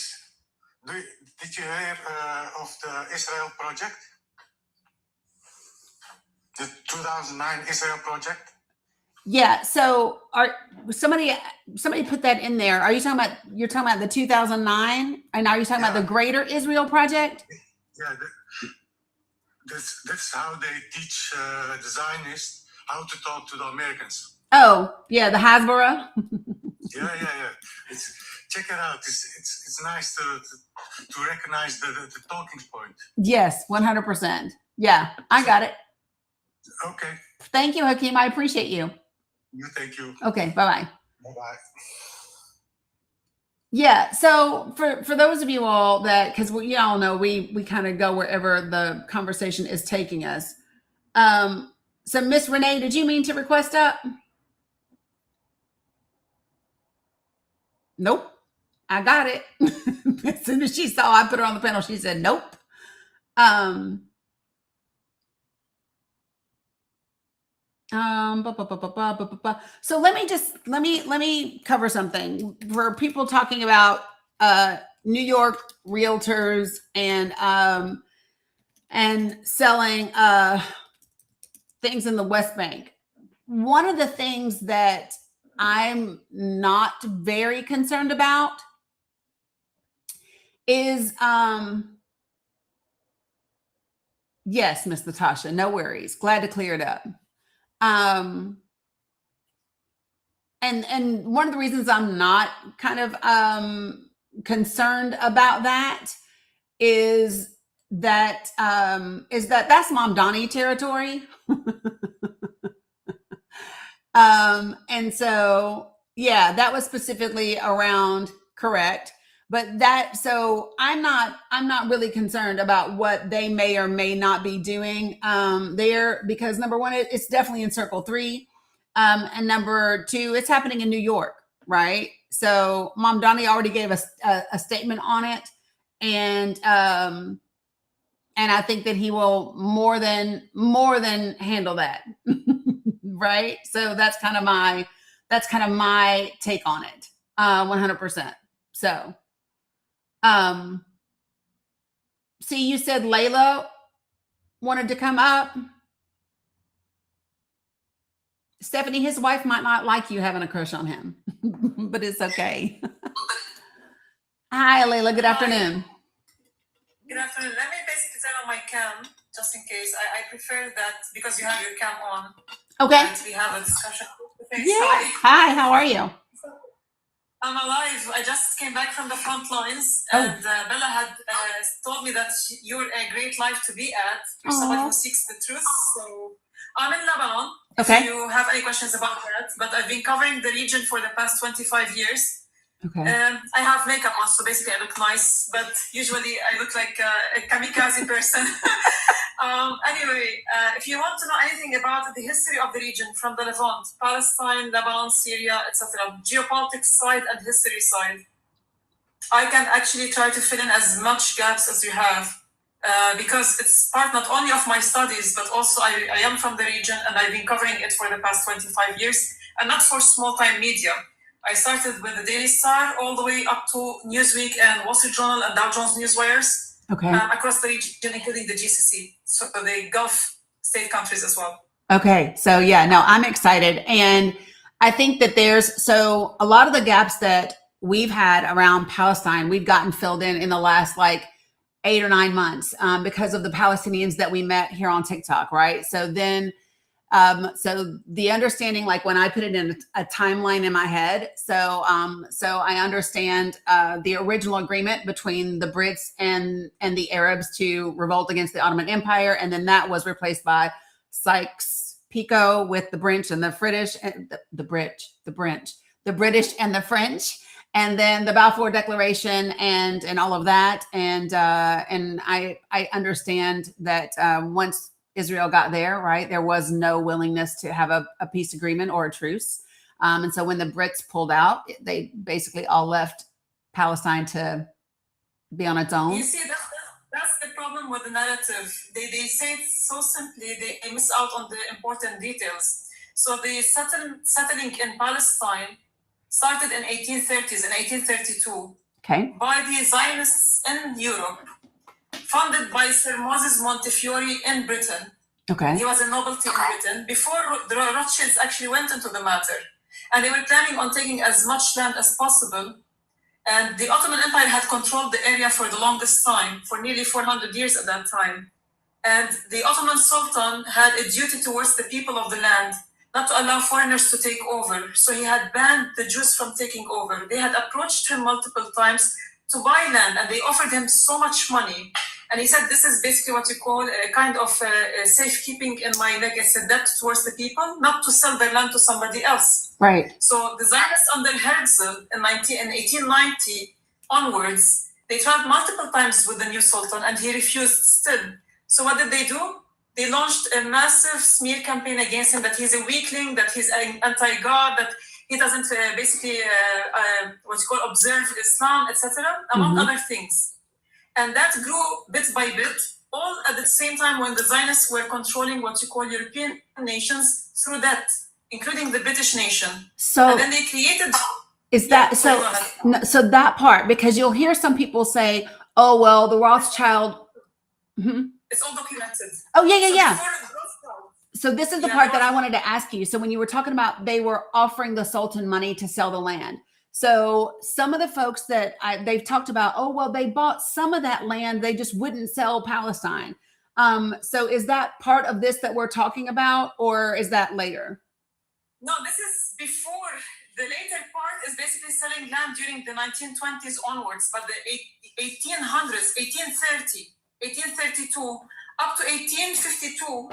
Did you hear of the Israel Project? The 2009 Israel Project? Yeah. So somebody put that in there. Are you talking about, you're talking about the 2009? And are you talking about the Greater Israel Project? Yeah. That's how they teach the Zionists how to talk to the Americans. Oh, yeah. The Hasbara. Yeah. Check it out. It's nice to recognize the talking point. Yes. 100%. Yeah. I got it. Okay. Thank you, Hakeem. I appreciate you. Thank you. Okay. Bye-bye. Bye-bye. Yeah. So for those of you all that, because we all know we kind of go wherever the conversation is taking us. So Miss Renee, did you mean to request up? Nope. I got it. As soon as she saw I put her on the panel, she said, nope. So let me cover something for people talking about New York realtors and selling things in the West Bank. One of the things that I'm not very concerned about is Yes, Miss Natasha, no worries. Glad to clear it up. And one of the reasons I'm not kind of concerned about that is that that's Mom Dani territory. And so, yeah, that was specifically around correct. But so I'm not really concerned about what they may or may not be doing there, because number one, it's definitely in Circle 3. And number two, it's happening in New York, right? So Mom Donnie already gave us a statement on it. And I think that he will more than handle that. Right. So that's kind of my take on it. 100%. So, see, you said Layla wanted to come up. Stephanie, his wife might not like you having a crush on him, but it's okay. Hi, Layla. Good afternoon. Good afternoon. Let me basically turn on my cam just in case. I prefer that because you have your cam on. Okay. And we have a discussion. Yeah. Hi, how are you? I'm alive. I just came back from the front lines, and Bella had told me that you're a great life to be at. You're somebody who seeks the truth. So I'm in Lebanon. Okay. If you have any questions about that, but I've been covering the region for the past 25 years. Okay. I have makeup on, so basically I look nice, but usually I look like a kamikaze person. Anyway, if you want to know anything about the history of the region from the Levant, Palestine, Lebanon, Syria, etc., geopolitics side and history side, I can actually try to fill in as much gaps as you have, because it's part not only of my studies, but also I am from the region and I've been covering it for the past 25 years, and not for small-time media. I started with the Daily Star all the way up to Newsweek and Wall Street Journal and Dow Jones Newswires, across the region, including the GCC, so the Gulf state countries as well. Okay, so yeah, no, I'm excited. And I think that so a lot of the gaps that we've had around Palestine, we've gotten filled in the last like 8 or 9 months because of the Palestinians that we met here on TikTok, right? So then so the understanding, like when I put it in a timeline in my head, so I understand the original agreement between the Brits and the Arabs to revolt against the Ottoman Empire, and then that was replaced by Sykes-Picot with the British and the British and the British and the French, and then the Balfour Declaration and all of that, and I understand that once Israel got there, right, there was no willingness to have a peace agreement or a truce. And so when the Brits pulled out, they basically all left Palestine to be on its own. You see, that's the problem with the narrative. They say it so simply, they miss out on the important details. So the settling in Palestine started in 1830s, in 1832, by the Zionists in Europe, funded by Sir Moses Montefiore in Britain. Okay. He was a nobility in Britain before the Rothschilds actually went into the matter. And they were planning on taking as much land as possible. And the Ottoman Empire had controlled the area for the longest time, for nearly 400 years at that time. And the Ottoman Sultan had a duty towards the people of the land, not to allow foreigners to take over. So he had banned the Jews from taking over. They had approached him multiple times to buy land, and they offered him so much money. And he said, this is basically what you call a kind of safekeeping in my legacy, debt towards the people, not to sell their land to somebody else. Right. So the Zionists under Herzl in 1890 onwards, they tried multiple times with the new Sultan, and he refused still. So what did they do? They launched a massive smear campaign against him, that he's a weakling, that he's an anti-God, that he doesn't what you call observe Islam, etc., among other things. And that grew bit by bit, all at the same time when the Zionists were controlling what you call European nations through that, including the British nation. So, and then they created. Is that so? So that part, because you'll hear some people say, "Oh well, the Rothschild." It's all documented. Oh yeah. So this is the part that I wanted to ask you. So when you were talking about they were offering the Sultan money to sell the land. So some of the folks that they've talked about, oh, well, they bought some of that land. They just wouldn't sell Palestine. So is that part of this that we're talking about, or is that later? No, this is before. The later part is basically selling land during the 1920s onwards, but the 1800s, 1830, 1832, up to 1852,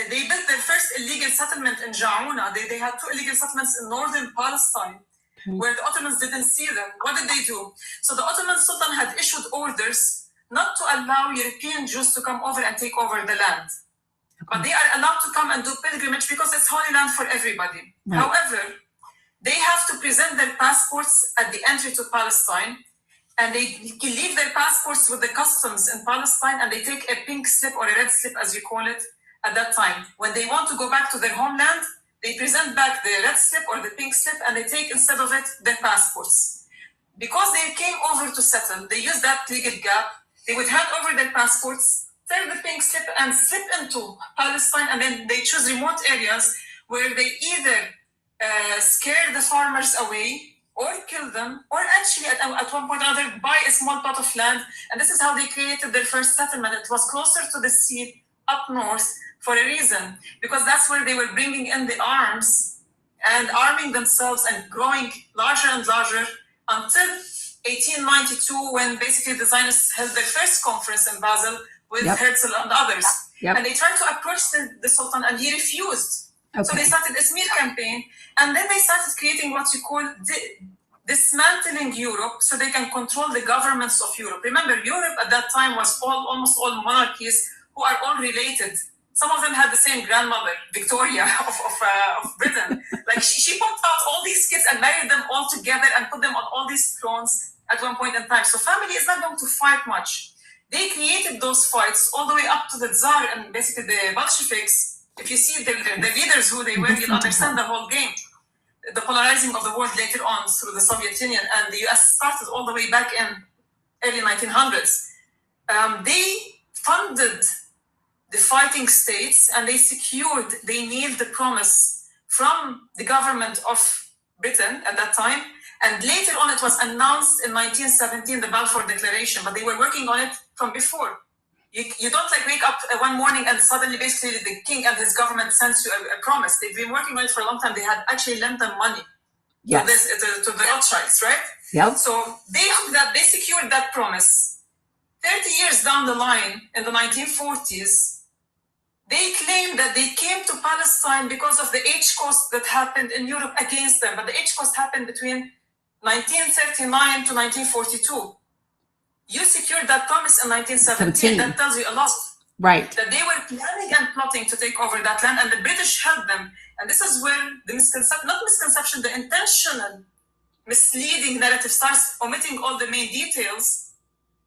they built their first illegal settlement in Jauna. They had 2 illegal settlements in northern Palestine, where the Ottomans didn't see them. What did they do? So the Ottoman Sultan had issued orders not to allow European Jews to come over and take over the land. But they are allowed to come and do pilgrimage because it's holy land for everybody. Right. However, they have to present their passports at the entry to Palestine, and they leave their passports with the customs in Palestine, and they take a pink slip or a red slip, as you call it, at that time. When they want to go back to their homeland, they present back the red slip or the pink slip, and they take, instead of it, their passports. Because they came over to settle, they used that legal gap. They would hand over their passports, tear the pink slip, and slip into Palestine, and then they choose remote areas where they either scare the farmers away or kill them, or actually at one point or another buy a small plot of land. And this is how they created their first settlement. It was closer to the sea up north for a reason, because that's where they were bringing in the arms and arming themselves and growing larger and larger until 1892, when basically the Zionists held their first conference in Basel with Herzl and others. And they tried to approach the Sultan, and he refused. So they started a smear campaign, and then they started creating what you call dismantling Europe, so they can control the governments of Europe. Remember, Europe at that time was almost all monarchies who are all related. Some of them had the same grandmother, Victoria of Britain. Like she popped out all these kids and married them all together and put them on all these thrones at one point in time. So family is not going to fight much. They created those fights all the way up to the Tsar and basically the Bolsheviks. If you see the leaders who they were, you'll understand the whole game. The polarizing of the world later on through the Soviet Union, and the US started all the way back in early 1900s. They funded the fighting states, and they nailed the promise from the government of Britain at that time. And later on, it was announced in 1917, the Balfour Declaration, but they were working on it from before. You don't like wake up one morning and suddenly basically the king and his government sends you a promise. They've been working on it for a long time. They had actually lent them money to the Rothschilds, right? Yep. So they secured that promise. 30 years down the line, in the 1940s, they claimed that they came to Palestine because of the Holocaust that happened in Europe against them. But the Holocaust happened between 1939 to 1942. You secured that promise in 1917. That tells you a lot. Right. That they were planning and plotting to take over that land, and the British held them. And this is where the the intentional misleading narrative starts, omitting all the main details,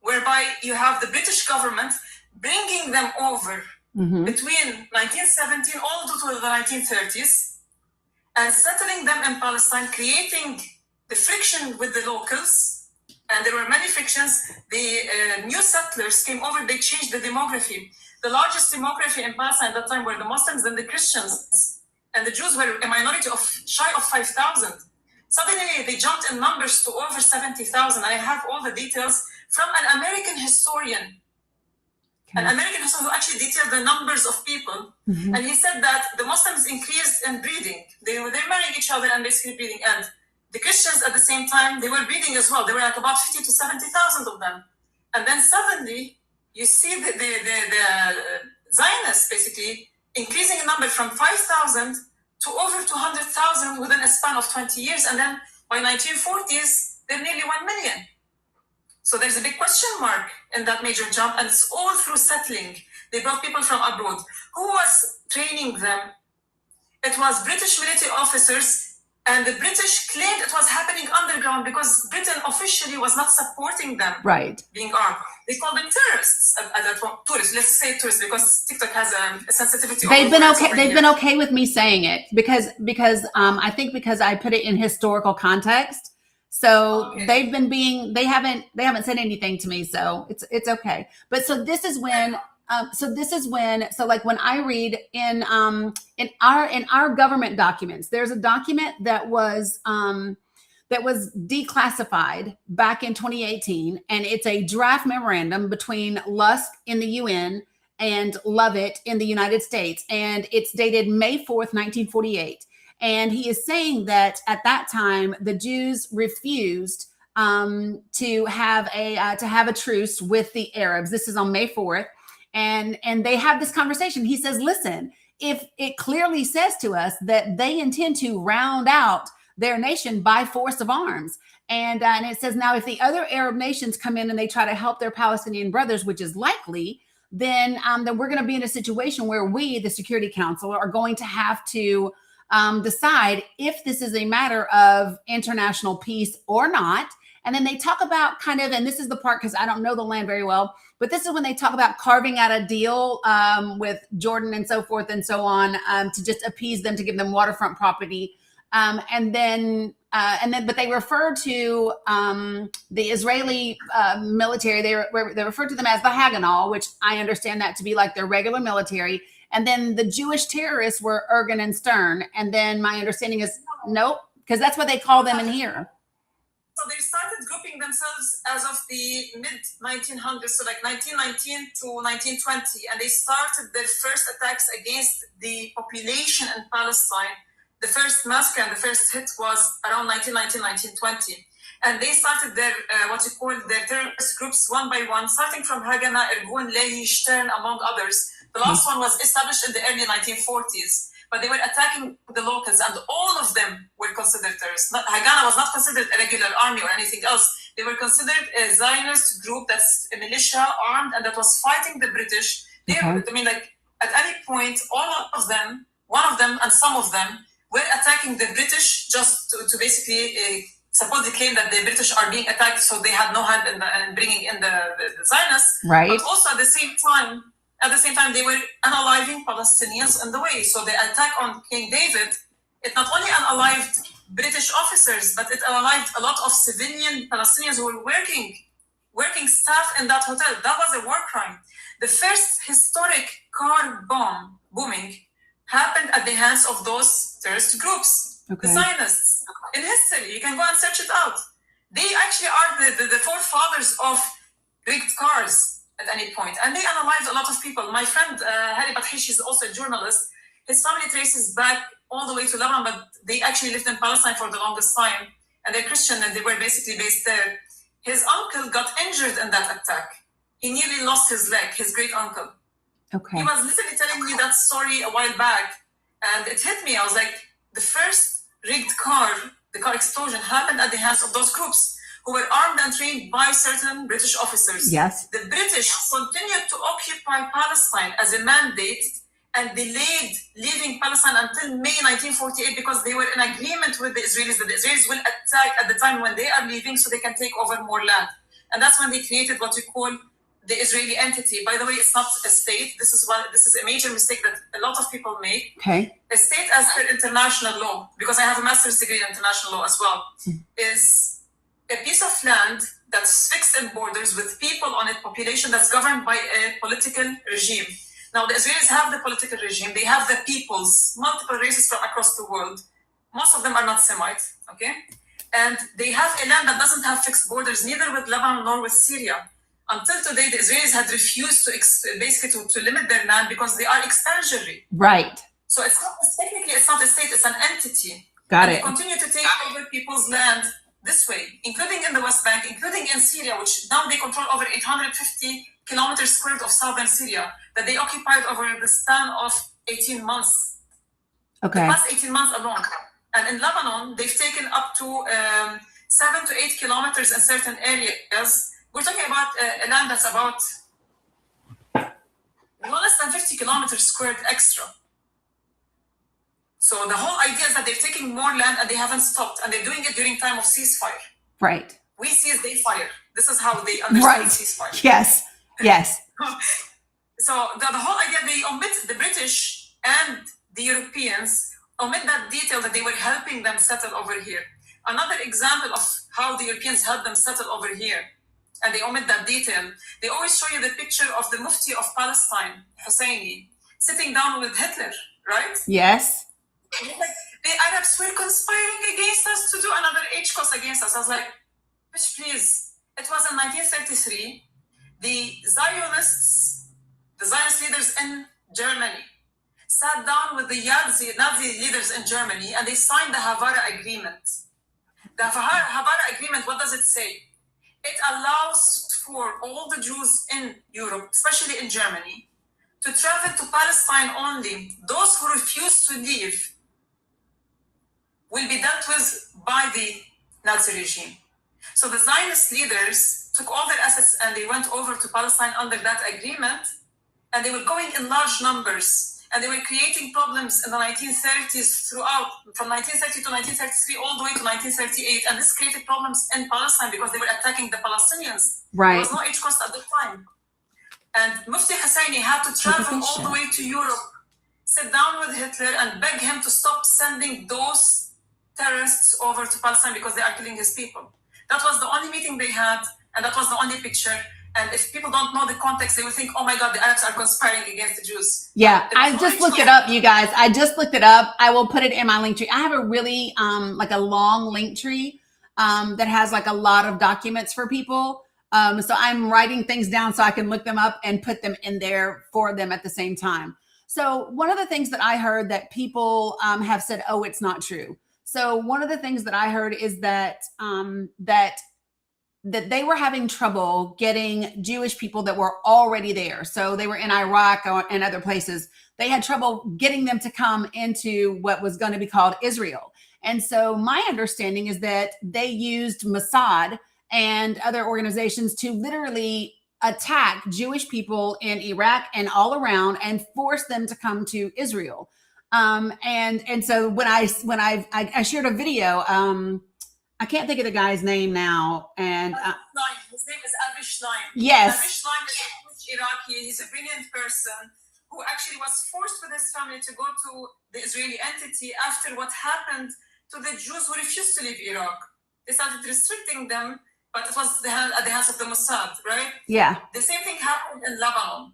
whereby you have the British government bringing them over between 1917 all to the 1930s and settling them in Palestine, creating the friction with the locals. And there were many frictions. The new settlers came over, they changed the demography. The largest demography in Palestine at that time were the Muslims and the Christians. And the Jews were a minority of shy of 5,000. Suddenly they jumped in numbers to over 70,000. I have all the details from an American historian. An American historian who actually detailed the numbers of people. And he said that the Muslims increased in breeding. They're marrying each other and basically breeding. And the Christians at the same time, they were breeding as well. There were like about 50 to 70,000 of them. And then suddenly you see the Zionists basically increasing in number from 5,000 to over 200,000 within a span of 20 years. And then by 1940s, they're nearly 1 million. So there's a big question mark in that major jump, and it's all through settling. They brought people from abroad. Who was training them? It was British military officers. And the British claimed it was happening underground because Britain officially was not supporting them being armed. They called them terrorists. Tourists, let's say tourists, because TikTok has a sensitivity. They've been okay. They've been okay with me saying it because I think because I put it in historical context. So they haven't said anything to me. So it's okay. But so this is when. So like when I read in our government documents, there's a document that was declassified back in 2018, and it's a draft memorandum between Lusk in the UN and love it in the United States. And it's dated May 4th, 1948. And he is saying that at that time, the Jews refused to have a truce with the Arabs. This is on May 4th. And they have this conversation. He says, listen, if it clearly says to us that they intend to round out their nation by force of arms. And it says, now, if the other Arab nations come in and they try to help their Palestinian brothers, which is likely, then we're going to be in a situation where we, the Security Council, are going to have to decide if this is a matter of international peace or not. And then they talk about kind of, and this is the part because I don't know the land very well, but this is when they talk about carving out a deal with Jordan and so forth and so on to just appease them, to give them waterfront property. But they refer to the Israeli military. They refer to them as the Haganah, which I understand that to be like their regular military. And then the Jewish terrorists were Ergen and Stern. And then my understanding is nope, because that's what they call them in here. So they started grouping themselves as of the mid-1900s, so like 1919 to 1920, and they started their first attacks against the population in Palestine. The first massacre and the first hit was around 1919, 1920. And they started their, their terrorist groups one by one, starting from Haganah, Irgun, Lehi, Stern, among others. The last one was established in the early 1940s. But they were attacking the locals, and all of them were considered terrorists. Haganah was not considered a regular army or anything else. They were considered a Zionist group that's a militia, armed, and that was fighting the British. At any point, all of them, one of them and some of them, were attacking the British just to basically supposedly claim that the British are being attacked, so they had no hand in bringing in the Zionists. Right. But also at the same time, they were unaliving Palestinians in the way. So the attack on King David, it not only unalived British officers, but it unalived a lot of civilian Palestinians who were working staff in that hotel. That was a war crime. The first historic car bombing happened at the hands of those terrorist groups, the Zionists. In history, you can go and search it out. They actually are the forefathers of rigged cars at any point. And they unalived a lot of people. My friend, Hari Bathish, is also a journalist. His family traces back all the way to Lebanon, but they actually lived in Palestine for the longest time. And they're Christian, and they were basically based there. His uncle got injured in that attack. He nearly lost his leg, his great uncle. Okay. He was literally telling me that story a while back. And it hit me. I was like, the first rigged car, the car explosion, happened at the hands of those groups who were armed and trained by certain British officers. Yes. The British continued to occupy Palestine as a mandate and delayed leaving Palestine until May 1948 because they were in agreement with the Israelis that the Israelis will attack at the time when they are leaving so they can take over more land. And that's when they created what we call the Israeli entity. By the way, it's not a state. This is a major mistake that a lot of people make. Okay. A state as per international law, because I have a master's degree in international law as well, is a piece of land that's fixed in borders with people on it, population that's governed by a political regime. Now, the Israelis have the political regime. They have the peoples, multiple races from across the world. Most of them are not Semite, okay? And they have a land that doesn't have fixed borders, neither with Lebanon nor with Syria. Until today, the Israelis had refused to limit their land because they are expansionary. Right. So technically, it's not a state, it's an entity. Got it. They continue to take over people's land this way, including in the West Bank, including in Syria, which now they control over 850 kilometers squared of southern Syria that they occupied over the span of 18 months. Okay. The past 18 months alone. And in Lebanon, they've taken up to 7 to 8 kilometers in certain areas. We're talking about a land that's about no less than 50 kilometers squared extra. So the whole idea is that they're taking more land and they haven't stopped, and they're doing it during time of ceasefire. Right. We seize, they fire. This is how they understand ceasefire. Yes. Yes. So the whole idea, they omit, the British and the Europeans omit that detail that they were helping them settle over here. Another example of how the Europeans helped them settle over here, and they omit that detail, they always show you the picture of the Mufti of Palestine, Husseini, sitting down with Hitler, right? Yes. The Arabs were conspiring against us to do another HCOS against us. I was like, bitch, please. It was in 1933. The Zionists, the Zionist leaders in Germany, sat down with the Nazi leaders in Germany, and they signed the Havara Agreement. The Havara Agreement, what does it say? It allows for all the Jews in Europe, especially in Germany, to travel to Palestine only. Those who refuse to leave will be dealt with by the Nazi regime. So the Zionist leaders took all their assets and they went over to Palestine under that agreement, and they were going in large numbers. And they were creating problems in the 1930s throughout, from 1930 to 1933, all the way to 1938. And this created problems in Palestine because they were attacking the Palestinians. Right. There was no H cost at the time. And Mufti Husseini had to travel all the way to Europe, sit down with Hitler and beg him to stop sending those terrorists over to Palestine because they are killing his people. That was the only meeting they had, and that was the only picture. And if people don't know the context, they will think, oh my God, the Arabs are conspiring against the Jews. Yeah, I just looked it up, you guys. I just looked it up. I will put it in my link tree. I have a really like a long link tree that has like a lot of documents for people. So I'm writing things down so I can look them up and put them in there for them at the same time. So one of the things that I heard that people have said, oh, it's not true. So one of the things that I heard is that that they were having trouble getting Jewish people that were already there. So they were in Iraq and other places. They had trouble getting them to come into what was going to be called Israel. And so my understanding is that they used Mossad and other organizations to literally attack Jewish people in Iraq and all around and force them to come to Israel. And so when I shared a video, I can't think of the guy's name now. And his name is Avi Schleim. Yes. Avi Schleim is a Jewish Iraqi. He's a brilliant person who actually was forced with his family to go to the Israeli entity after what happened to the Jews who refused to leave Iraq. They started restricting them, but it was at the hands of the Mossad, right? Yeah. The same thing happened in Lebanon.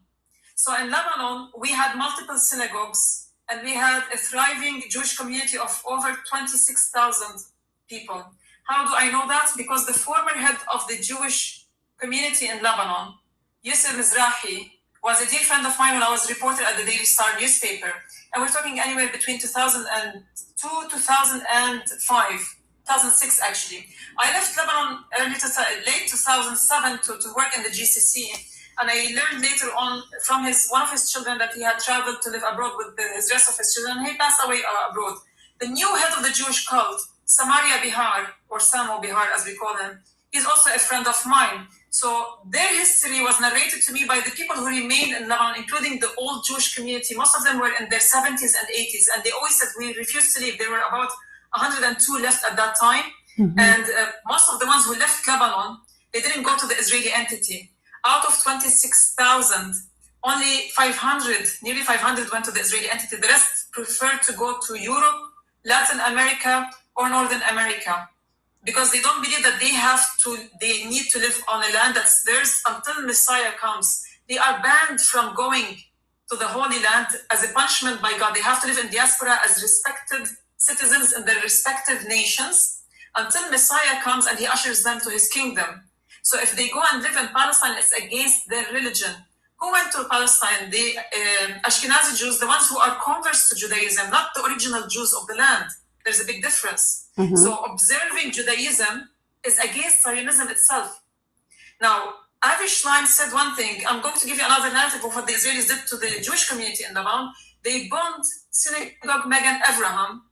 So in Lebanon, we had multiple synagogues, and we had a thriving Jewish community of over 26,000 people. How do I know that? Because the former head of the Jewish community in Lebanon, Yusuf Mizrahi, was a dear friend of mine when I was a reporter at the Daily Star newspaper. And we're talking anywhere between 2002, 2005, 2006 actually. I left Lebanon late 2007 to work in the GCC. And I learned later on from one of his children that he had traveled to live abroad with his rest of his children. He passed away abroad. The new head of the Jewish cult, Samaria Bihar, or Samo Bihar as we call him, he's also a friend of mine. So their history was narrated to me by the people who remained in Lebanon, including the old Jewish community. Most of them were in their 70s and 80s, and they always said, we refused to leave. There were about 102 left at that time. Mm-hmm. And most of the ones who left Lebanon, they didn't go to the Israeli entity. Out of 26,000, only 500, nearly 500 went to the Israeli entity. The rest preferred to go to Europe, Latin America, or Northern America, because they don't believe that they need to live on a land that's theirs until Messiah comes. They are banned from going to the Holy Land as a punishment by God. They have to live in diaspora as respected citizens in their respective nations until Messiah comes and he ushers them to his kingdom. So if they go and live in Palestine, it's against their religion. Who went to Palestine? The Ashkenazi Jews, the ones who are converts to Judaism, not the original Jews of the land. There's a big difference. Mm-hmm. So observing Judaism is against Zionism itself. Now, Avi Schleim said one thing. I'm going to give you another narrative of what the Israelis did to the Jewish community in Lebanon. They bombed Synagogue Megan Avraham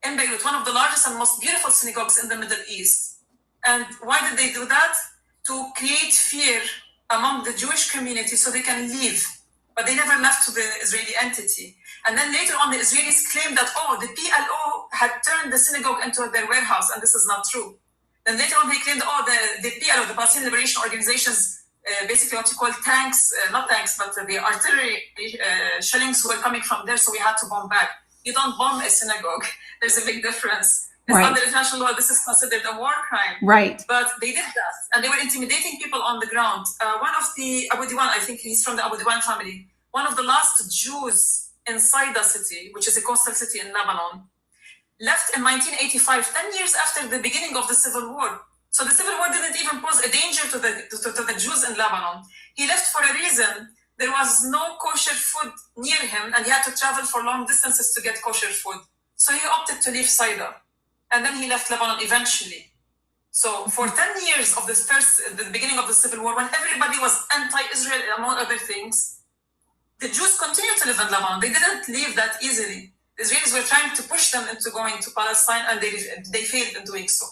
in Beirut, one of the largest and most beautiful synagogues in the Middle East. And why did they do that? To create fear among the Jewish community so they can leave. But they never left to the Israeli entity. And then later on, the Israelis claimed that, the PLO had turned the synagogue into their warehouse, and this is not true. Then later on, they claimed, the PLO, the Palestinian Liberation Organizations, basically what you call tanks, not tanks, but the artillery shellings were coming from there, so we had to bomb back. You don't bomb a synagogue. There's a big difference. It's under international law, this is considered a war crime. Right. But they did that, and they were intimidating people on the ground. One of the Abu Diwan, I think he's from the Abu Diwan family, one of the last Jews inside the city, which is a coastal city in Lebanon, left in 1985, 10 years after the beginning of the Civil War. So the Civil War didn't even pose a danger to the Jews in Lebanon. He left for a reason there was no kosher food near him, and he had to travel for long distances to get kosher food. So he opted to leave Saida, and then he left Lebanon eventually. So for 10 years of the beginning of the civil war, when everybody was anti-Israel among other things, the Jews continued to live in Lebanon. They didn't leave that easily. The Israelis were trying to push them into going to Palestine, and they failed in doing so.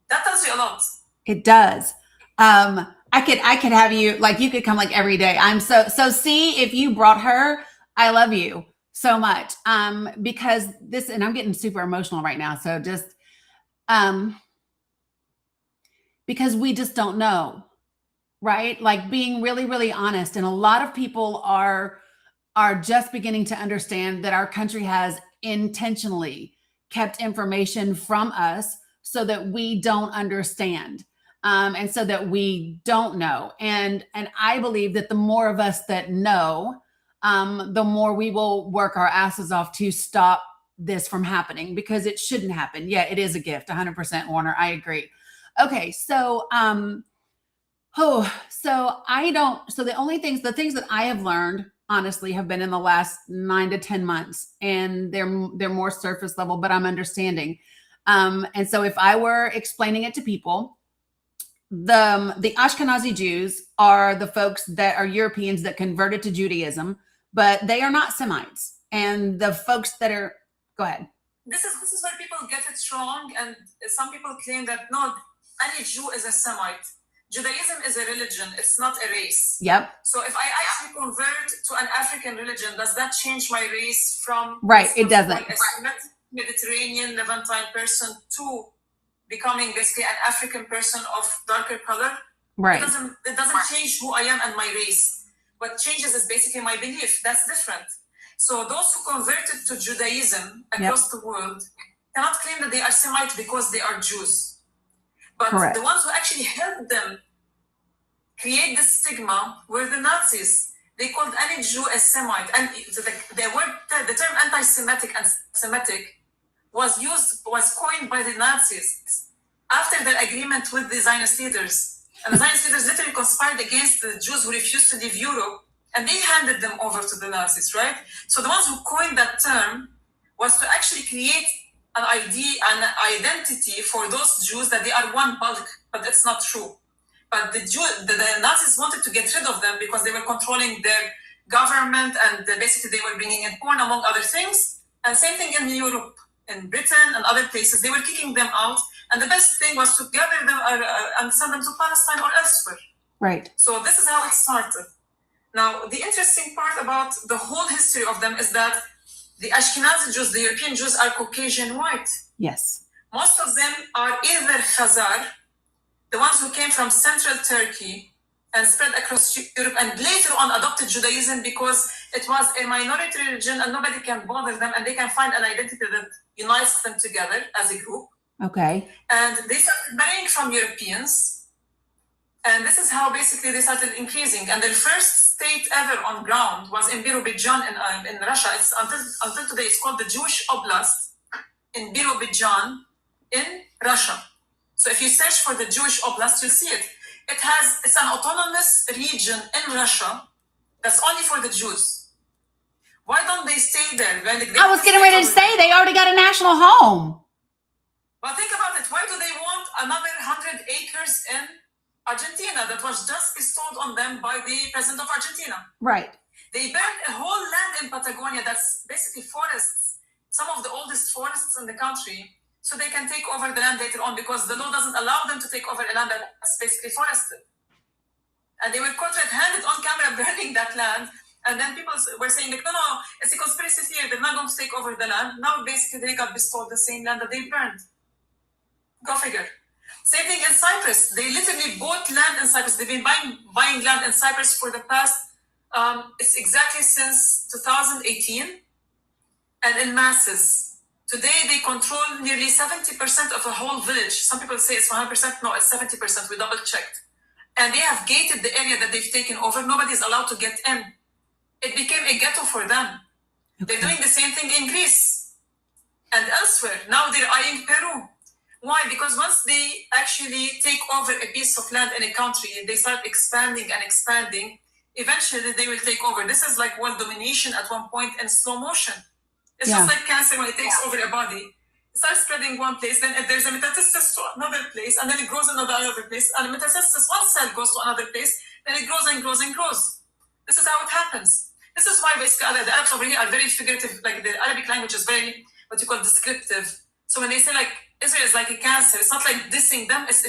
That tells you a lot. It does. I could have you, like, you could come like every day. I'm so see, if you brought her, I love you so much. Because this, and I'm getting super emotional right now. So just, because we just don't know, right? Like, being really, really honest. And a lot of people are just beginning to understand that our country has intentionally kept information from us so that we don't understand. And so that we don't know. And I believe that the more of us that know, the more we will work our asses off to stop this from happening, because it shouldn't happen. Yeah, it is a gift. 100%, Warner. I agree. Okay. So, so the things that I have learned, honestly, have been in the last 9 to 10 months, and they're more surface level, but I'm understanding. And so if I were explaining it to people, the Ashkenazi Jews are the folks that are Europeans that converted to Judaism, but they are not Semites. And the folks that are, go ahead. This is where people get it wrong, and some people claim that no, any Jew is a Semite. Judaism is a religion, it's not a race. Yep. So if I actually convert to an African religion, does that change my race from right? It doesn't. A Mediterranean Levantine person to becoming basically an African person of darker color? Right. It doesn't change who I am and my race. What changes is basically my belief. That's different. So those who converted to Judaism across the world cannot claim that they are Semite because they are Jews. But correct. The ones who actually helped them create this stigma were the Nazis. They called any Jew a Semite. And the term anti-Semitic and Semitic was coined by the Nazis after their agreement with the Zionist leaders. And the Zionist leaders literally conspired against the Jews who refused to leave Europe, and they handed them over to the Nazis, right? So the ones who coined that term was to actually create an identity for those Jews that they are one bulk, but that's not true. But the Nazis wanted to get rid of them because they were controlling their government, and basically they were bringing in porn, among other things. And same thing in Europe, in Britain and other places. They were kicking them out, and the best thing was to gather them and send them to Palestine or elsewhere. Right. So this is how it started. Now, the interesting part about the whole history of them is that the Ashkenazi Jews, the European Jews, are Caucasian white. Yes. Most of them are either Khazar, the ones who came from central Turkey and spread across Europe, and later on adopted Judaism because it was a minority religion and nobody can bother them, and they can find an identity that unites them together as a group. Okay. And they started marrying from Europeans, and this is how basically they started increasing. And their first state ever on ground was in Birobidzhan in Russia. It's until today it's called the Jewish Oblast in Birobidzhan in Russia. So if you search for the Jewish Oblast, you'll see it. It's an autonomous region in Russia that's only for the Jews. Why don't they stay there? I was getting ready to say they already got a national home. But think about it. Why do they want another 100 acres in Argentina that was just bestowed on them by the president of Argentina? Right. They burned a whole land in Patagonia that's basically forests, some of the oldest forests in the country, so they can take over the land later on, because the law doesn't allow them to take over a land that's basically forested. And they were caught red-handed on camera burning that land. And then people were saying, like, no, it's a conspiracy theory. They're not going to take over the land. Now, basically, they got bestowed the same land that they burned. Go figure. Same thing in Cyprus. They literally bought land in Cyprus. They've been buying land in Cyprus for the past, it's exactly since 2018, and in masses. Today, they control nearly 70% of the whole village. Some people say it's 100%. No, it's 70%. We double-checked. And they have gated the area that they've taken over. Nobody's allowed to get in. It became a ghetto for them. Okay. They're doing the same thing in Greece and elsewhere. Now they're eyeing Peru. Why? Because once they actually take over a piece of land in a country, they start expanding and expanding. eventually they will take over. This is like world domination at one point in slow motion. It's Yeah. just like cancer when it takes over a body. It starts spreading one place, then if there's a metastasis to another place, and then it grows another place, and the metastasis, one cell goes to another place, then it grows and grows and grows. This is how it happens. This is why basically the Arabs over here are very figurative, like the Arabic language is very, what you call descriptive. So when they say like Israel is like a cancer, it's not like dissing them, it's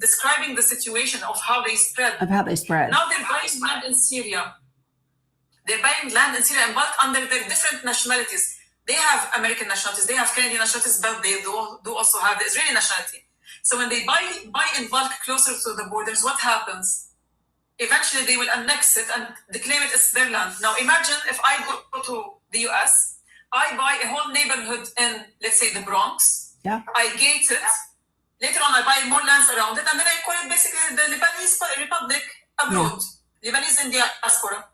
describing the situation of how they spread. Of how they spread. Now they're buying land in Syria. They're buying land in Syria in bulk under their different nationalities. They have American nationalities, they have Canadian nationalities, but they do also have the Israeli nationality. So when they buy in bulk closer to the borders, what happens? Eventually they will annex it and claim it as their land. Now imagine if I go to the US, I buy a whole neighborhood in, let's say, the Bronx. Yeah. I gate it. Later on, I buy more lands around it, and then I call it basically the Lebanese Republic abroad. Lebanese in diaspora.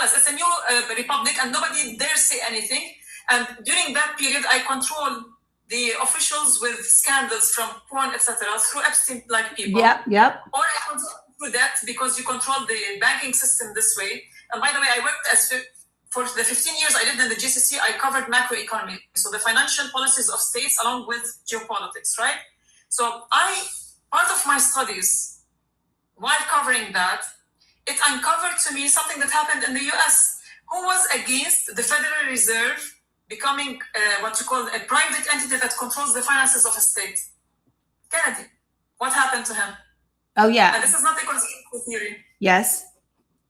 It's a new republic, and nobody dare say anything. And during that period, I control the officials with scandals from porn, etc., through Epstein-like people. Yep. Or I control through that because you control the banking system this way. And by the way, I worked for the 15 years I lived in the GCC, I covered macroeconomy. So the financial policies of states along with geopolitics, right? So part of my studies, while covering that, it uncovered to me something that happened in the US. Who was against the Federal Reserve becoming what you call a private entity that controls the finances of a state? Kennedy. What happened to him? Oh, yeah. And this is not a conspiracy theory. Yes.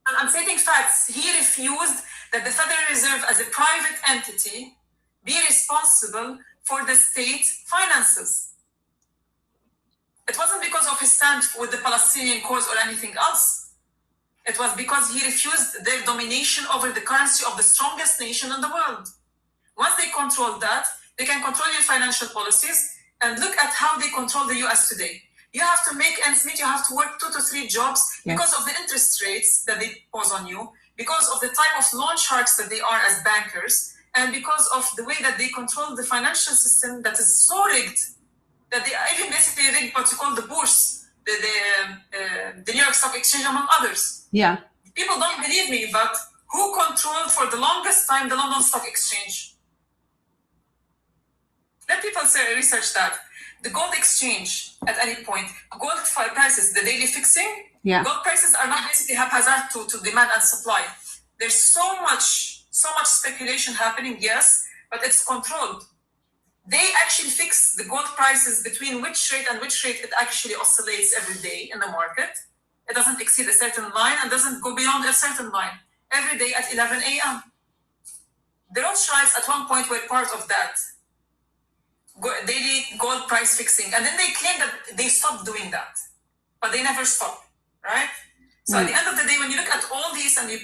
And I'm stating facts. He refused that the Federal Reserve as a private entity be responsible for the state finances. It wasn't because of his stand with the Palestinian cause or anything else. It was because he refused their domination over the currency of the strongest nation in the world. Once they control that, they can control your financial policies. And look at how they control the US today. You have to make ends meet, you have to work 2 to 3 jobs because of the interest rates that they pose on you, because of the type of loan sharks that they are as bankers, and because of the way that they control the financial system that is so rigged that they even basically rigged what you call the bourse, the New York Stock Exchange, among others. Yeah. People don't believe me, but who controlled for the longest time the London Stock Exchange? Let people research that. The gold exchange at any point, gold prices, the daily fixing, gold prices are not basically haphazard to demand and supply. There's so much speculation happening, yes, but it's controlled. They actually fix the gold prices between which rate and which rate it actually oscillates every day in the market. It doesn't exceed a certain line and doesn't go beyond a certain line. Every day at 11 a.m. The Rothschilds at one point were part of that daily gold price fixing. And then they claim that they stopped doing that, but they never stopped, right? So at the end of the day, when you look at all these and you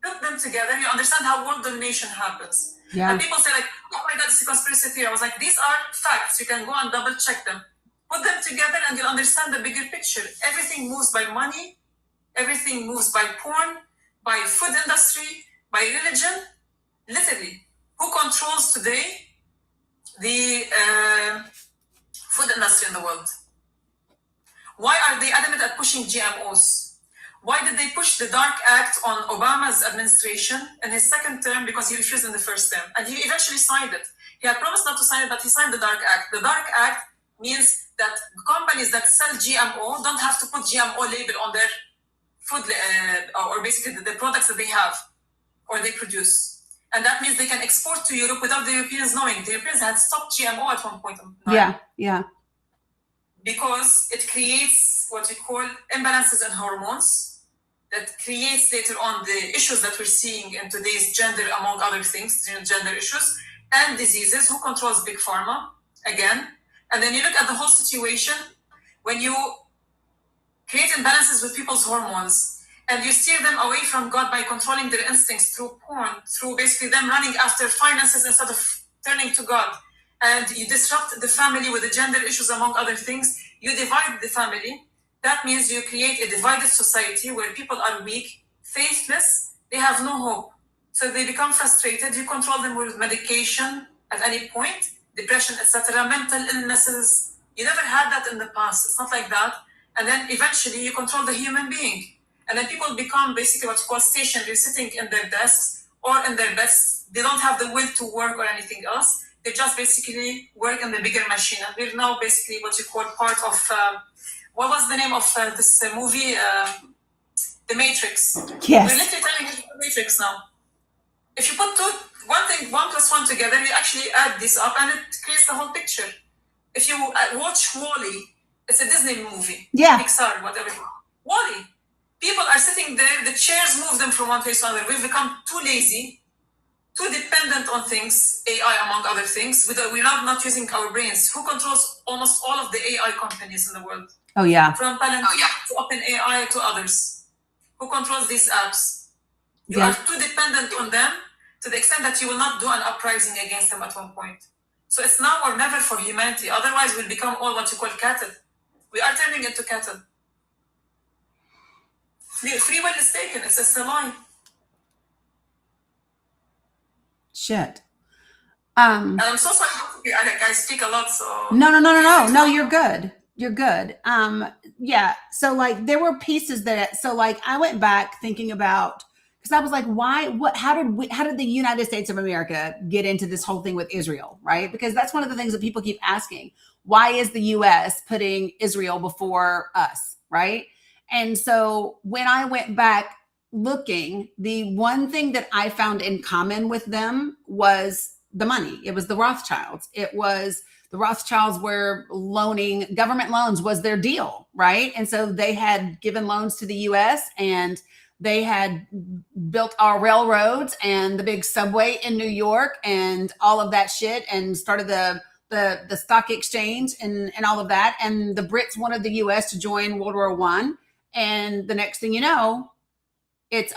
put them together, you understand how world domination happens. Yeah. And people say like, oh my God, it's a conspiracy theory. I was like, these are facts. You can go and double check them. Put them together and you'll understand the bigger picture. Everything moves by money. Everything moves by porn, by food industry, by religion. Literally, who controls today the food industry in the world? Why are they adamant at pushing GMOs? Why did they push the Dark Act on Obama's administration in his second term? Because he refused in the first term. And he eventually signed it. He had promised not to sign it, but he signed the Dark Act. The Dark Act means that companies that sell GMO don't have to put GMO label on their food, or basically the products that they have or they produce. And that means they can export to Europe without the Europeans knowing. The Europeans had stopped GMO at one point in time. Yeah. Because it creates what we call imbalances in hormones that creates later on the issues that we're seeing in today's gender, among other things, gender issues, and diseases. Who controls Big Pharma? Again. And then you look at the whole situation, when you create imbalances with people's hormones, and you steer them away from God by controlling their instincts through porn, through basically them running after finances instead of turning to God. And you disrupt the family with the gender issues, among other things. You divide the family. That means you create a divided society where people are weak, faithless, they have no hope. So they become frustrated. You control them with medication at any point, depression, etc., mental illnesses. You never had that in the past. It's not like that. And then eventually you control the human being. And then people become basically what you call stationary, sitting in their desks or in their beds. They don't have the will to work or anything else. They just basically work in the bigger machine. And we're now basically what you call part of, what was the name of this movie? The Matrix. Yes. We're literally turning into the Matrix now. If you put one plus one together, you actually add this up and it creates the whole picture. If you watch WALL-E, it's a Disney movie. Yeah. Pixar, whatever. WALL-E. People are sitting there, the chairs move them from one place to another. We've become too lazy, too dependent on things, AI among other things. We're not using our brains. Who controls almost all of the AI companies in the world? Oh, yeah. From Palantir to OpenAI to others. Who controls these apps? You Yeah. are too dependent on them to the extent that you will not do an uprising against them at one point. So it's now or never for humanity. Otherwise, we'll become all what you call cattle. We are turning into cattle. Free will is taken. It's just a lie. Shit. And I'm so sorry. I speak a lot, so... No, you're good. You're good. Yeah. So like there were pieces that, so like I went back thinking about, because I was like, how did the United States of America get into this whole thing with Israel? Right. Because that's one of the things that people keep asking. Why is the US putting Israel before us? Right. And so when I went back looking, the one thing that I found in common with them was the money. It was the Rothschilds. The Rothschilds were loaning, government loans was their deal, right? And so they had given loans to the US and they had built our railroads and the big subway in New York and all of that shit and started the stock exchange and all of that. And the Brits wanted the US to join World War I. And the next thing you know, it's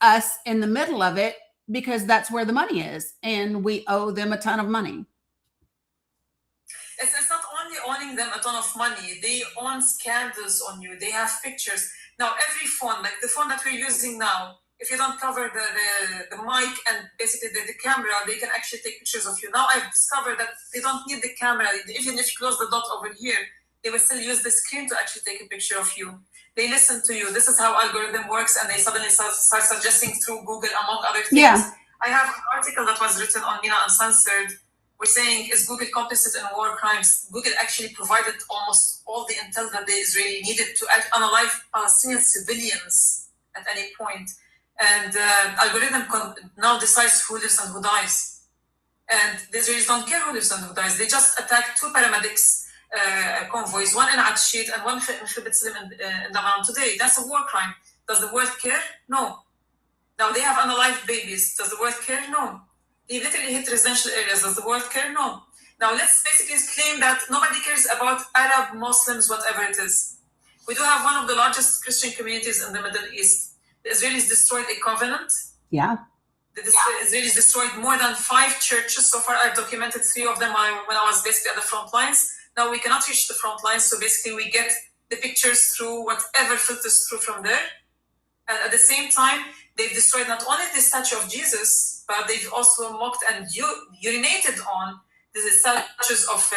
us in the middle of it because that's where the money is. And we owe them a ton of money. It's not only owning them a ton of money, they own scandals on you. They have pictures. Now, every phone, like the phone that we're using now, if you don't cover the mic and basically the camera, they can actually take pictures of you. Now, I've discovered that they don't need the camera. Even if you close the dot over here, they will still use the screen to actually take a picture of you. They listen to you. This is how algorithm works, and they suddenly start suggesting through Google, among other things. Yeah. I have an article that was written on Mina Uncensored. We're saying, is Google complicit in war crimes? Google actually provided almost all the intel that the Israeli needed to analyze Palestinian civilians at any point. And algorithm now decides who lives and who dies. And the Israelis don't care who lives and who dies. They just attacked 2 paramedics convoys, one in Atshit and one in Khibet Slim in Lebanon today. That's a war crime. Does the world care? No. Now they have unalived babies. Does the world care? No. They literally hit residential areas. Does the world care? No. Now let's basically claim that nobody cares about Arab, Muslims, whatever it is. We do have one of the largest Christian communities in the Middle East. The Israelis destroyed a covenant. Yeah. The Israelis destroyed more than 5 churches. So far, I've documented 3 of them when I was basically at the front lines. Now we cannot reach the front lines. So basically we get the pictures through whatever filters through from there. And at the same time, they've destroyed not only the statue of Jesus, but they've also mocked and urinated on the statues of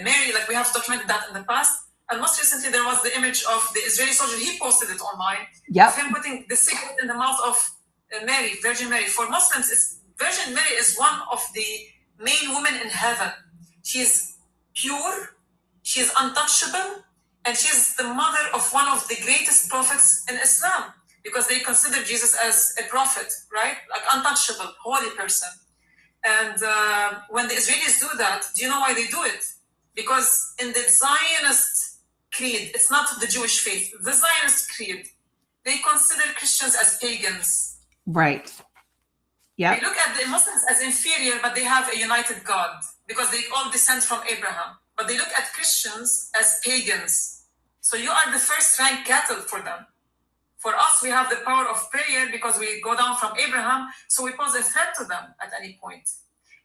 Mary. Like we have documented that in the past. And most recently, there was the image of the Israeli soldier. He posted it online. Yep. Of him putting the cigarette in the mouth of Mary, Virgin Mary. For Muslims, Virgin Mary is one of the main women in heaven. She is pure, she is untouchable, and she is the mother of one of the greatest prophets in Islam, because they consider Jesus as a prophet, right? Like untouchable, holy person. And when the Israelis do that, do you know why they do it? Because in the Zionist creed, it's not the Jewish faith, the Zionist creed, they consider Christians as pagans. Right. Yeah. They look at the Muslims as inferior, but they have a united God because they all descend from Abraham. But they look at Christians as pagans. So you are the first rank cattle for them. For us, we have the power of prayer because we go down from Abraham, so we pose a threat to them at any point.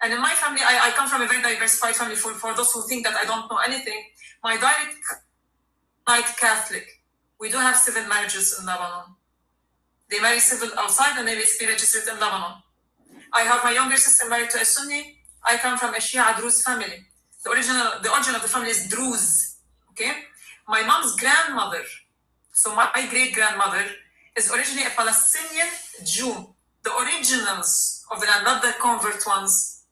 And in my family, I come from a very diversified family. For those who think that I don't know anything, my direct Catholic. We do have civil marriages in Lebanon. They marry civil outside and they basically registered in Lebanon. I have my younger sister married to a Sunni. I come from a Shia Druze family. The origin of the family is Druze. Okay, my mom's grandmother. So my great-grandmother is originally a Palestinian Jew, the originals of the land, not the convert ones.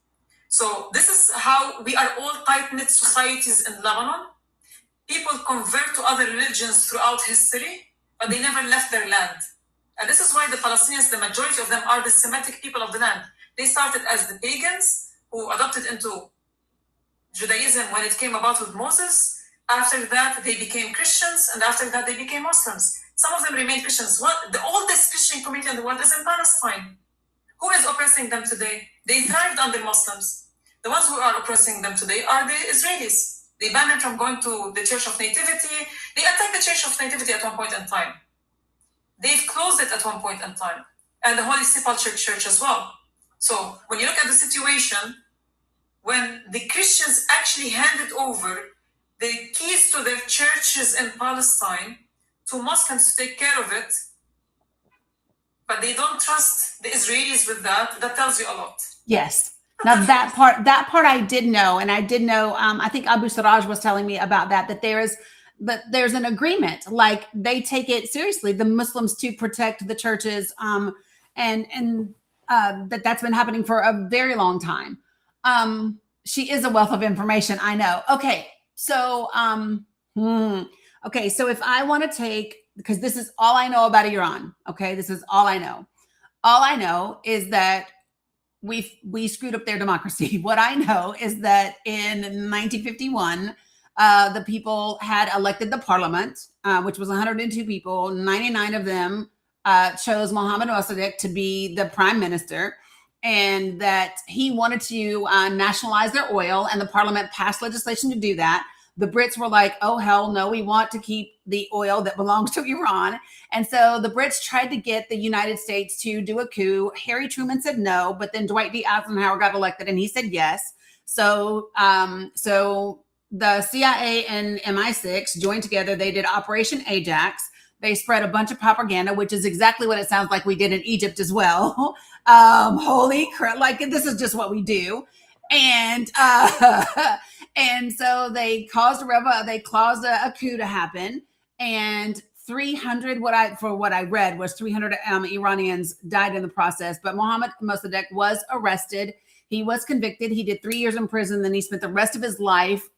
So this is how we are all tight-knit societies in Lebanon. People convert to other religions throughout history, but they never left their land. And this is why the Palestinians, the majority of them, are the Semitic people of the land. They started as the pagans who adopted into Judaism when it came about with Moses. After that, they became Christians, and after that, they became Muslims. Some of them remained Christians. The oldest Christian community in the world is in Palestine. Who is oppressing them today? They thrived under Muslims. The ones who are oppressing them today are the Israelis. They banned them from going to the Church of Nativity. They attacked the Church of Nativity at one point in time. They've closed it at one point in time. And the Holy Sepulchre Church as well. So when you look at the situation, when the Christians actually handed over the keys to their churches in Palestine to Muslims to take care of it, but they don't trust the Israelis with that, that tells you a lot. Yes. Now that part I did know, and I did know. I think Abu Siraj was telling me about that there's an agreement. Like they take it seriously, the Muslims, to protect the churches, and that's been happening for a very long time. She is a wealth of information, I know. Okay, so so if I want to take, because this is all I know about Iran. Okay, this is all I know. All I know is that we screwed up their democracy. What I know is that in 1951, the people had elected the parliament, which was 102 people. 99 of them chose Mohammad Mossadegh to be the prime minister, and that he wanted to nationalize their oil, and the parliament passed legislation to do that. The Brits were like, oh, hell no, we want to keep the oil that belongs to Iran. And so the Brits tried to get the United States to do a coup. Harry Truman said no, but then Dwight D. Eisenhower got elected and he said yes. So the CIA and MI6 joined together. They did Operation Ajax. They spread a bunch of propaganda, which is exactly what it sounds like we did in Egypt as well. Holy crap, like this is just what we do. And and so they caused a coup to happen, and 300, what I read was 300 Iranians died in the process. But Mohammad Mossadegh was arrested. He was convicted. He did 3 years in prison. Then he spent the rest of his life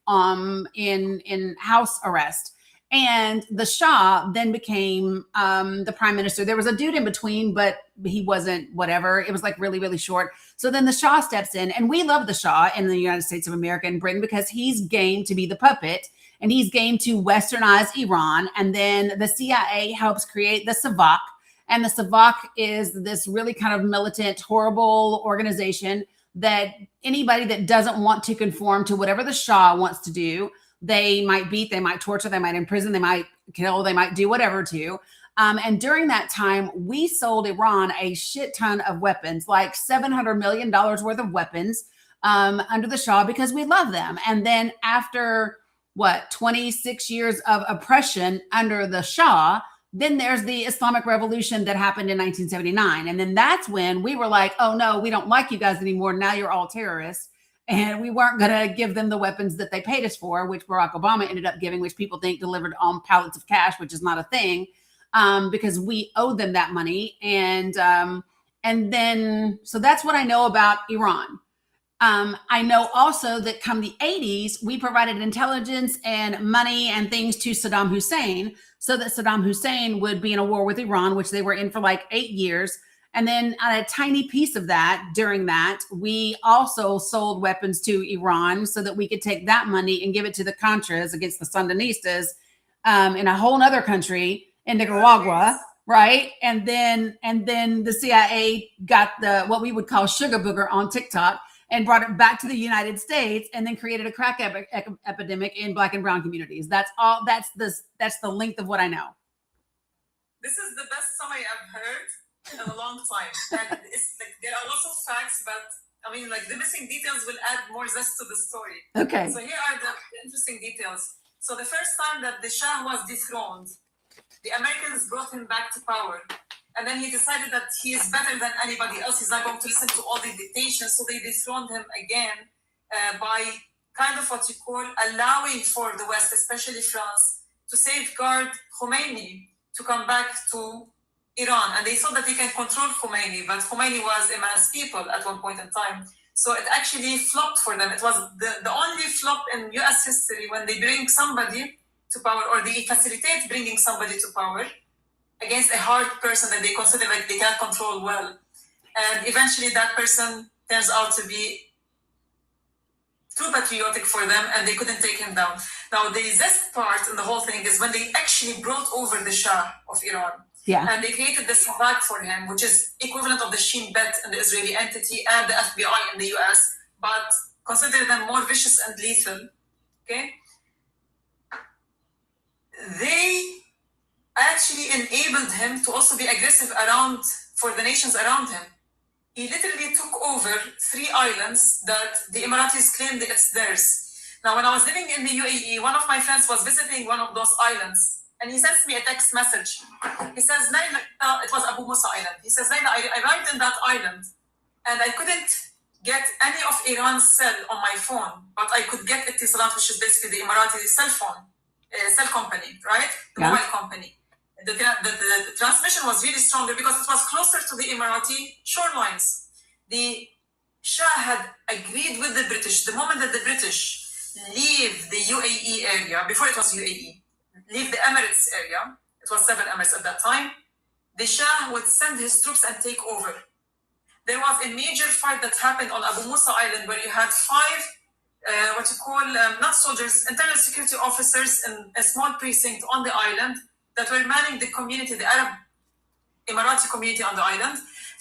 in house arrest. And the Shah then became the prime minister. There was a dude in between, but he wasn't whatever. It was like really, really short. So then the Shah steps in, and we love the Shah in the United States of America and Britain because he's game to be the puppet, and he's game to westernize Iran. And then the CIA helps create the Savak. And the Savak is this really kind of militant, horrible organization that anybody that doesn't want to conform to whatever the Shah wants to do, they might beat, they might torture, they might imprison, they might kill, they might do whatever to. And during that time, we sold Iran a shit ton of weapons, like $700 million worth of weapons under the Shah, because we love them. And then after 26 years of oppression under the Shah, then there's the Islamic Revolution that happened in 1979. And then that's when we were like, oh no, we don't like you guys anymore. Now you're all terrorists. And we weren't going to give them the weapons that they paid us for, which Barack Obama ended up giving, which people think delivered on pallets of cash, which is not a thing, because we owed them that money. And then, so that's what I know about Iran. I know also that come the 80s, we provided intelligence and money and things to Saddam Hussein so that Saddam Hussein would be in a war with Iran, which they were in for like 8 years. And then on a tiny piece of that, during that, we also sold weapons to Iran so that we could take that money and give it to the Contras against the Sandinistas in a whole other country in Nicaragua, right? And then the CIA got what we would call sugar booger on TikTok and brought it back to the United States, and then created a crack epidemic in Black and brown communities. That's all. That's the length of what I know. This is the best summary I've heard in a long time. And it's like there are lots of facts, but I mean, like the missing details will add more zest to the story. Okay. So here are the interesting details. So the first time that the Shah was dethroned, the Americans brought him back to power. And then he decided that he is better than anybody else. He's not going to listen to all the dictations. So they dethroned him again by kind of what you call allowing for the West, especially France, to safeguard Khomeini. to come back to Iran, and they thought that they can control Khomeini, but Khomeini was a man's people at one point in time. So it actually flopped for them. It was the only flop in US history when they bring somebody to power, or they facilitate bringing somebody to power against a hard person that they consider like they can't control well. And eventually that person turns out to be too patriotic for them, and they couldn't take him down. Now, the zest part in the whole thing is when they actually brought over the Shah of Iran. Yeah. And they created the Savak for him, which is equivalent of the Shin Bet in the Israeli entity and the FBI in the US, but consider them more vicious and lethal. Okay? They actually enabled him to also be aggressive around for the nations around him. He literally took over 3 islands that the Emiratis claimed it's theirs. Now, when I was living in the UAE, one of my friends was visiting one of those islands, and he sends me a text message. He says, Naila, it was Abu Musa Island. He says, Naila, I arrived in that island, and I couldn't get any of Iran's cell on my phone, but I could get Etisalat, which is basically the Emirati cell phone, cell company, right? The mobile company. The transmission was really stronger because it was closer to the Emirati shorelines. The Shah had agreed with the British, the moment that the British leave the UAE area, before it was UAE, leave the Emirates area, it was 7 Emirates at that time, the Shah would send his troops and take over. There was a major fight that happened on Abu Musa Island where you had 5, not soldiers, internal security officers in a small precinct on the island that were manning the community, the Arab Emirati community on the island.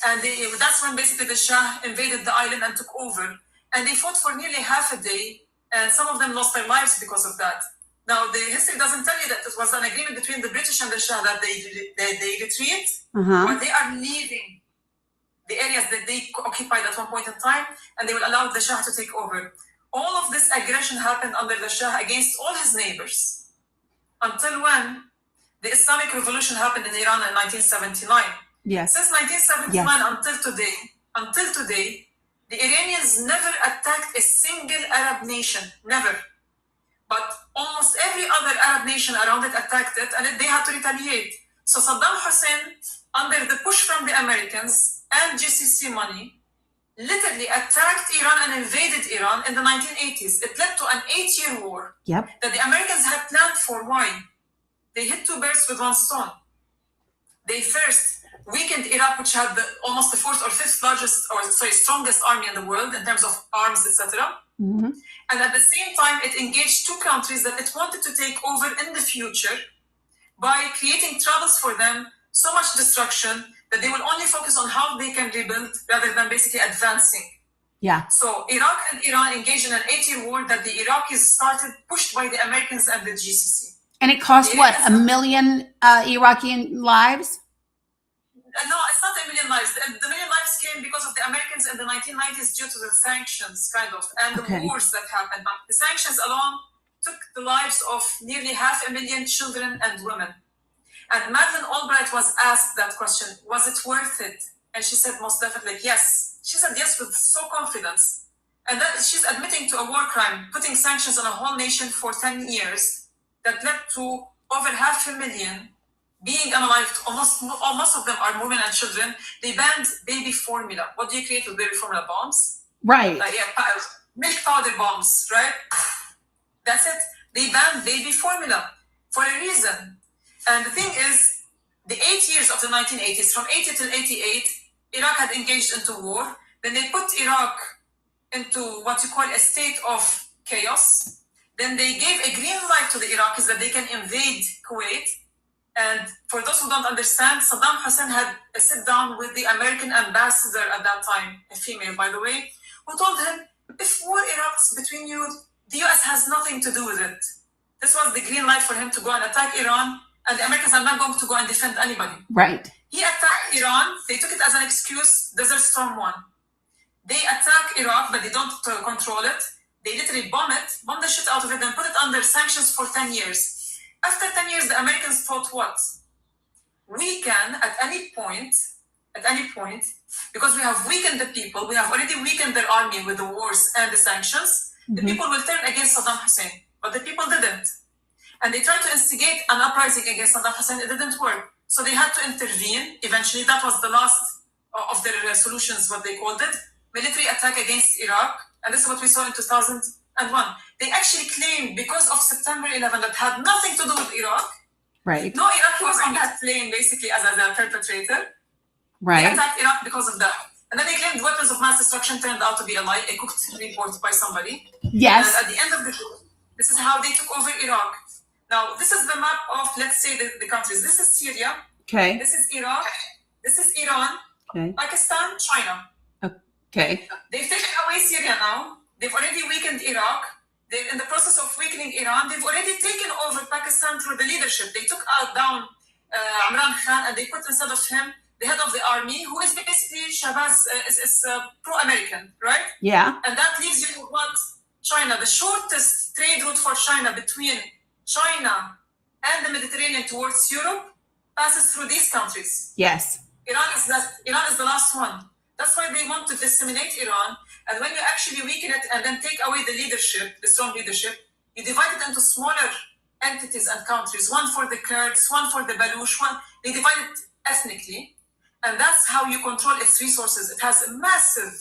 And that's when basically the Shah invaded the island and took over. And they fought for nearly half a day, and some of them lost their lives because of that. Now, the history doesn't tell you that it was an agreement between the British and the Shah that they retreat, but they are leaving the areas that they occupied at one point in time, and they will allow the Shah to take over. All of this aggression happened under the Shah against all his neighbors, until when the Islamic Revolution happened in Iran in 1979. Yes. Since 1979 until today, the Iranians never attacked a single Arab nation, never. But almost every other Arab nation around it attacked it, and they had to retaliate. So Saddam Hussein, under the push from the Americans and GCC money, literally attacked Iran and invaded Iran in the 1980s. It led to an 8-year war that the Americans had planned for. Why? They hit 2 birds with 1 stone. They first weakened Iraq, which had almost the 4th or 5th strongest army in the world in terms of arms, etc. And at the same time, it engaged 2 countries that it wanted to take over in the future by creating troubles for them, so much destruction that they will only focus on how they can rebuild rather than basically advancing. Yeah. So Iraq and Iran engaged in an 8-year war that the Iraqis started, pushed by the Americans and the GCC. And it cost what, 1 million Iraqi lives? No, it's not 1 million lives. The 1 million lives came because of the Americans in the 1990s due to the sanctions, kind of, and the wars that happened. But the sanctions alone took the lives of nearly 500,000 children and women. And Madeleine Albright was asked that question, was it worth it? And she said, most definitely, yes. She said yes with so confidence. And that she's admitting to a war crime, putting sanctions on a whole nation for 10 years that led to over 500,000 being unalived. Most of them are women and children. They banned baby formula. What do you create with baby formula? Bombs? Right. Milk powder bombs, right? That's it. They banned baby formula for a reason. And the thing is, the 8 years of the 1980s, from 80 till 88, Iraq had engaged into war. Then they put Iraq into what you call a state of chaos. Then they gave a green light to the Iraqis that they can invade Kuwait. And for those who don't understand, Saddam Hussein had a sit down with the American ambassador at that time, a female, by the way, who told him, if war erupts between you, the US has nothing to do with it. This was the green light for him to go and attack Iran, and the Americans are not going to go and defend anybody. Right. He attacked Iran. They took it as an excuse. Desert Storm 1. They attack Iraq, but they don't control it. They literally bomb the shit out of it, and put it under sanctions for 10 years. After 10 years, the Americans thought what? We can, at any point, because we have weakened the people, we have already weakened their army with the wars and the sanctions, the people will turn against Saddam Hussein. But the people didn't. And they tried to instigate an uprising against Saddam Hussein. It didn't work. So they had to intervene. Eventually, that was the last of their solutions, what they called it. Military attack against Iraq. And this is what we saw in 2001. They actually claimed because of September 11 that had nothing to do with Iraq. Right. No Iraqi was on that plane basically as a perpetrator. Right. They attacked Iraq because of that. And then they claimed weapons of mass destruction turned out to be a lie, a cooked report by somebody. Yes. And at the end of the day, this is how they took over Iraq. Now, this is the map of, let's say, the countries. This is Syria. Okay. This is Iraq. This is Iran. Okay. Pakistan, China. Okay. They've taken away Syria now. They've already weakened Iraq. They're in the process of weakening Iran. They've already taken over Pakistan through the leadership. They took down Imran Khan and they put instead of him the head of the army, who is basically Shabazz, is pro-American, right? Yeah. And that leaves you with what? China. The shortest trade route for China between China and the Mediterranean towards Europe passes through these countries. Yes. Iran is the last one. That's why they want to disseminate Iran. And when you actually weaken it and then take away the leadership, the strong leadership, you divide it into smaller entities and countries, one for the Kurds, one for the Baluch, they divide it ethnically. And that's how you control its resources. It has massive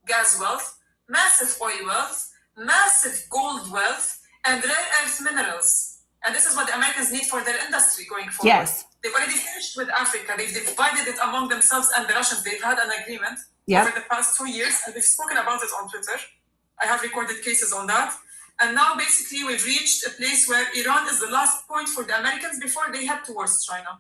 gas wealth, massive oil wealth, massive gold wealth, and rare earth minerals. And this is what the Americans need for their industry going forward. Yes. They've already finished with Africa. They've divided it among themselves and the Russians. They've had an agreement over the past 2 years, and we've spoken about it on Twitter. I have recorded cases on that. And now basically we've reached a place where Iran is the last point for the Americans before they head towards China.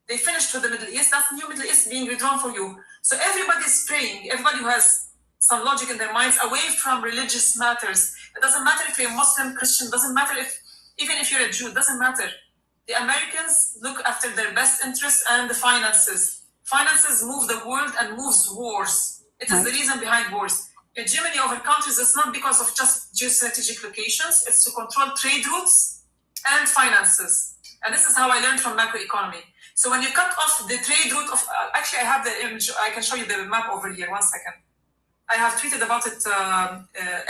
They finished with the Middle East. That's the new Middle East being redrawn for you. So everybody's praying, everybody who has some logic in their minds, away from religious matters. It doesn't matter if you're a Muslim, Christian, doesn't matter even if you're a Jew, doesn't matter. The Americans look after their best interests and the finances. Finances move the world and moves wars. It is the reason behind wars. Hegemony over countries is not because of just geostrategic locations. It's to control trade routes and finances. And this is how I learned from macroeconomy. So when you cut off the trade route of, actually I have the image, I can show you the map over here, 1 second. I have tweeted about it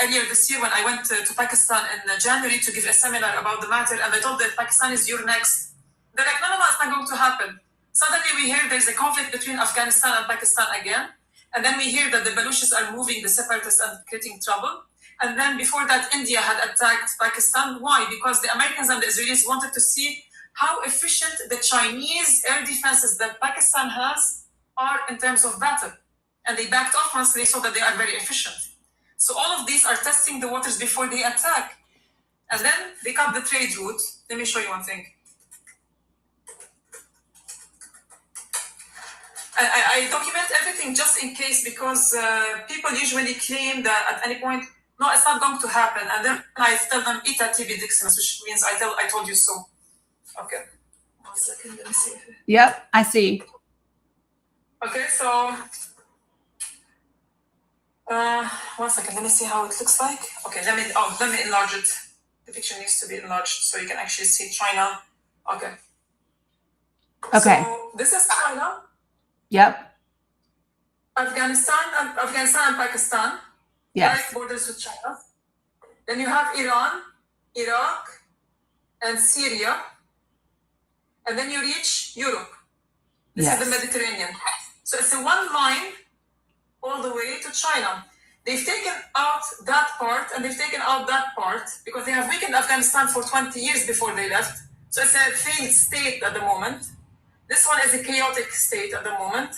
earlier this year when I went to Pakistan in January to give a seminar about the matter, and I told the Pakistanis, you're next. They're like, no, it's not going to happen. Suddenly we hear there's a conflict between Afghanistan and Pakistan again, and then we hear that the Baluchis are moving the separatists and creating trouble. And then before that, India had attacked Pakistan. Why? Because the Americans and the Israelis wanted to see how efficient the Chinese air defenses that Pakistan has are in terms of battle. And they backed off once they saw that they are very efficient. So all of these are testing the waters before they attack. And then they cut the trade route. Let me show you one thing. I document everything just in case, because people usually claim that at any point, no, it's not going to happen. And then I tell them, ita tibi diximus, which means I told you so. Okay. 1 second, let me see. Yep, I see. Okay, so 1 second, let me see how it looks like. Okay, let me enlarge it. The picture needs to be enlarged so you can actually see China. Okay. Okay. So this is China. Yep. Afghanistan and Pakistan. Yes. Direct borders with China. Then you have Iran, Iraq, and Syria. And then you reach Europe. This is the Mediterranean. So it's a one line all the way to China. They've taken out that part and they've taken out that part because they have weakened Afghanistan for 20 years before they left. So it's a failed state at the moment. This one is a chaotic state at the moment.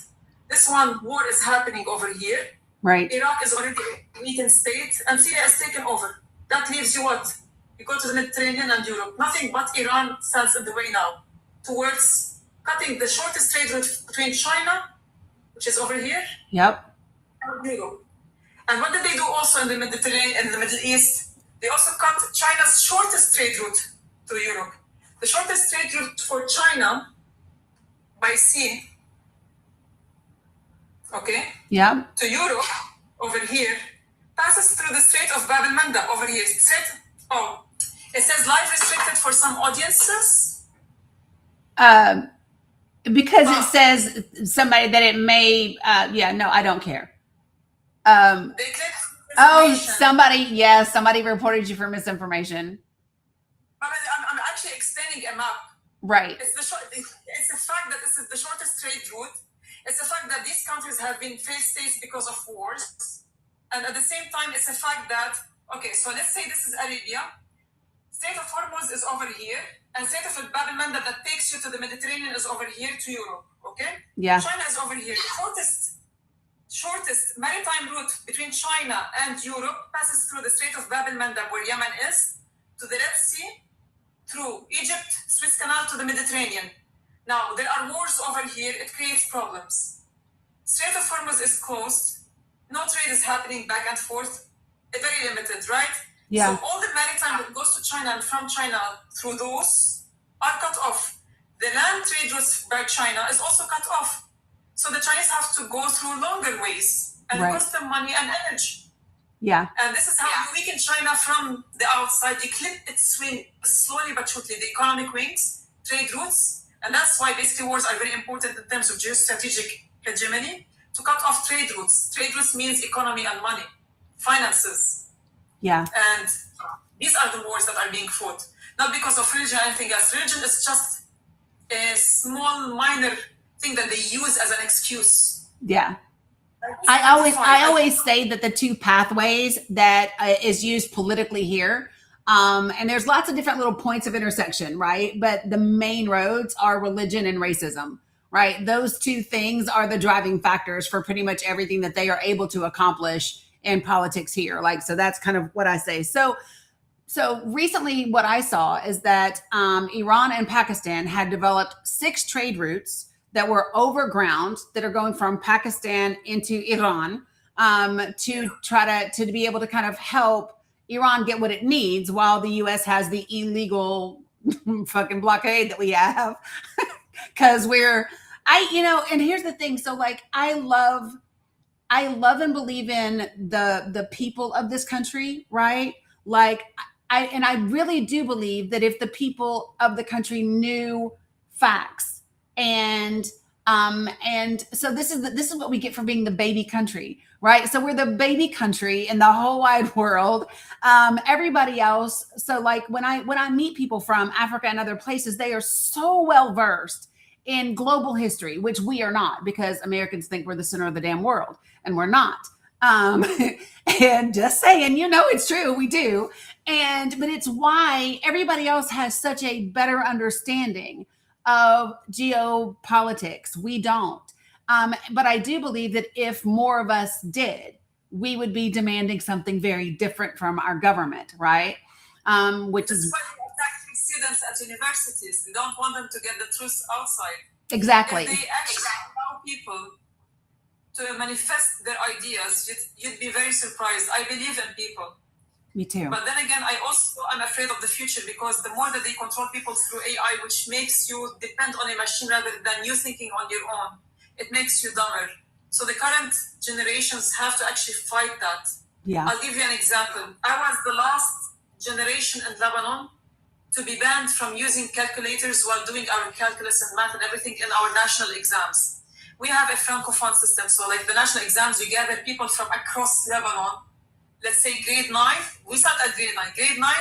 This one, war is happening over here. Right. Iraq is already a weakened state and Syria is taken over. That leaves you what? You go to the Mediterranean and Europe. Nothing but Iran stands in the way now towards cutting the shortest trade route between China, which is over here, Yep. and Europe. And what did they do also in the Mediterranean and the Middle East? They also cut China's shortest trade route to Europe. The shortest trade route for China by sea, okay, Yep. to Europe over here, passes through the Strait of Bab el-Manda over here. It says live restricted for some audiences. Because it says somebody that it may, no, I don't care. They click Somebody reported you for misinformation. I'm actually sending a map. Right. It's the fact that this is the shortest trade route. It's the fact that these countries have been failed states because of wars. And at the same time, it's the fact that, okay, so let's say this is Arabia. Strait of Hormuz is over here. And Strait of Bab el-Mandeb that takes you to the Mediterranean is over here to Europe, okay? Yeah. China is over here. Shortest maritime route between China and Europe passes through the Strait of Bab el-Mandeb, where Yemen is, to the Red Sea, through Egypt, Suez Canal to the Mediterranean. Now, there are wars over here. It creates problems. Strait of Hormuz is closed. No trade is happening back and forth. Very limited, right? Yeah. So all the maritime that goes to China and from China through those are cut off. The land trade routes by China is also cut off. So the Chinese have to go through longer ways and Right. it costs them money and energy. Yeah. And this is how you weaken China from the outside. You clip its wing slowly but surely, the economic wings, trade routes. And that's why basically wars are very important in terms of geostrategic hegemony, to cut off trade routes. Trade routes means economy and money, finances. Yeah. And these are the wars that are being fought. Not because of religion or anything else. Religion is just a small, minor thing that they use as an excuse. Yeah. I always say that the two pathways that is used politically here, and there's lots of different little points of intersection, right? But the main roads are religion and racism, right? Those two things are the driving factors for pretty much everything that they are able to accomplish in politics here. Like, so that's kind of what I say. So recently what I saw is that Iran and Pakistan had developed 6 trade routes that were overground that are going from Pakistan into Iran to try to be able to kind of help Iran get what it needs while the U.S. has the illegal fucking blockade that we have. Because and here's the thing. So like, I love and believe in the people of this country, right? Like I really do believe that if the people of the country knew facts, and so this is what we get for being the baby country, right? So we're the baby country in the whole wide world. Everybody else. So like when I meet people from Africa and other places, they are so well versed in global history, which we are not, because Americans think we're the center of the damn world, and we're not. And just saying, it's true, we do. But it's why everybody else has such a better understanding of geopolitics. We don't. But I do believe that if more of us did, we would be demanding something very different from our government, right? Which is why they attack students at universities. They don't want them to get the truth outside. Exactly. If they actually allow people to manifest their ideas, you'd be very surprised. I believe in people. Me too. But then again, I'm afraid of the future, because the more that they control people through AI, which makes you depend on a machine rather than you thinking on your own, it makes you dumber. So the current generations have to actually fight that. Yeah. I'll give you an example. I was the last generation in Lebanon to be banned from using calculators while doing our calculus and math and everything in our national exams. We have a francophone system. So like the national exams, you gather people from across Lebanon. Let's say grade 9, we start at grade 9. Grade 9,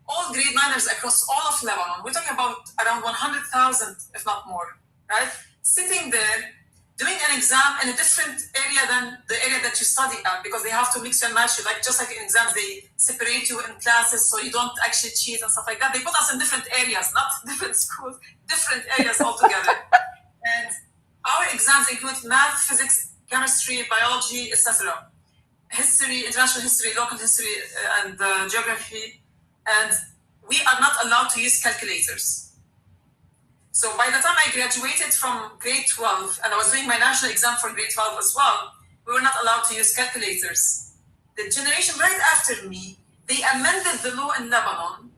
all grade 9ers across all of Lebanon. We're talking about around 100,000, if not more, right? Sitting there, doing an exam in a different area than the area that you study at, because they have to mix and match you. Like just like in exams, they separate you in classes so you don't actually cheat and stuff like that. They put us in different areas, not different schools, different areas altogether. And our exams include math, physics, chemistry, biology, etc. History, international history, local history, and geography. And we are not allowed to use calculators. So by the time I graduated from grade 12, and I was doing my national exam for grade 12 as well, we were not allowed to use calculators. The generation right after me, they amended the law in Lebanon,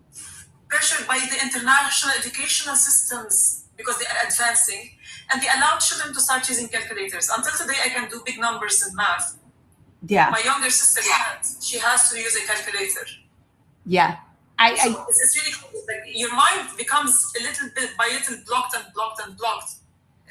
pressured by the international educational systems because they are advancing, and they allowed children to start using calculators. Until today, I can do big numbers in math. Yeah. My younger sister can't. She has to use a calculator. Yeah. So it's really cool. Like your mind becomes a little bit by little blocked and blocked and blocked.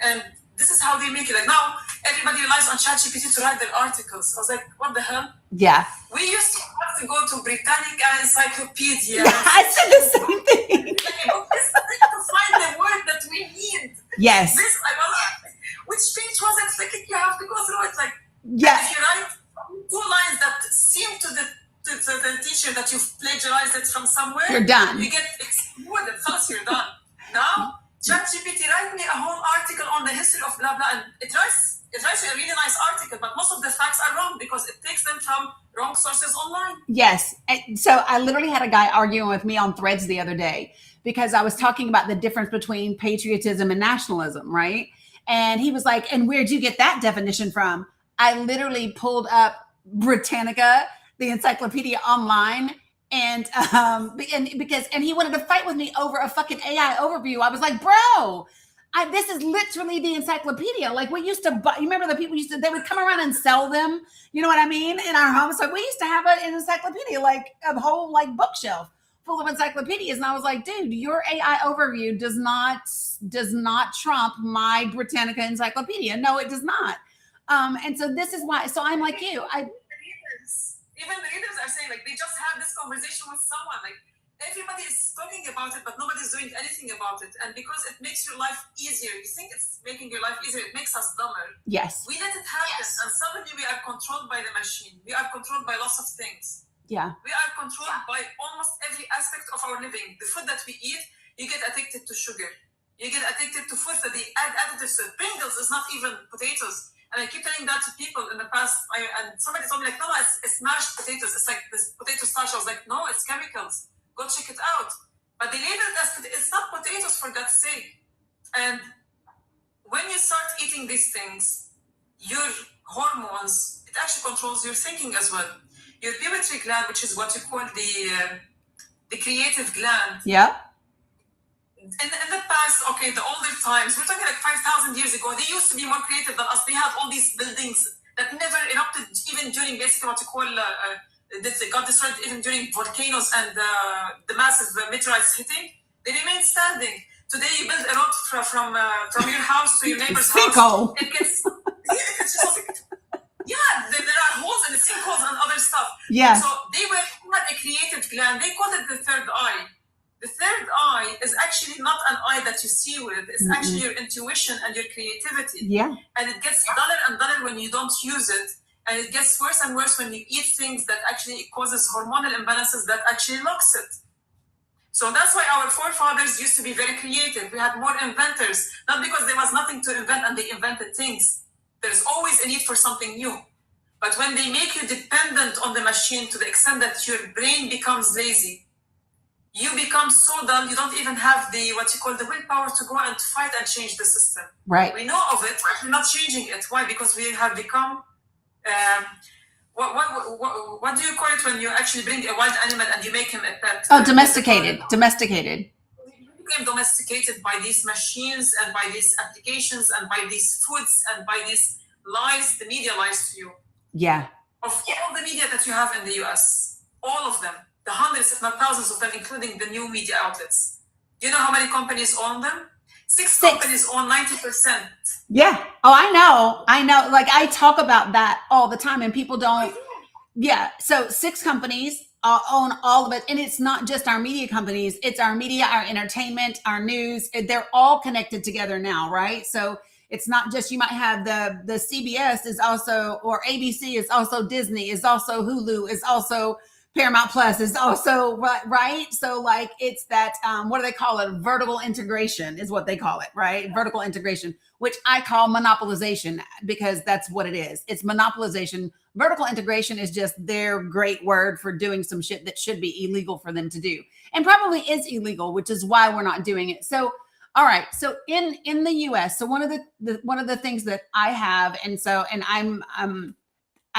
And this is how they make it. Like now, everybody relies on ChatGPT to write their articles. I was like, what the hell? Yeah. We used to have to go to Britannica Encyclopedia. Yeah, I said the same thing. Like a book is to that we need. Yes. This, which page was it? Like, you have to go through it. Like, Yeah. if you write 2 lines that seem to the teacher that you've plagiarized it from somewhere, You're done. You get exploded. Plus, you're done. Now, ChatGPT write me a whole article on the history of blah blah, and it writes a really nice article, but most of the facts are wrong because it takes them from wrong sources online. Yes. And so I literally had a guy arguing with me on Threads the other day because I was talking about the difference between patriotism and nationalism, right? And he was like, and where'd you get that definition from? I literally pulled up Britannica, the encyclopedia online, and he wanted to fight with me over a fucking AI overview. I was like, bro, this is literally the encyclopedia. Like, we used to buy, you remember the people they would come around and sell them, you know what I mean, in our homes. So we used to have an encyclopedia, like a whole like bookshelf full of encyclopedias. And I was like, dude, your AI overview does not trump my Britannica encyclopedia. No, it does not. And so this is why, so I'm like you, even the readers are saying, like, they just had this conversation with someone, like, everybody is talking about it, but nobody's doing anything about it. And because it makes your life easier, you think it's making your life easier, it makes us dumber. Yes. We let it happen, and suddenly we are controlled by the machine. We are controlled by lots of things. Yeah. We are controlled by almost every aspect of our living. The food that we eat, you get addicted to sugar. You get addicted to food that they add additives to. Pringles is not even potatoes. And I keep telling that to people in the past, and somebody told me, like, no, it's mashed potatoes. It's like this potato starch. I was like, no, it's chemicals. Go check it out. But they label it as, it's not potatoes, for God's sake. And when you start eating these things, your hormones, it actually controls your thinking as well. Your pituitary gland, which is what you call the creative gland. Yeah. In the past, okay, the older times, we're talking like 5,000 years ago, they used to be more creative than us. They had all these buildings that never erupted, even during basically what you call, they got destroyed even during volcanoes and the massive meteorites hitting. They remained standing. Today, you build a road from your house to your neighbor's house. It gets, there are holes in the sinkholes and other stuff. Yeah. So they had a creative gland. They called it the third eye. The third eye is actually not an eye that you see with. It's actually your intuition and your creativity. Yeah. And it gets duller and duller when you don't use it. And it gets worse and worse when you eat things that actually causes hormonal imbalances that actually locks it. So that's why our forefathers used to be very creative. We had more inventors, not because there was nothing to invent and they invented things. There's always a need for something new. But when they make you dependent on the machine to the extent that your brain becomes lazy, you become so dull, you don't even have the willpower to go and fight and change the system. Right. We know of it, but we're not changing it. Why? Because we have become, what do you call it when you actually bring a wild animal and you make him a pet? Oh, domesticated. Domesticated. We became domesticated by these machines and by these applications and by these foods and by these lies. The media lies to you. Yeah. Of all the media that you have in the US, all of them, the hundreds, if not thousands of them, including the new media outlets. Do you know how many companies own them? Six companies own 90%. Yeah. Oh, I know. Like, I talk about that all the time and people don't. Yeah. So 6 companies own all of it. And it's not just our media companies. It's our media, our entertainment, our news. They're all connected together now, right? So it's not just, you might have the CBS is also, or ABC is also Disney, is also Hulu, is also Paramount Plus, is also, right? So like, it's that, what do they call it? Vertical integration is what they call it, right? Vertical integration, which I call monopolization, because that's what it is. It's monopolization. Vertical integration is just their great word for doing some shit that should be illegal for them to do, and probably is illegal, which is why we're not doing it. So, all right. So in the US, so one of the things that I have, and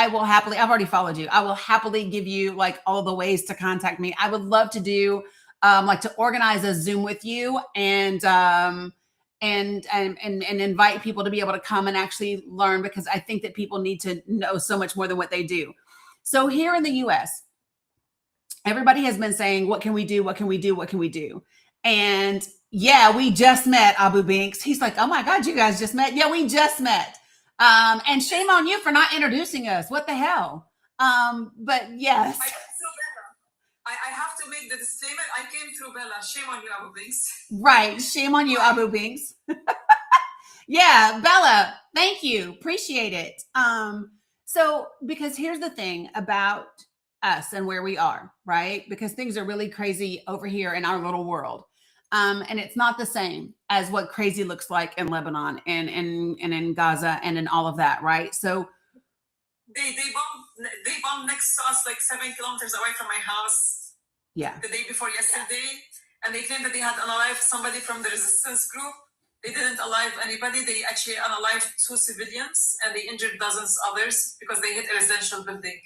I will happily, I've already followed you. I will happily give you like all the ways to contact me. I would love to do like to organize a Zoom with you and invite people to be able to come and actually learn, because I think that people need to know so much more than what they do. So here in the US, everybody has been saying, what can we do? What can we do? What can we do? And yeah, we just met, Abu Binks. He's like, oh my God, you guys just met. Yeah, we just met. And shame on you for not introducing us. What the hell? But yes. I have to to make the disclaimer. I came through Bella. Shame on you, Abu Binks. Right. Shame on you, Abu Binks. Yeah, Bella, thank you. Appreciate it. So because here's the thing about us and where we are, right? Because things are really crazy over here in our little world. And it's not the same as what crazy looks like in Lebanon and in Gaza and in all of that, right? So They bombed next to us, like 7 kilometers away from my house. yeah. The day before yesterday, and they claimed that they had unalived somebody from the resistance group. They didn't alive anybody. They actually unalived 2 civilians, and they injured dozens others because they hit a residential building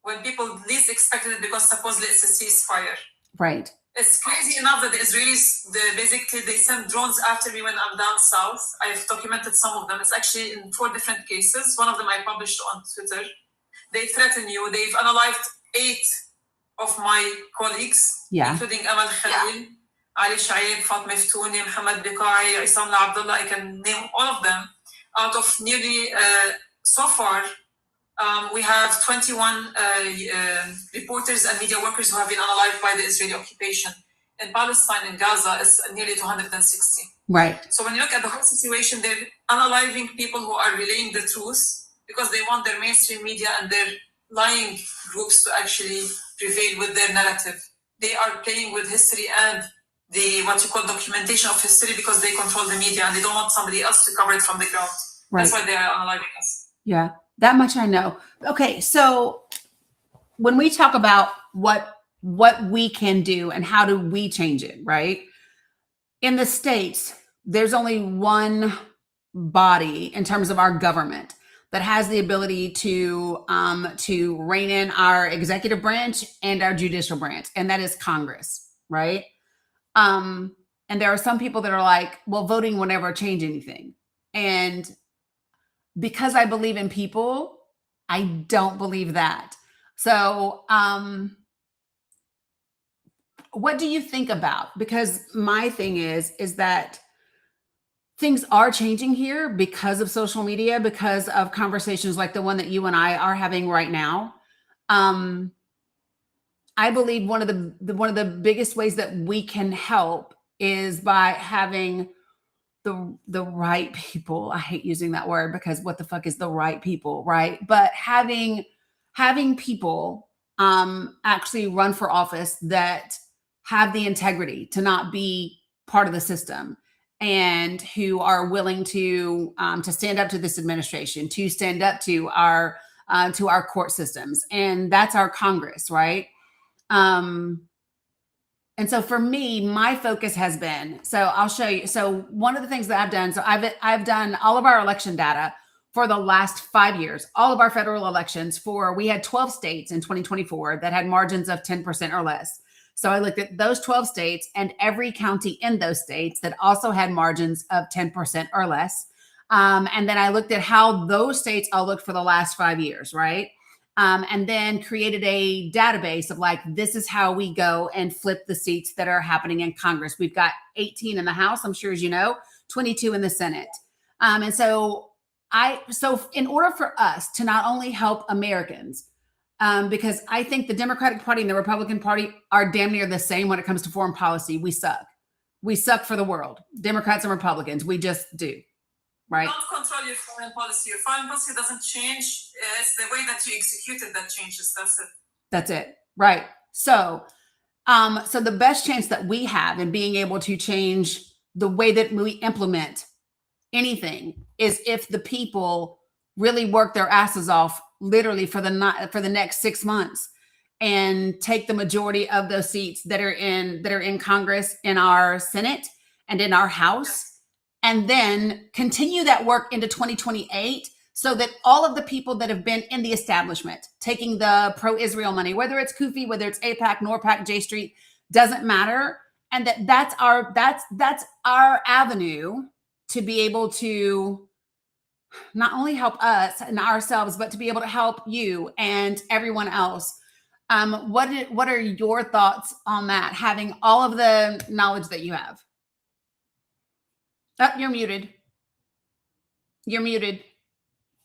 when people least expected it, because supposedly it's a ceasefire. Right. It's crazy enough that the Israelis, basically they send drones after me when I'm down south. I've documented some of them. It's actually in 4 different cases. One of them I published on Twitter. They threaten you. They've unalived 8 of my colleagues, including Amal Khalil, Ali Shaib, Fatma Ftouni, Mohammed Bikai, Isam Abdullah. I can name all of them. Out of nearly, so far, we have 21 reporters and media workers who have been unalived by the Israeli occupation. In Palestine, in Gaza, it's nearly 260. Right. So when you look at the whole situation, they're unaliving people who are relaying the truth because they want their mainstream media and their lying groups to actually prevail with their narrative. They are playing with history and the what you call documentation of history because they control the media and they don't want somebody else to cover it from the ground. Right. That's why they are unaliving us. Yeah, that much I know. Okay, so when we talk about what we can do and how do we change it, right? In the States, there's only one body in terms of our government that has the ability to rein in our executive branch and our judicial branch, and that is Congress, right? And there are some people that are like, well, voting will never change anything. And because I believe in people, I don't believe that. So, what do you think about? Because my thing is that things are changing here because of social media, because of conversations like the one that you and I are having right now. I believe one of the biggest ways that we can help is by having the right people. I hate using that word because what the fuck is the right people, right? But having people actually run for office that have the integrity to not be part of the system and who are willing to stand up to this administration, to stand up to our court systems, and that's our Congress, right? And so for me, my focus has been, so I'll show you. So one of the things that I've done, so I've done all of our election data for the last 5 years, all of our federal elections we had 12 states in 2024 that had margins of 10% or less. So I looked at those 12 states and every county in those states that also had margins of 10% or less. And then I looked at how those states all looked for the last 5 years, right? And then created a database of like, this is how we go and flip the seats that are happening in Congress. We've got 18 in the House, I'm sure as you know, 22 in the Senate. And so in order for us to not only help Americans, because I think the Democratic Party and the Republican Party are damn near the same when it comes to foreign policy. We suck. We suck for the world. Democrats and Republicans, we just do. Right. Don't control your foreign policy. Your foreign policy doesn't change. It's the way that you execute it that changes. That's it. That's it. Right. So, so the best chance that we have in being able to change the way that we implement anything is if the people really work their asses off, literally for the next 6 months, and take the majority of those seats that are in Congress, in our Senate, and in our House. And then continue that work into 2028 so that all of the people that have been in the establishment taking the pro-Israel money, whether it's Kufi, whether it's AIPAC, NORPAC, J Street, doesn't matter. And that's our avenue to be able to not only help us and ourselves, but to be able to help you and everyone else. What are your thoughts on that, having all of the knowledge that you have? Oh, you're muted. You're muted.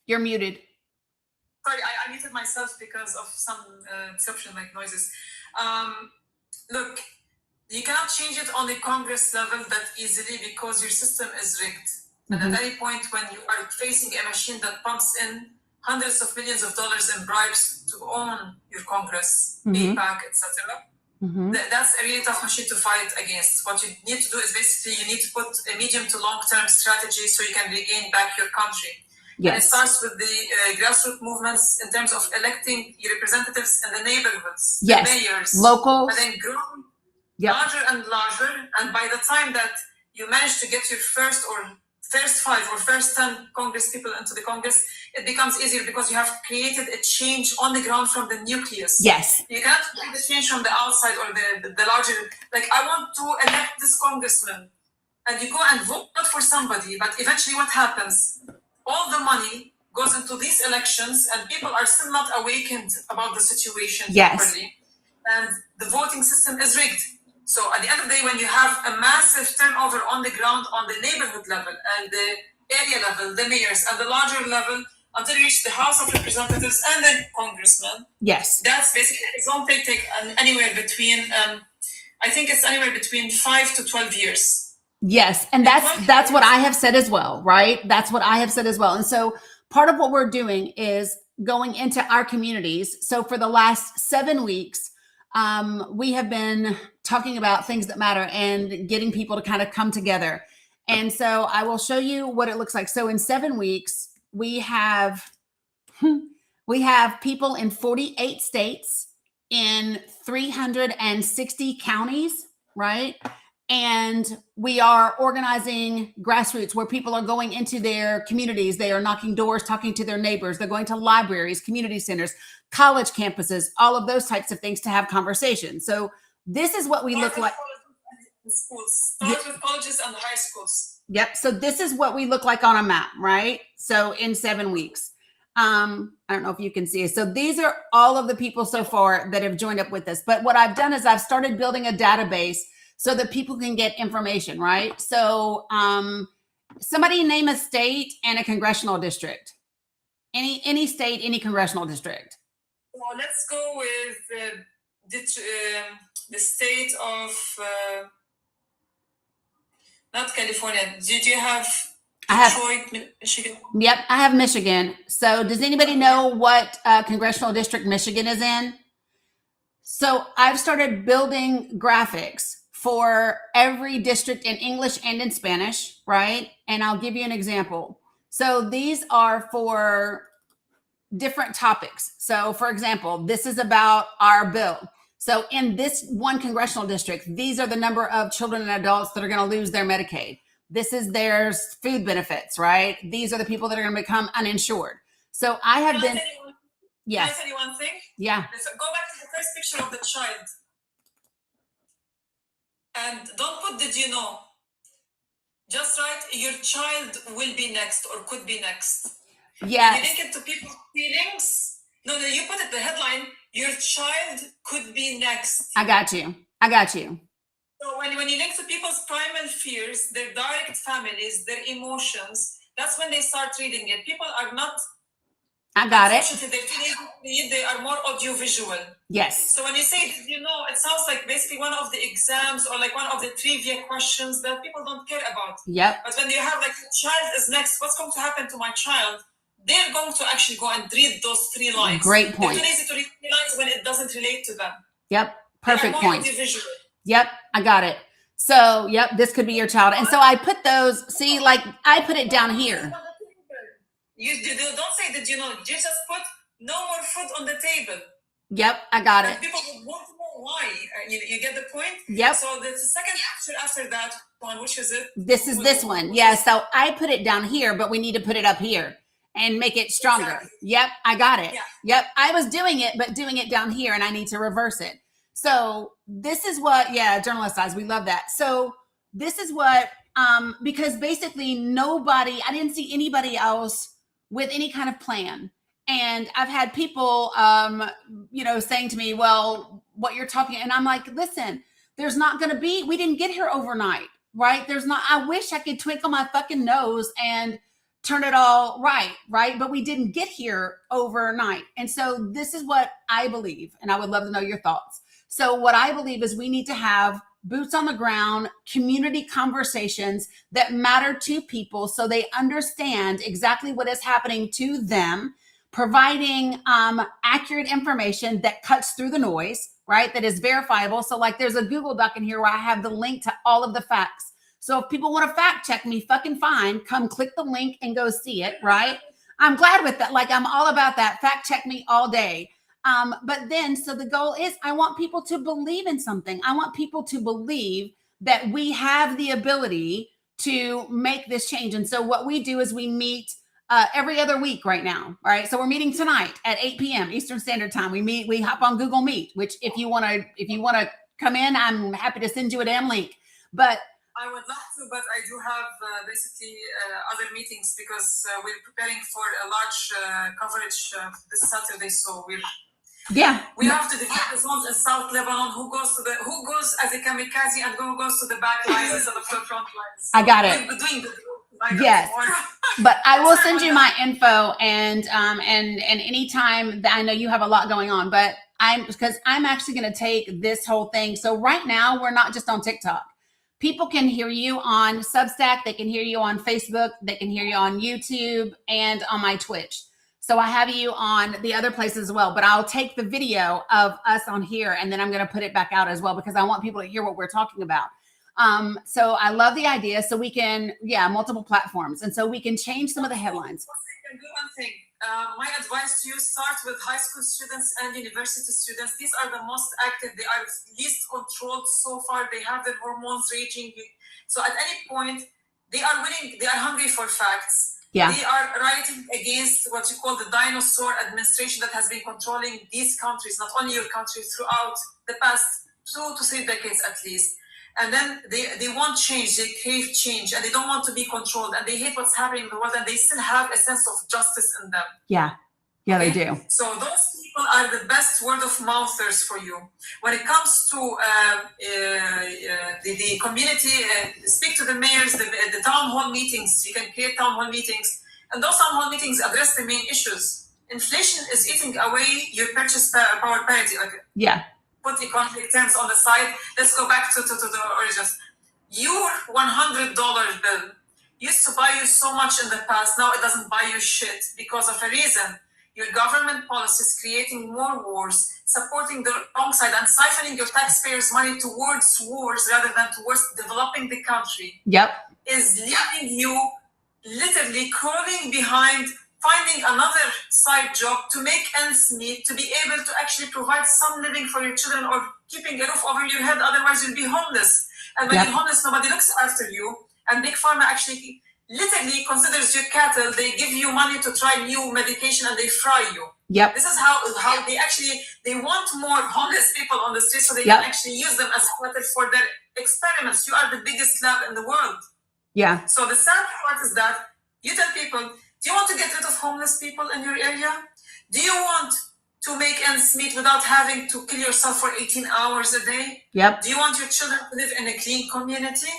You're muted. Sorry, I muted myself because of some exception like noises. Look, you cannot change it on the Congress level that easily because your system is rigged. And at any point when you are facing a machine that pumps in hundreds of millions of dollars in bribes to own your Congress, APAC, etc., that's a really tough machine to fight against. What you need to do is basically you need to put a medium to long-term strategy so you can regain back your country. Yes. And it starts with the grassroots movements in terms of electing your representatives in the neighborhoods, the mayors, local, and then growing larger and larger. And by the time that you manage to get your first 5 or first 10 Congress people into the Congress, it becomes easier because you have created a change on the ground from the nucleus. Yes. You cannot create the change from the outside or the larger, like I want to elect this congressman. And you go and vote for somebody, but eventually what happens? All the money goes into these elections and people are still not awakened about the situation properly. And the voting system is rigged. So at the end of the day, when you have a massive turnover on the ground, on the neighborhood level and the area level, the mayors, and the larger level, until you reach the House of Representatives and then congressmen. Yes. That's basically, it's going to take anywhere between, I think it's anywhere between 5 to 12 years. Yes. And that's what I have said as well, right? That's what I have said as well. And so part of what we're doing is going into our communities. So for the last 7 weeks, we have been talking about things that matter and getting people to kind of come together. And so I will show you what it looks like. So in 7 weeks, we have people in 48 states, in 360 counties, right? And we are organizing grassroots where people are going into their communities. They are knocking doors, talking to their neighbors. They're going to libraries, community centers, college campuses, all of those types of things to have conversations. So this is what we look like. Schools. Start with colleges and high schools. Yep. So this is what we look like on a map, right? So in 7 weeks. I don't know if you can see it. So these are all of the people so far that have joined up with us. But what I've done is I've started building a database so that people can get information, right? So somebody name a state and a congressional district. Any state, any congressional district. Well, let's go with the state of not California. Did you have Detroit, Michigan? Yep, I have Michigan. So does anybody know what congressional district Michigan is in? So I've started building graphics for every district in English and in Spanish, right? And I'll give you an example. So these are for different topics. So for example, this is about our bill. So in this one congressional district, these are the number of children and adults that are going to lose their Medicaid. This is their food benefits, right? These are the people that are going to become uninsured. So I have been... Yes. Can I tell you one thing? Yeah. Go back to the first picture of the child. And don't put did you know. Just write your child will be next or could be next. Yes. You link it to people's feelings. No, you put it the headline, your child could be next. I got you. So when you link to people's primal fears, their direct families, their emotions, that's when they start reading it. People are not... I got it. They are more audiovisual. Yes. So when you say, you know, it sounds like basically one of the exams or like one of the trivia questions that people don't care about. Yep. But when you have like, child is next, what's going to happen to my child? They're going to actually go and read those 3 lines. Great point. They're too lazy to read 3 lines when it doesn't relate to them. Yep. Perfect point. Audiovisual. Yep. I got it. So, yep, this could be your child. And so I put those, see, like I put it down here. You don't say that, you know, you just put no more food on the table. Yep, I got it. And people want to know why. You get the point? Yep. So the second picture after that one, which is it? This is this one. Yeah, so I put it down here, but we need to put it up here and make it stronger. Exactly. Yep, I got it. Yeah. Yep, I was doing it, but doing it down here, and I need to reverse it. So this is what, yeah, journalist eyes, we love that. So this is what, because basically I didn't see anybody else with any kind of plan. And I've had people, saying to me, well, what you're talking, and I'm like, listen, there's not going to be, we didn't get here overnight, right? I wish I could twinkle my fucking nose and turn it all right? But we didn't get here overnight. And so this is what I believe, and I would love to know your thoughts. So what I believe is we need to have boots on the ground, community conversations that matter to people so they understand exactly what is happening to them, providing accurate information that cuts through the noise, right? That is verifiable. So like there's a Google Doc in here where I have the link to all of the facts. So if people want to fact check me, fucking fine, come click the link and go see it, right? I'm glad with that. Like I'm all about that. Fact check me all day. But then, so the goal is I want people to believe in something. I want people to believe that we have the ability to make this change. And so what we do is we meet every other week right now. All right. So we're meeting tonight at 8 p.m. Eastern Standard Time. We hop on Google Meet, which if you want to come in, I'm happy to send you a damn link. But I would love to, but I do have basically other meetings because we're preparing for a large coverage this Saturday. So we have to defend the zones in South Lebanon. Who goes as a kamikaze and who goes to the back lines instead of the front lines? I got it. We're doing Yes, but I will send you my info and anytime that I know you have a lot going on, but because I'm actually going to take this whole thing. So right now we're not just on TikTok. People can hear you on Substack. They can hear you on Facebook. They can hear you on YouTube and on my Twitch. So I have you on the other places as well, but I'll take the video of us on here and then I'm going to put it back out as well because I want people to hear what we're talking about. So I love the idea. So we can, multiple platforms. And so we can change some of the headlines. I can do one thing. My advice to you, start with high school students and university students. These are the most active. They are least controlled so far. They have their hormones raging. So at any point, they are willing. They are hungry for facts. Yeah. They are writing against what you call the dinosaur administration that has been controlling these countries, not only your country, throughout the past 2 to 3 decades at least. And then they want change, they crave change, and they don't want to be controlled, and they hate what's happening in the world, and they still have a sense of justice in them. Yeah, okay? They do. So those people are the best word of mouthers for you. When it comes to the community, speak to the mayors, the town hall meetings. You can create town hall meetings, and those town hall meetings address the main issues. Inflation is eating away your purchase power parity. Put economic terms on the side. Let's go back to the origins. Your $100 bill used to buy you so much in the past. Now it doesn't buy you shit because of a reason. Your government policies creating more wars, supporting the wrong side and siphoning your taxpayers' money towards wars rather than towards developing the country. Is leaving you literally crawling behind, finding another side job to make ends meet, to be able to actually provide some living for your children or keeping a roof over your head. Otherwise, you'll be homeless. And when you're homeless, nobody looks after you. And Big Pharma actually literally considers you cattle. They give you money to try new medication and they fry you. This is how they want more homeless people on the street so they can actually use them as cattle for their experiments. You are the biggest lab in the world. So the sad part is that you tell people, do you want to get rid of homeless people in your area? Do you want to make ends meet without having to kill yourself for 18 hours a day? Do you want your children to live in a clean community?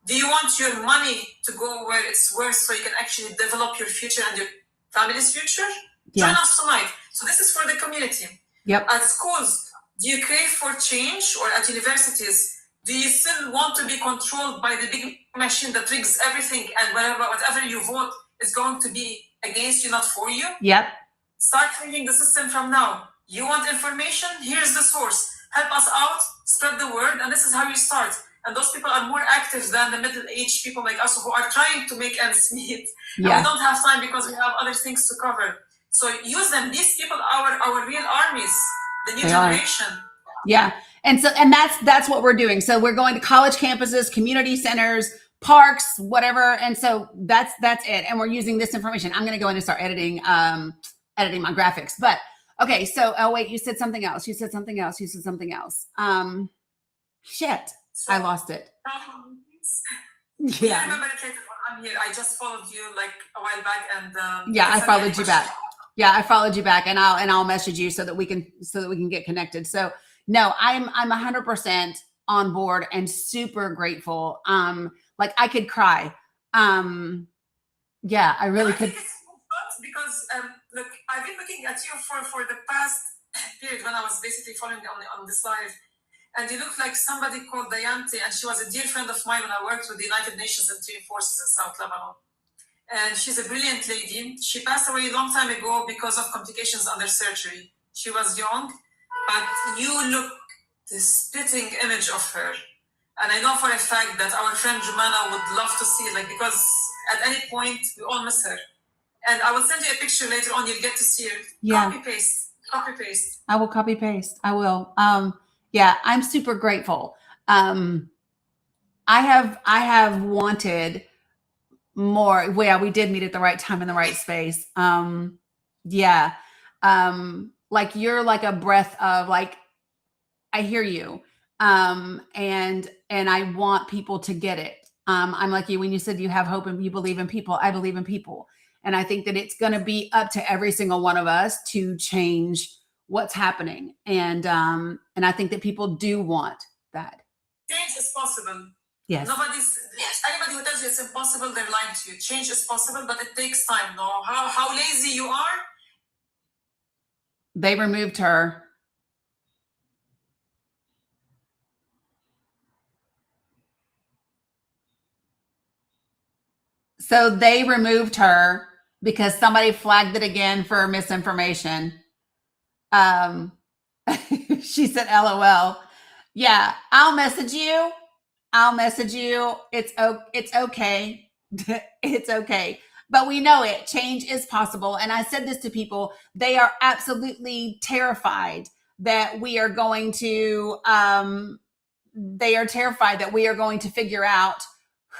Do you want your money to go where it's worth so you can actually develop your future and your family's future? Join us tonight. So this is for the community. At schools, do you crave for change? Or at universities, do you still want to be controlled by the big machine that rigs everything and whatever you vote is going to be against you, not for you? Start changing the system from now. You want information? Here's the source. Help us out, spread the word, and this is how you start. And those people are more active than the middle-aged people like us who are trying to make ends meet. And we don't have time because we have other things to cover. So use them. These people are our real armies, the new generation. And that's what we're doing. So we're going to college campuses, community centers, parks, whatever. And so that's it. And we're using this information. I'm going to go in and start editing my graphics. But okay. So, wait, you said something else. Shit. I lost it. I remember I'm here. I just followed you like a while back and I followed you back. I followed you back and I'll message you so that we can get connected. So no, I'm 100% on board and super grateful. Like I could cry. I really could. Because look, I've been looking at you for the past disappeared when I was basically following on this live. And you look like somebody called Dayanti, and she was a dear friend of mine when I worked with the United Nations Interim Forces in South Lebanon. And she's a brilliant lady. She passed away a long time ago because of complications under surgery. She was young, but you look the spitting image of her. And I know for a fact that our friend Jumana would love to see it, like, because at any point we all miss her. And I will send you a picture later on. You'll get to see her. Yeah. Copy paste. Copy paste. I will copy paste. I will. Yeah, I'm super grateful. I have wanted more. Yeah, we did meet at the right time in the right space. Yeah. Like you're like a breath of like, I hear you. And I want people to get it. I'm like you when you said you have hope and you believe in people. I believe in people. And I think that it's going to be up to every single one of us to change what's happening. And I think that people do want that. Change is possible. Yes. Anybody who tells you it's impossible, they're lying to you. Change is possible, but it takes time. No, how lazy you are. They removed her. So they removed her because somebody flagged it again for misinformation. She said, LOL. Yeah, I'll message you. It's okay. It's okay. But we know it. Change is possible. And I said this to people. They are absolutely terrified that we are going to, figure out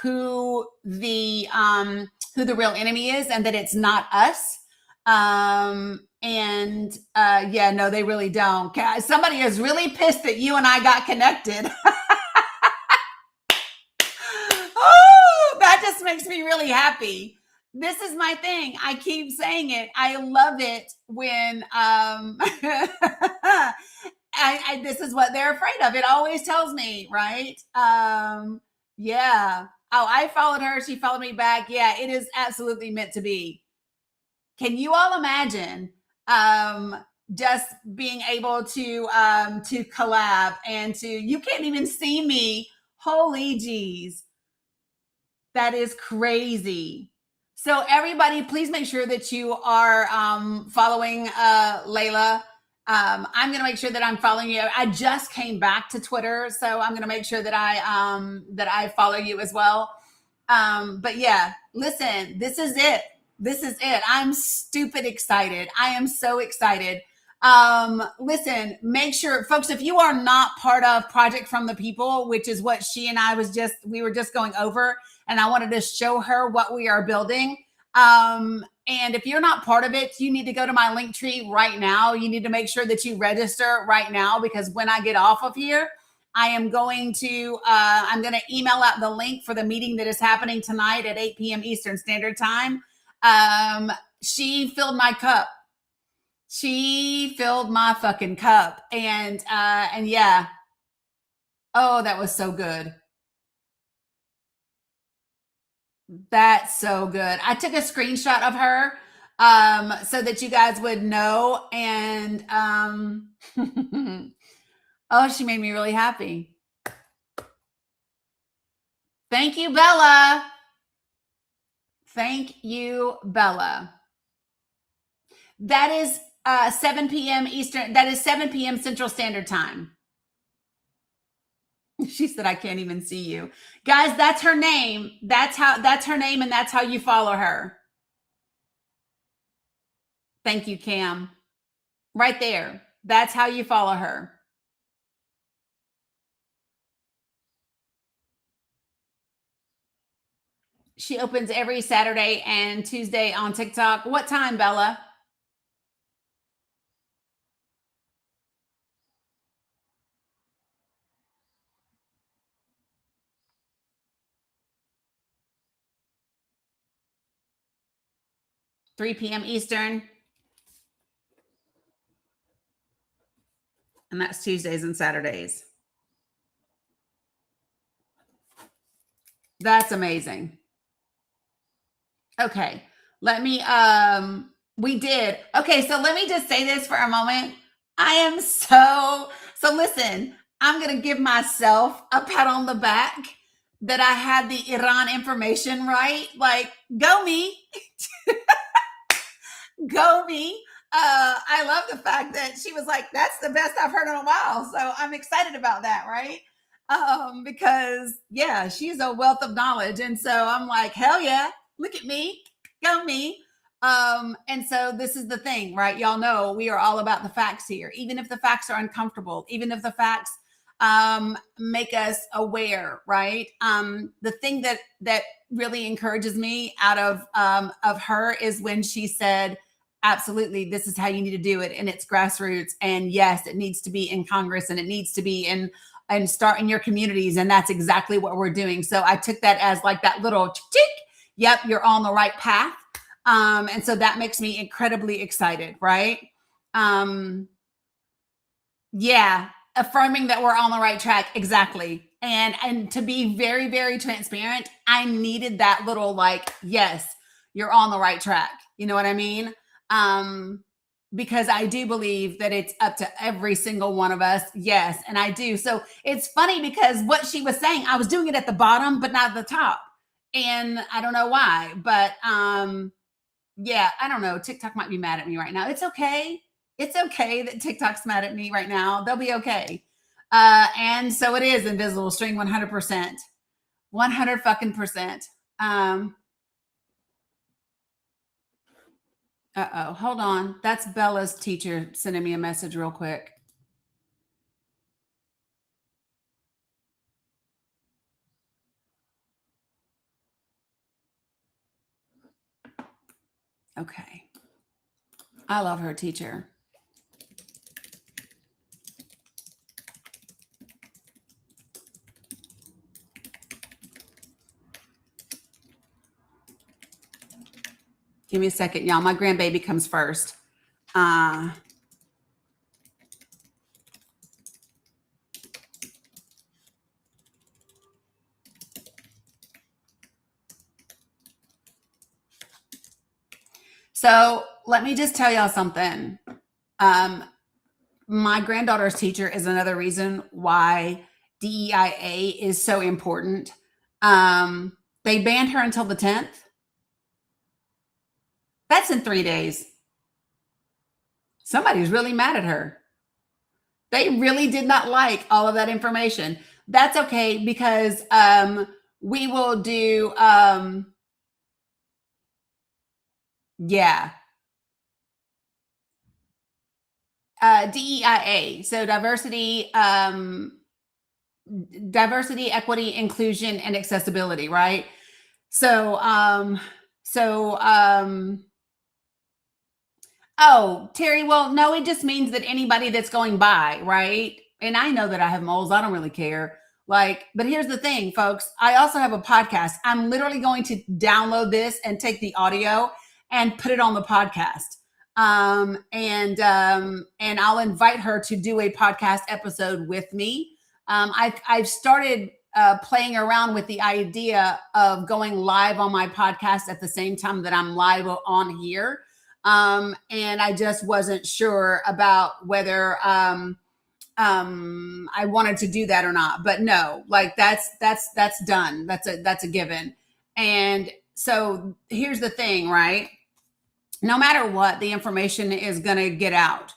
who the real enemy is and that it's not us. Yeah, no, they really don't. Somebody is really pissed that you and I got connected. Oh, that just makes me really happy. This is my thing. I keep saying it. I love it when this is what they're afraid of. It always tells me, right? Yeah. Oh, I followed her. She followed me back. Yeah, it is absolutely meant to be. Can you all imagine just being able to collab and you can't even see me. Holy geez. That is crazy. So everybody, please make sure that you are following Layla. I'm going to make sure that I'm following you. I just came back to Twitter, so I'm going to make sure that I follow you as well. But yeah, listen, this is it. I'm stupid excited. I am so excited. Listen, make sure, folks, if you are not part of Project From the People, which is what she and I we were just going over, and I wanted to show her what we are building. And if you're not part of it, you need to go to my link tree right now. You need to make sure that you register right now, because when I get off of here, I am going to, I'm going to email out the link for the meeting that is happening tonight at 8 p.m. Eastern Standard Time. She filled my cup. She filled my fucking cup. And yeah. Oh, that was so good. That's so good. I took a screenshot of her so that you guys would know. And oh, she made me really happy. Thank you, Bella. Thank you, Bella. That is 7 p.m. Eastern. That is 7 p.m. Central Standard Time. She said, I can't even see you. Guys, that's her name. That's her name, and that's how you follow her. Thank you, Cam. Right there. That's how you follow her. She opens every Saturday and Tuesday on TikTok. What time, Bella? $3 p.m. Eastern. And that's Tuesdays and Saturdays. That's amazing. Okay. Let me, we did. Okay. So let me just say this for a moment. I am so listen, I'm going to give myself a pat on the back that I had the Iran information right. Like, go me. Go me. I love the fact that she was like, that's the best I've heard in a while. So I'm excited about that, right? Because yeah, she's a wealth of knowledge. And so I'm like, hell yeah, look at me, go me. And so this is the thing, right? Y'all know we are all about the facts here, even if the facts are uncomfortable, even if the facts make us aware, right? The thing that really encourages me out of her is when she said, absolutely, this is how you need to do it, and it's grassroots, and yes, it needs to be in Congress, and it needs to be in and start in your communities, and that's exactly what we're doing. So I took that as like that little tick, yep, you're on the right path. And so that makes me incredibly excited, right? Yeah, affirming that we're on the right track, exactly. And to be very, very transparent, I needed that little like, yes, you're on the right track. You know what I mean? Because I do believe that it's up to every single one of us. Yes, and I do. So it's funny because what she was saying, I was doing it at the bottom, but not at the top. And I don't know why, but yeah, I don't know. TikTok might be mad at me right now. It's okay. It's okay that TikTok's mad at me right now. They'll be okay. And so it is invisible string 100%. 100 fucking percent. Uh-oh, hold on. That's Bella's teacher sending me a message real quick. Okay. I love her teacher. Give me a second, y'all. My grandbaby comes first. So let me just tell y'all something. My granddaughter's teacher is another reason why DEIA is so important. They banned her until the 10th. That's in 3 days. Somebody's really mad at her. They really did not like all of that information. That's okay because we will do, yeah. DEIA, so diversity, equity, inclusion, and accessibility, right? So, oh, Terry, well, no, it just means that anybody that's going by, right? And I know that I have moles. I don't really care. Like, but here's the thing, folks. I also have a podcast. I'm literally going to download this and take the audio and put it on the podcast. And I'll invite her to do a podcast episode with me. I've started playing around with the idea of going live on my podcast at the same time that I'm live on here. And I just wasn't sure about whether I wanted to do that or not. But no, like that's done. That's a given. And so here's the thing, right? No matter what, the information is going to get out.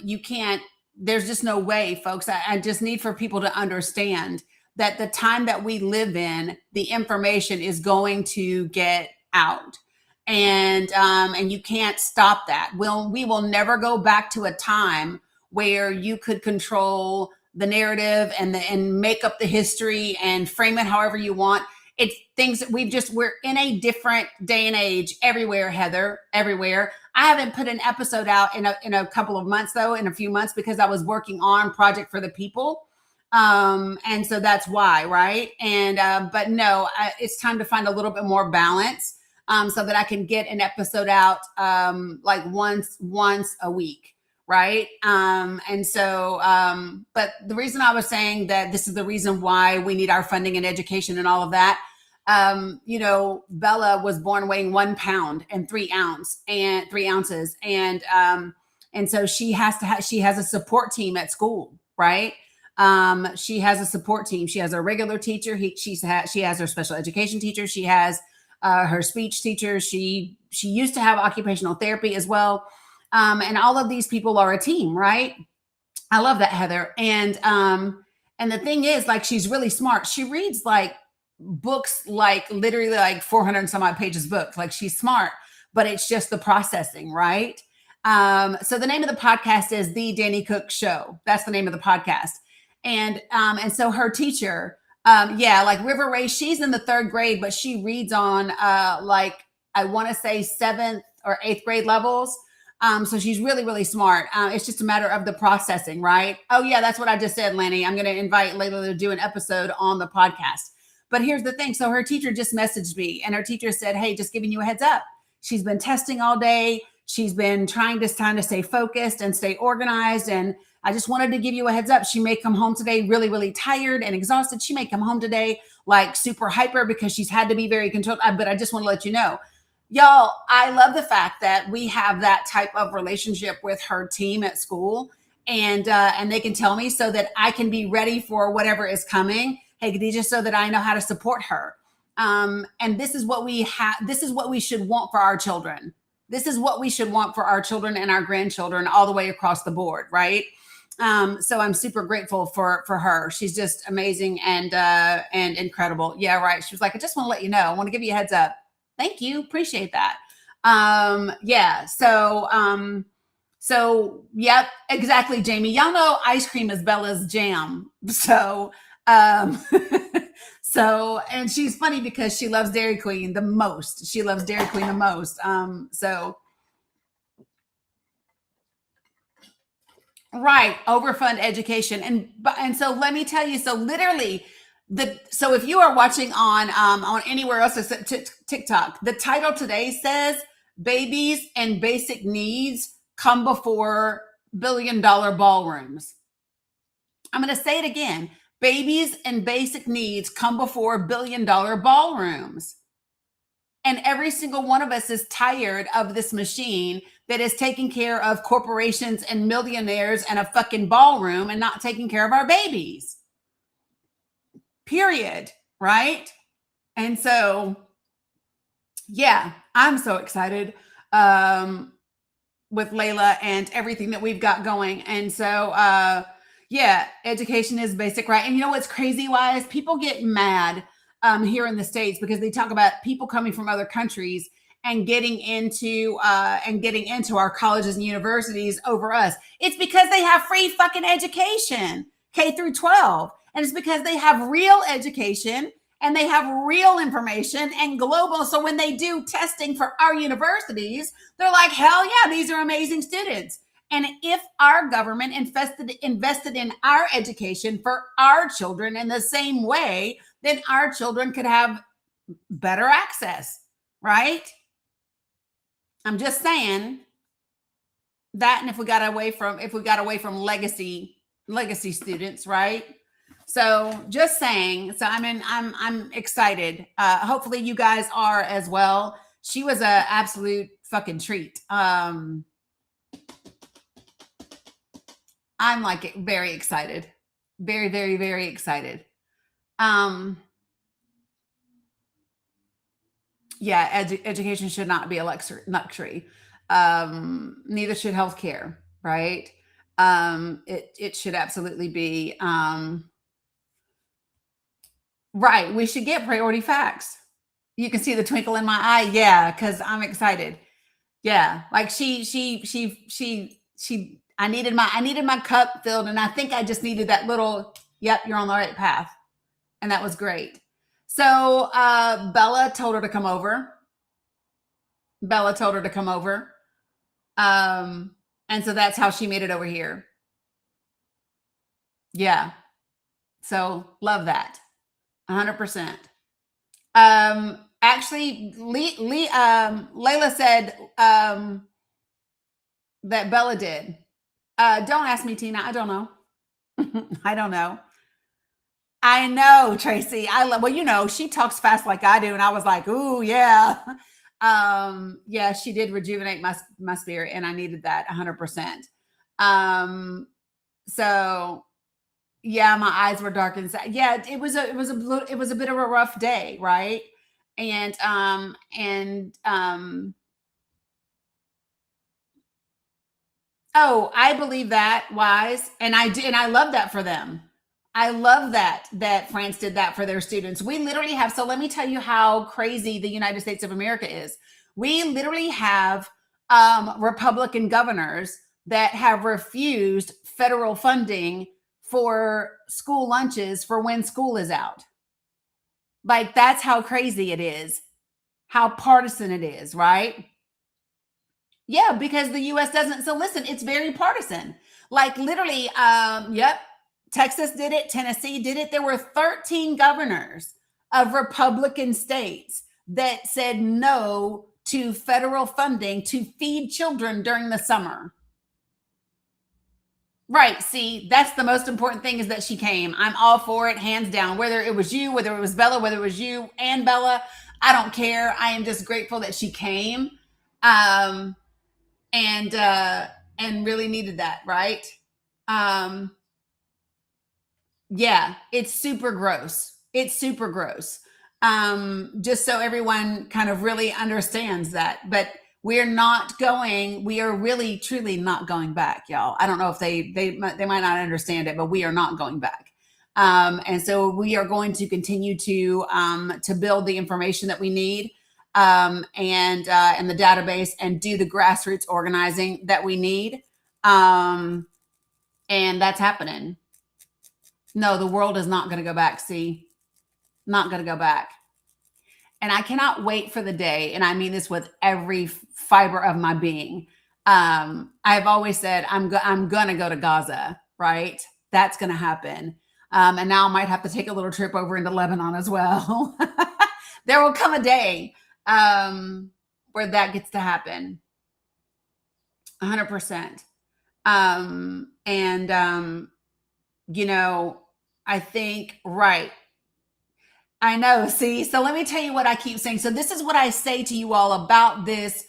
You can't, there's just no way, folks. I just need for people to understand that the time that we live in, the information is going to get out. And you can't stop that. We will never go back to a time where you could control the narrative and make up the history and frame it however you want. It's things that we're in a different day and age everywhere, Heather, everywhere. I haven't put an episode out in a couple of months, though, in a few months, because I was working on Project for the People. And so that's why, right? And, but no, it's time to find a little bit more balance, so that I can get an episode out, like once a week. Right. And so, but the reason I was saying that this is the reason why we need our funding and education and all of that. Bella was born weighing 1 pound and 3 ounces. And And so she has a support team at school, right? She has a support team. She has a regular teacher. She has her special education teacher. She has her speech teacher. She used to have occupational therapy as well. And all of these people are a team, right? I love that, Heather. And the thing is, like, she's really smart. She reads like books, like literally like 400 and some odd pages book. Like, she's smart, but it's just the processing, right? So the name of the podcast is The Dani Cook Show. That's the name of the podcast. And so her teacher, like River Ray, she's in the 3rd grade, but she reads on like, I want to say 7th or 8th grade levels. So she's really, really smart. It's just a matter of the processing, right? Oh yeah, that's what I just said, Lanny. I'm going to invite Layla to do an episode on the podcast. But here's the thing. So her teacher just messaged me, and her teacher said, hey, just giving you a heads up. She's been testing all day. She's been trying to stay focused and stay organized. And I just wanted to give you a heads up. She may come home today really, really tired and exhausted. She may come home today like super hyper because she's had to be very controlled. But I just want to let you know, y'all, I love the fact that we have that type of relationship with her team at school, and they can tell me so that I can be ready for whatever is coming. Hey, Khadijah, so that I know how to support her. And this is what we have. This is what we should want for our children. This is what we should want for our children and our grandchildren all the way across the board, right? So I'm super grateful for her. She's just amazing and incredible. Yeah, right. She was like, I just want to let you know. I want to give you a heads up. Thank you. Appreciate that. So yep, exactly, Jamie. Y'all know ice cream is Bella's jam. So, and she's funny because she loves Dairy Queen the most. She loves Dairy Queen the most. Right, overfund education. And so let me tell you, so literally, so if you are watching on anywhere else except TikTok, the title today says babies and basic needs come before billion-dollar ballrooms. I'm going to say it again. Babies and basic needs come before billion-dollar ballrooms. And every single one of us is tired of this machine that is taking care of corporations and millionaires and a fucking ballroom and not taking care of our babies. Period. Right? And so, yeah, I'm so excited with Layla and everything that we've got going. And so, yeah, education is basic, right? And you know what's crazy, wise? People get mad here in the States because they talk about people coming from other countries and getting into our colleges and universities over us. It's because they have free fucking education, K through 12. And it's because they have real education and they have real information and global. So when they do testing for our universities, they're like, hell yeah, these are amazing students. And if our government invested in our education for our children in the same way, then our children could have better access, right? I'm just saying that. And if we got away from legacy students, right? So just saying. So I'm excited. Hopefully you guys are as well. She was an absolute fucking treat. I'm like very excited. Very, very, very excited. Yeah, education should not be a luxury. Neither should healthcare, right? It should absolutely be right. We should get priority facts. You can see the twinkle in my eye. Yeah, because I'm excited. Yeah, like I needed my cup filled, and I think I just needed that little, yep, you're on the right path. And that was great. So Bella told her to come over. And so that's how she made it over here. Yeah. So love that. 100%. Actually, Layla said that Bella did. Don't ask me, Tina. I don't know. I don't know. I know, Tracy. Well, she talks fast like I do. And I was like, ooh, yeah. Yeah, she did rejuvenate my spirit, and I needed that 100%. So yeah, my eyes were dark and sad. Yeah, it was a bit of a rough day, right? And oh, I believe that, Wise, and I do, and I love that for them. I love that France did that for their students. We literally have, so let me tell you how crazy the United States of America is. We literally have Republican governors that have refused federal funding for school lunches for when school is out. Like, that's how crazy it is, how partisan it is, right? Yeah, because the US doesn't. So listen, it's very partisan. Like, literally, yep, Texas did it, Tennessee did it. There were 13 governors of Republican states that said no to federal funding to feed children during the summer. Right. See, that's the most important thing, is that she came. I'm all for it, hands down. Whether it was you, whether it was Bella, whether it was you and Bella, I don't care. I am just grateful that she came. And really needed that, right? Yeah, it's super gross. It's super gross. Just so everyone kind of really understands that. But we are really truly not going back, y'all. I don't know if they might not understand it, but we are not going back. And so we are going to continue to build the information that we need, and the database, and do the grassroots organizing that we need. And that's happening. No, the world is not going to go back. See, not going to go back. And I cannot wait for the day, and I mean this with every fiber of my being. I've always said I'm going to go to Gaza, right? That's going to happen. And now I might have to take a little trip over into Lebanon as well. There will come a day where that gets to happen. 100%. I think, right. I know. See, so let me tell you what I keep saying. So this is what I say to you all about this,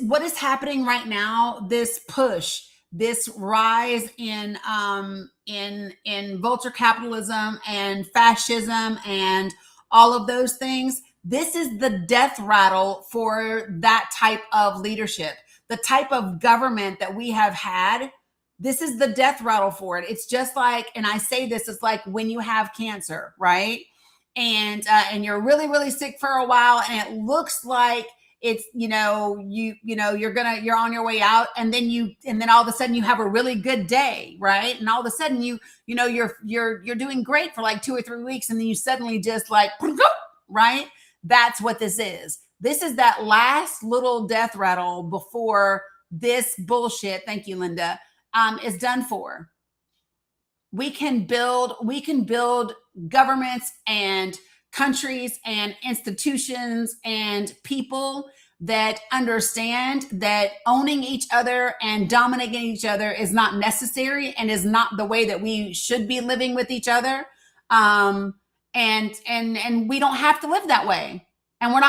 what is happening right now, this push, this rise in vulture capitalism and fascism and all of those things. This is the death rattle for that type of leadership, the type of government that we have had. This is the death rattle for it. It's just like, and I say this, it's like when you have cancer, right? And you're really, really sick for a while, and it looks like it's, you're on your way out, and then all of a sudden you have a really good day, right? And all of a sudden you're doing great for like 2 or 3 weeks, and then you suddenly just like, right? That's what this is. This is that last little death rattle before this bullshit, thank you, Linda, is done for. We can build governments and countries and institutions and people that understand that owning each other and dominating each other is not necessary and is not the way that we should be living with each other. And we don't have to live that way. And we're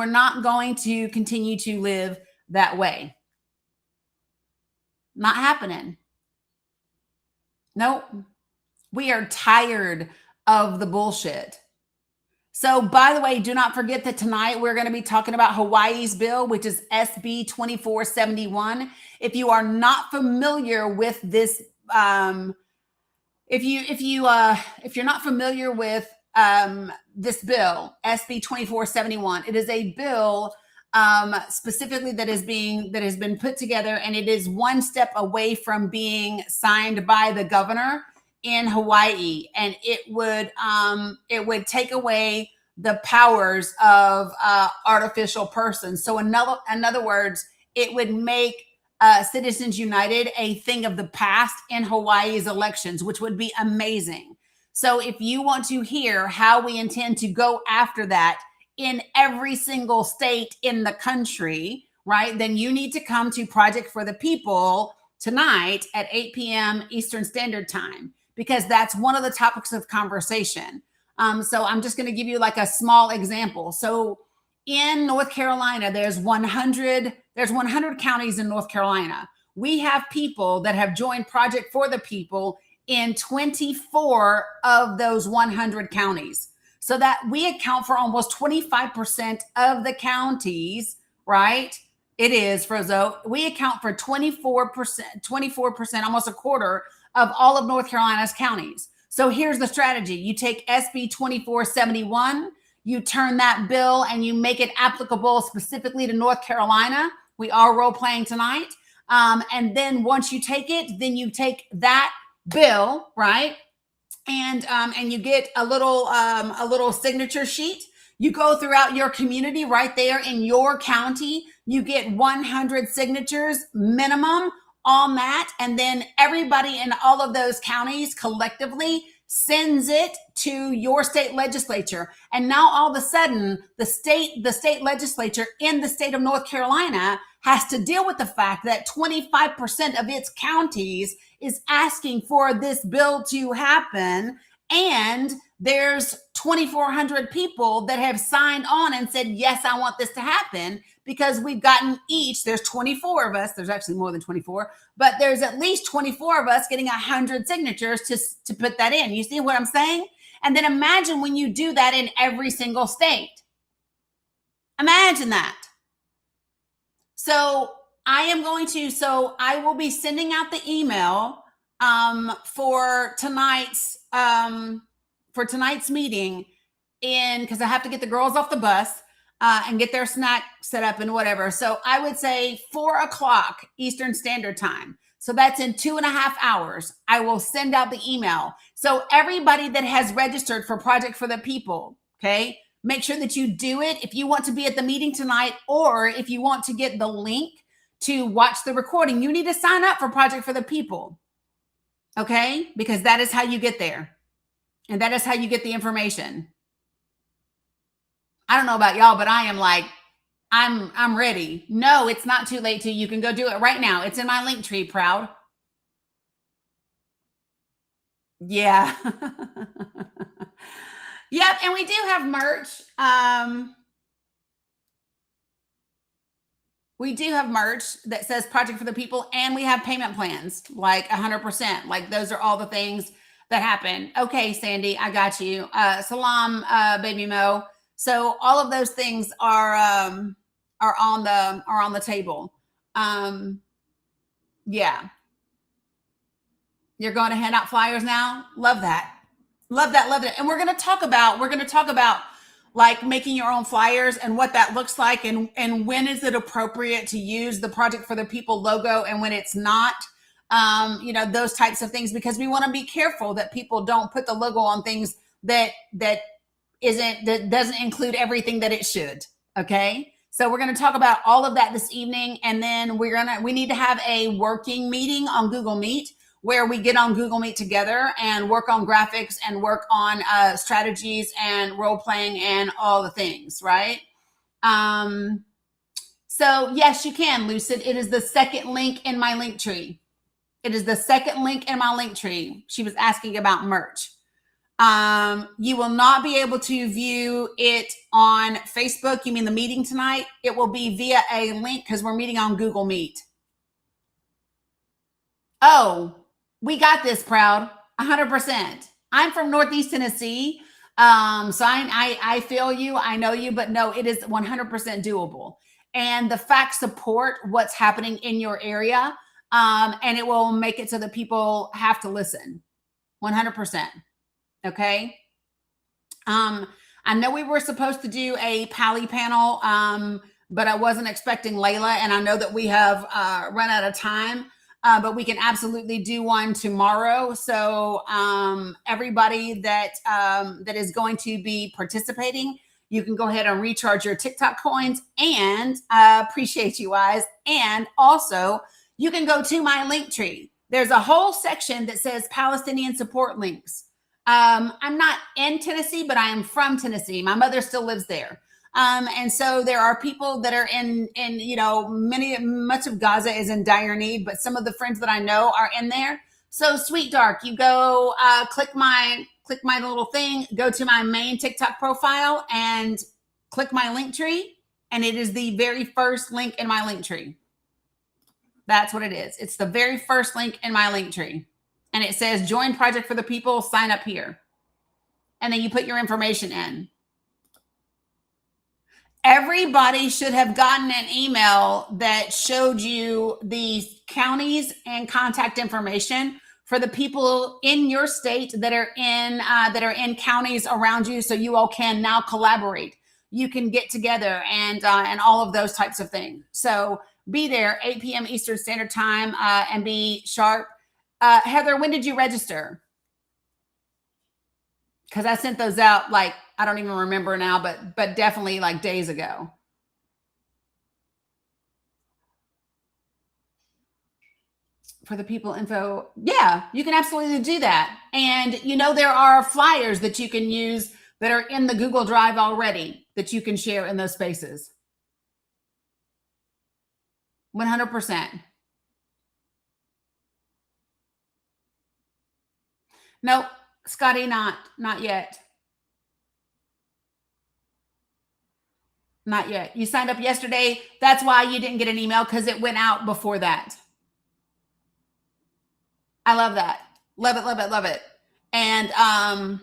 not going to continue to live that way. Not happening. Nope. We are tired of the bullshit. So, by the way, do not forget that tonight we're going to be talking about Hawaii's bill, which is SB 2471. If you are not familiar with this, if you're not familiar with this bill, SB 2471, it is a bill specifically that has been put together, and it is one step away from being signed by the governor in Hawaii, and it would take away the powers of artificial persons. So in other words, it would make Citizens United a thing of the past in Hawaii's elections, which would be amazing. So if you want to hear how we intend to go after that in every single state in the country, right, then you need to come to Project for the People tonight at 8 p.m. Eastern Standard Time, because that's one of the topics of conversation. So I'm just going to give you like a small example. So in North Carolina, there's 100 counties in North Carolina. We have people that have joined Project for the People in 24 of those 100 counties. So that we account for almost 25% of the counties, right? It is, Frozo. We account for 24%, almost a quarter of all of North Carolina's counties. So here's the strategy. You take SB 2471, you turn that bill and you make it applicable specifically to North Carolina. We are role playing tonight. And then once you take it, then you take that bill, right? And you get a little signature sheet. You go throughout your community right there in your county. You get 100 signatures minimum on that. And then everybody in all of those counties collectively sends it to your state legislature. And now all of a sudden, the state legislature in the state of North Carolina has to deal with the fact that 25% of its counties is asking for this bill to happen. And there's 2,400 people that have signed on and said, yes, I want this to happen, because we've gotten each, there's 24 of us, there's actually more than 24, but there's at least 24 of us getting 100 signatures to put that in. You see what I'm saying? And then imagine when you do that in every single state. Imagine that. So I will be sending out the email for tonight's meeting, because I have to get the girls off the bus and get their snack set up and whatever. So I would say 4:00 Eastern Standard Time. So that's in 2.5 hours. I will send out the email. So everybody that has registered for Project for the People, okay, make sure that you do it if you want to be at the meeting tonight, or if you want to get the link to watch the recording. You need to sign up for Project for the People, okay? Because that is how you get there. And that is how you get the information. I don't know about y'all, but I am like, I'm ready. No, it's not too late you can go do it right now. It's in my link tree, proud. Yeah. Yep, and we do have merch. We do have merch that says Project for the People, and we have payment plans, like 100%. Like those are all the things that happen. Okay, Sandy, I got you. Salam, baby Mo. So all of those things are on the table. Yeah. You're going to hand out flyers now? Love that. Love that. Love it. And we're going to talk about like making your own flyers and what that looks like, and when is it appropriate to use the Project for the People logo and when it's not, those types of things, because we want to be careful that people don't put the logo on things that doesn't include everything that it should. Okay. So we're going to talk about all of that this evening. And then we need to have a working meeting on Google Meet, where we get on Google Meet together and work on graphics and work on strategies and role playing and all the things, right? So yes, you can, Lucid. It is the second link in my link tree. It is the second link in my link tree. She was asking about merch. You will not be able to view it on Facebook. You mean the meeting tonight? It will be via a link because we're meeting on Google Meet. Oh, we got this, proud. 100%. I'm from Northeast Tennessee. So I feel you. I know you, but no, it is 100% doable. And the facts support what's happening in your area. And it will make it so that people have to listen. 100%. Okay. I know we were supposed to do a Pally panel, but I wasn't expecting Layla, and I know that we have run out of time, but we can absolutely do one tomorrow. So everybody that is going to be participating, you can go ahead and recharge your TikTok coins, and appreciate you guys. And also, you can go to my link tree. There's a whole section that says Palestinian support links. I'm not in Tennessee, but I am from Tennessee. My mother still lives there. And so there are people that are in much of Gaza is in dire need, but some of the friends that I know are in there. So Sweet Dark, you go, click my little thing, go to my main TikTok profile, and click my link tree, and it is the very first link in my link tree. That's what it is. It's the very first link in my link tree. And it says, join Project for the People, sign up here. And then you put your information in. Everybody should have gotten an email that showed you the counties and contact information for the people in your state that are in counties around you, so you all can now collaborate. You can get together and all of those types of things. So be there 8 p.m. Eastern Standard Time and be sharp. Heather, when did you register? Because I sent those out, like, I don't even remember now, but definitely like days ago. For the people info, yeah, you can absolutely do that. And there are flyers that you can use that are in the Google Drive already that you can share in those spaces. 100%. Nope, Scotty, not yet. Not yet. You signed up yesterday. That's why you didn't get an email, because it went out before that. I love that. Love it, love it, love it. And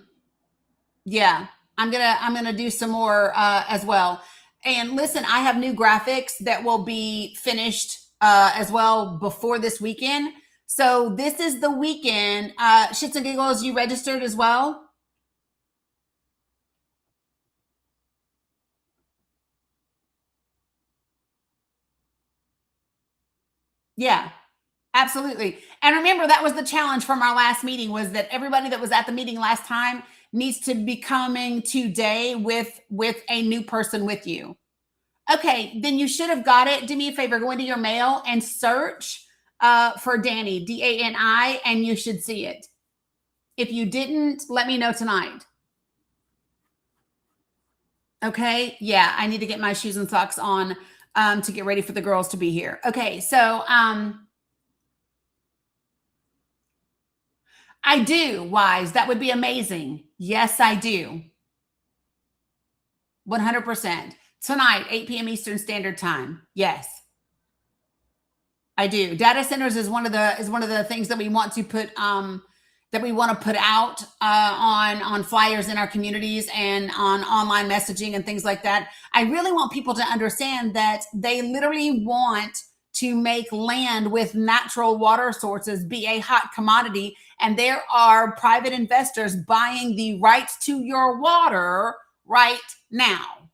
yeah, I'm gonna do some more as well. And listen, I have new graphics that will be finished as well before this weekend. So this is the weekend. Shits and Giggles, you registered as well? Yeah, absolutely. And remember, that was the challenge from our last meeting, was that everybody that was at the meeting last time needs to be coming today with a new person with you. Okay, then you should have got it. Do me a favor, go into your mail and search for Dani, Dani, and you should see it. If you didn't, let me know tonight. Okay, yeah, I need to get my shoes and socks on to get ready for the girls to be here. Okay, so I do, Wise. That would be amazing. Yes, I do. 100%. Tonight, 8 p.m. Eastern Standard Time. Yes, I do. Data centers is one of the things that we want to put out on flyers in our communities and on online messaging and things like that. I really want people to understand that they literally want to make land with natural water sources be a hot commodity, and there are private investors buying the rights to your water right now.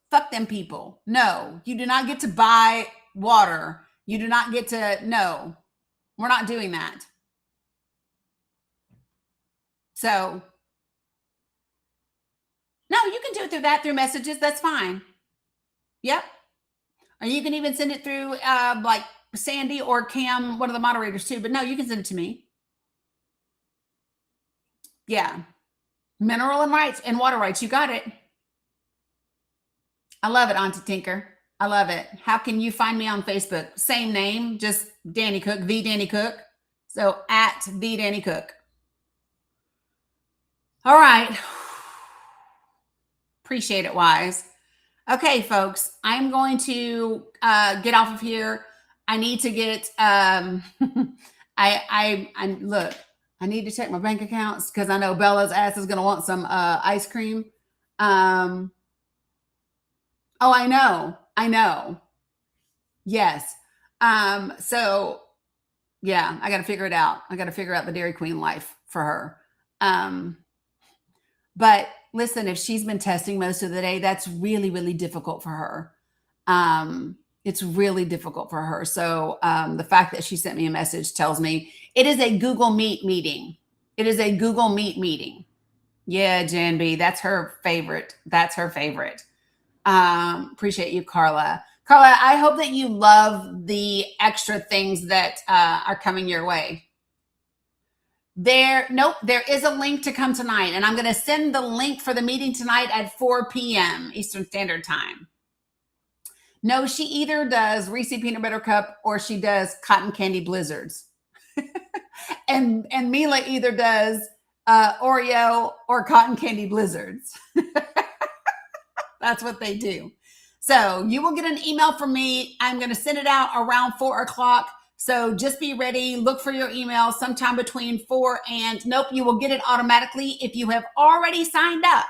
Fuck them people. No, you do not get to buy water. You do not get to, no, we're not doing that. So, no, you can do it through messages. That's fine. Yep. Or you can even send it through like Sandy or Cam, one of the moderators too. But no, you can send it to me. Yeah. Mineral and rights and water rights. You got it. I love it, Auntie Tinker. I love it. How can you find me on Facebook? Same name, just Dani Cook, the Dani Cook. So at the Dani Cook. All right. Appreciate it, Wise. Okay, folks, I'm going to get off of here. I need to get, I look, I need to check my bank accounts because I know Bella's ass is going to want some ice cream. Oh, I know. Yes. So yeah, I got to figure it out. I got to figure out the Dairy Queen life for her. But listen, if she's been testing most of the day, that's really, really difficult for her. It's really difficult for her. So the fact that she sent me a message tells me it is a Google Meet meeting. It is a Google Meet meeting. Yeah, Jan B, that's her favorite. That's her favorite. Appreciate you, Carla. Carla, I hope that you love the extra things that are coming your way. There is a link to come tonight, and I'm going to send the link for the meeting tonight at 4 p.m. Eastern Standard Time. No, she either does Reese Peanut Butter Cup or she does Cotton Candy Blizzards. and Mila either does Oreo or cotton candy blizzards. That's what they do. So you will get an email from me. I'm going to send it out around 4 o'clock. So just be ready. Look for your email sometime between 4 and nope, you will get it automatically if you have already signed up.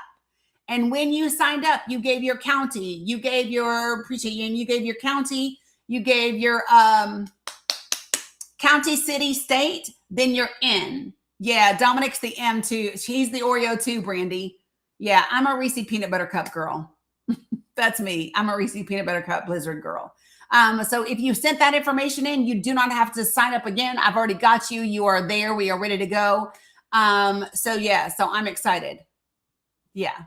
And when you signed up, you gave your county, you gave your you gave your county, you gave your county, city, state, then you're in. Yeah, Dominic's the M too. He's the Oreo too, Brandy. Yeah, I'm a Reese peanut butter cup girl. That's me. I'm a Reese peanut butter cup blizzard girl. So if you sent that information in, you do not have to sign up again. I've already got you. You are there. We are ready to go. So yeah, so I'm excited. Yeah.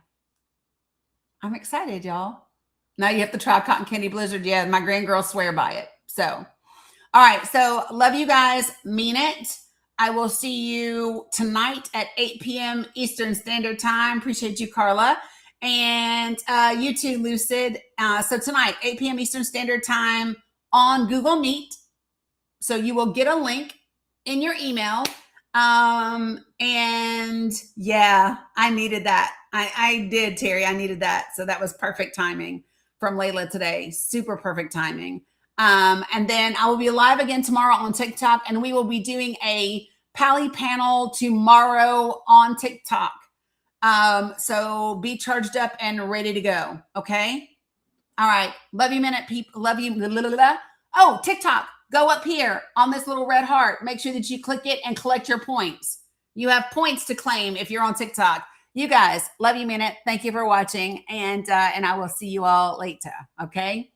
I'm excited, y'all. Now you have to try cotton candy blizzard. Yeah, my grandgirls swear by it. So, all right. So love you guys. Mean it. I will see you tonight at 8 p.m. Eastern Standard Time. Appreciate you, Carla. And you too, Lucid. So tonight, 8 p.m. Eastern Standard Time on Google Meet. So you will get a link in your email. And yeah, I needed that. I did, Terry. I needed that. So that was perfect timing from Layla today. Super perfect timing. And then I will be live again tomorrow on TikTok, and we will be doing a Pally panel tomorrow on TikTok. So be charged up and ready to go. Okay. All right. Love you, minute people. Love you. Oh, TikTok. Go up here on this little red heart. Make sure that you click it and collect your points. You have points to claim if you're on TikTok. You guys, love you, minute. Thank you for watching. And I will see you all later. Okay.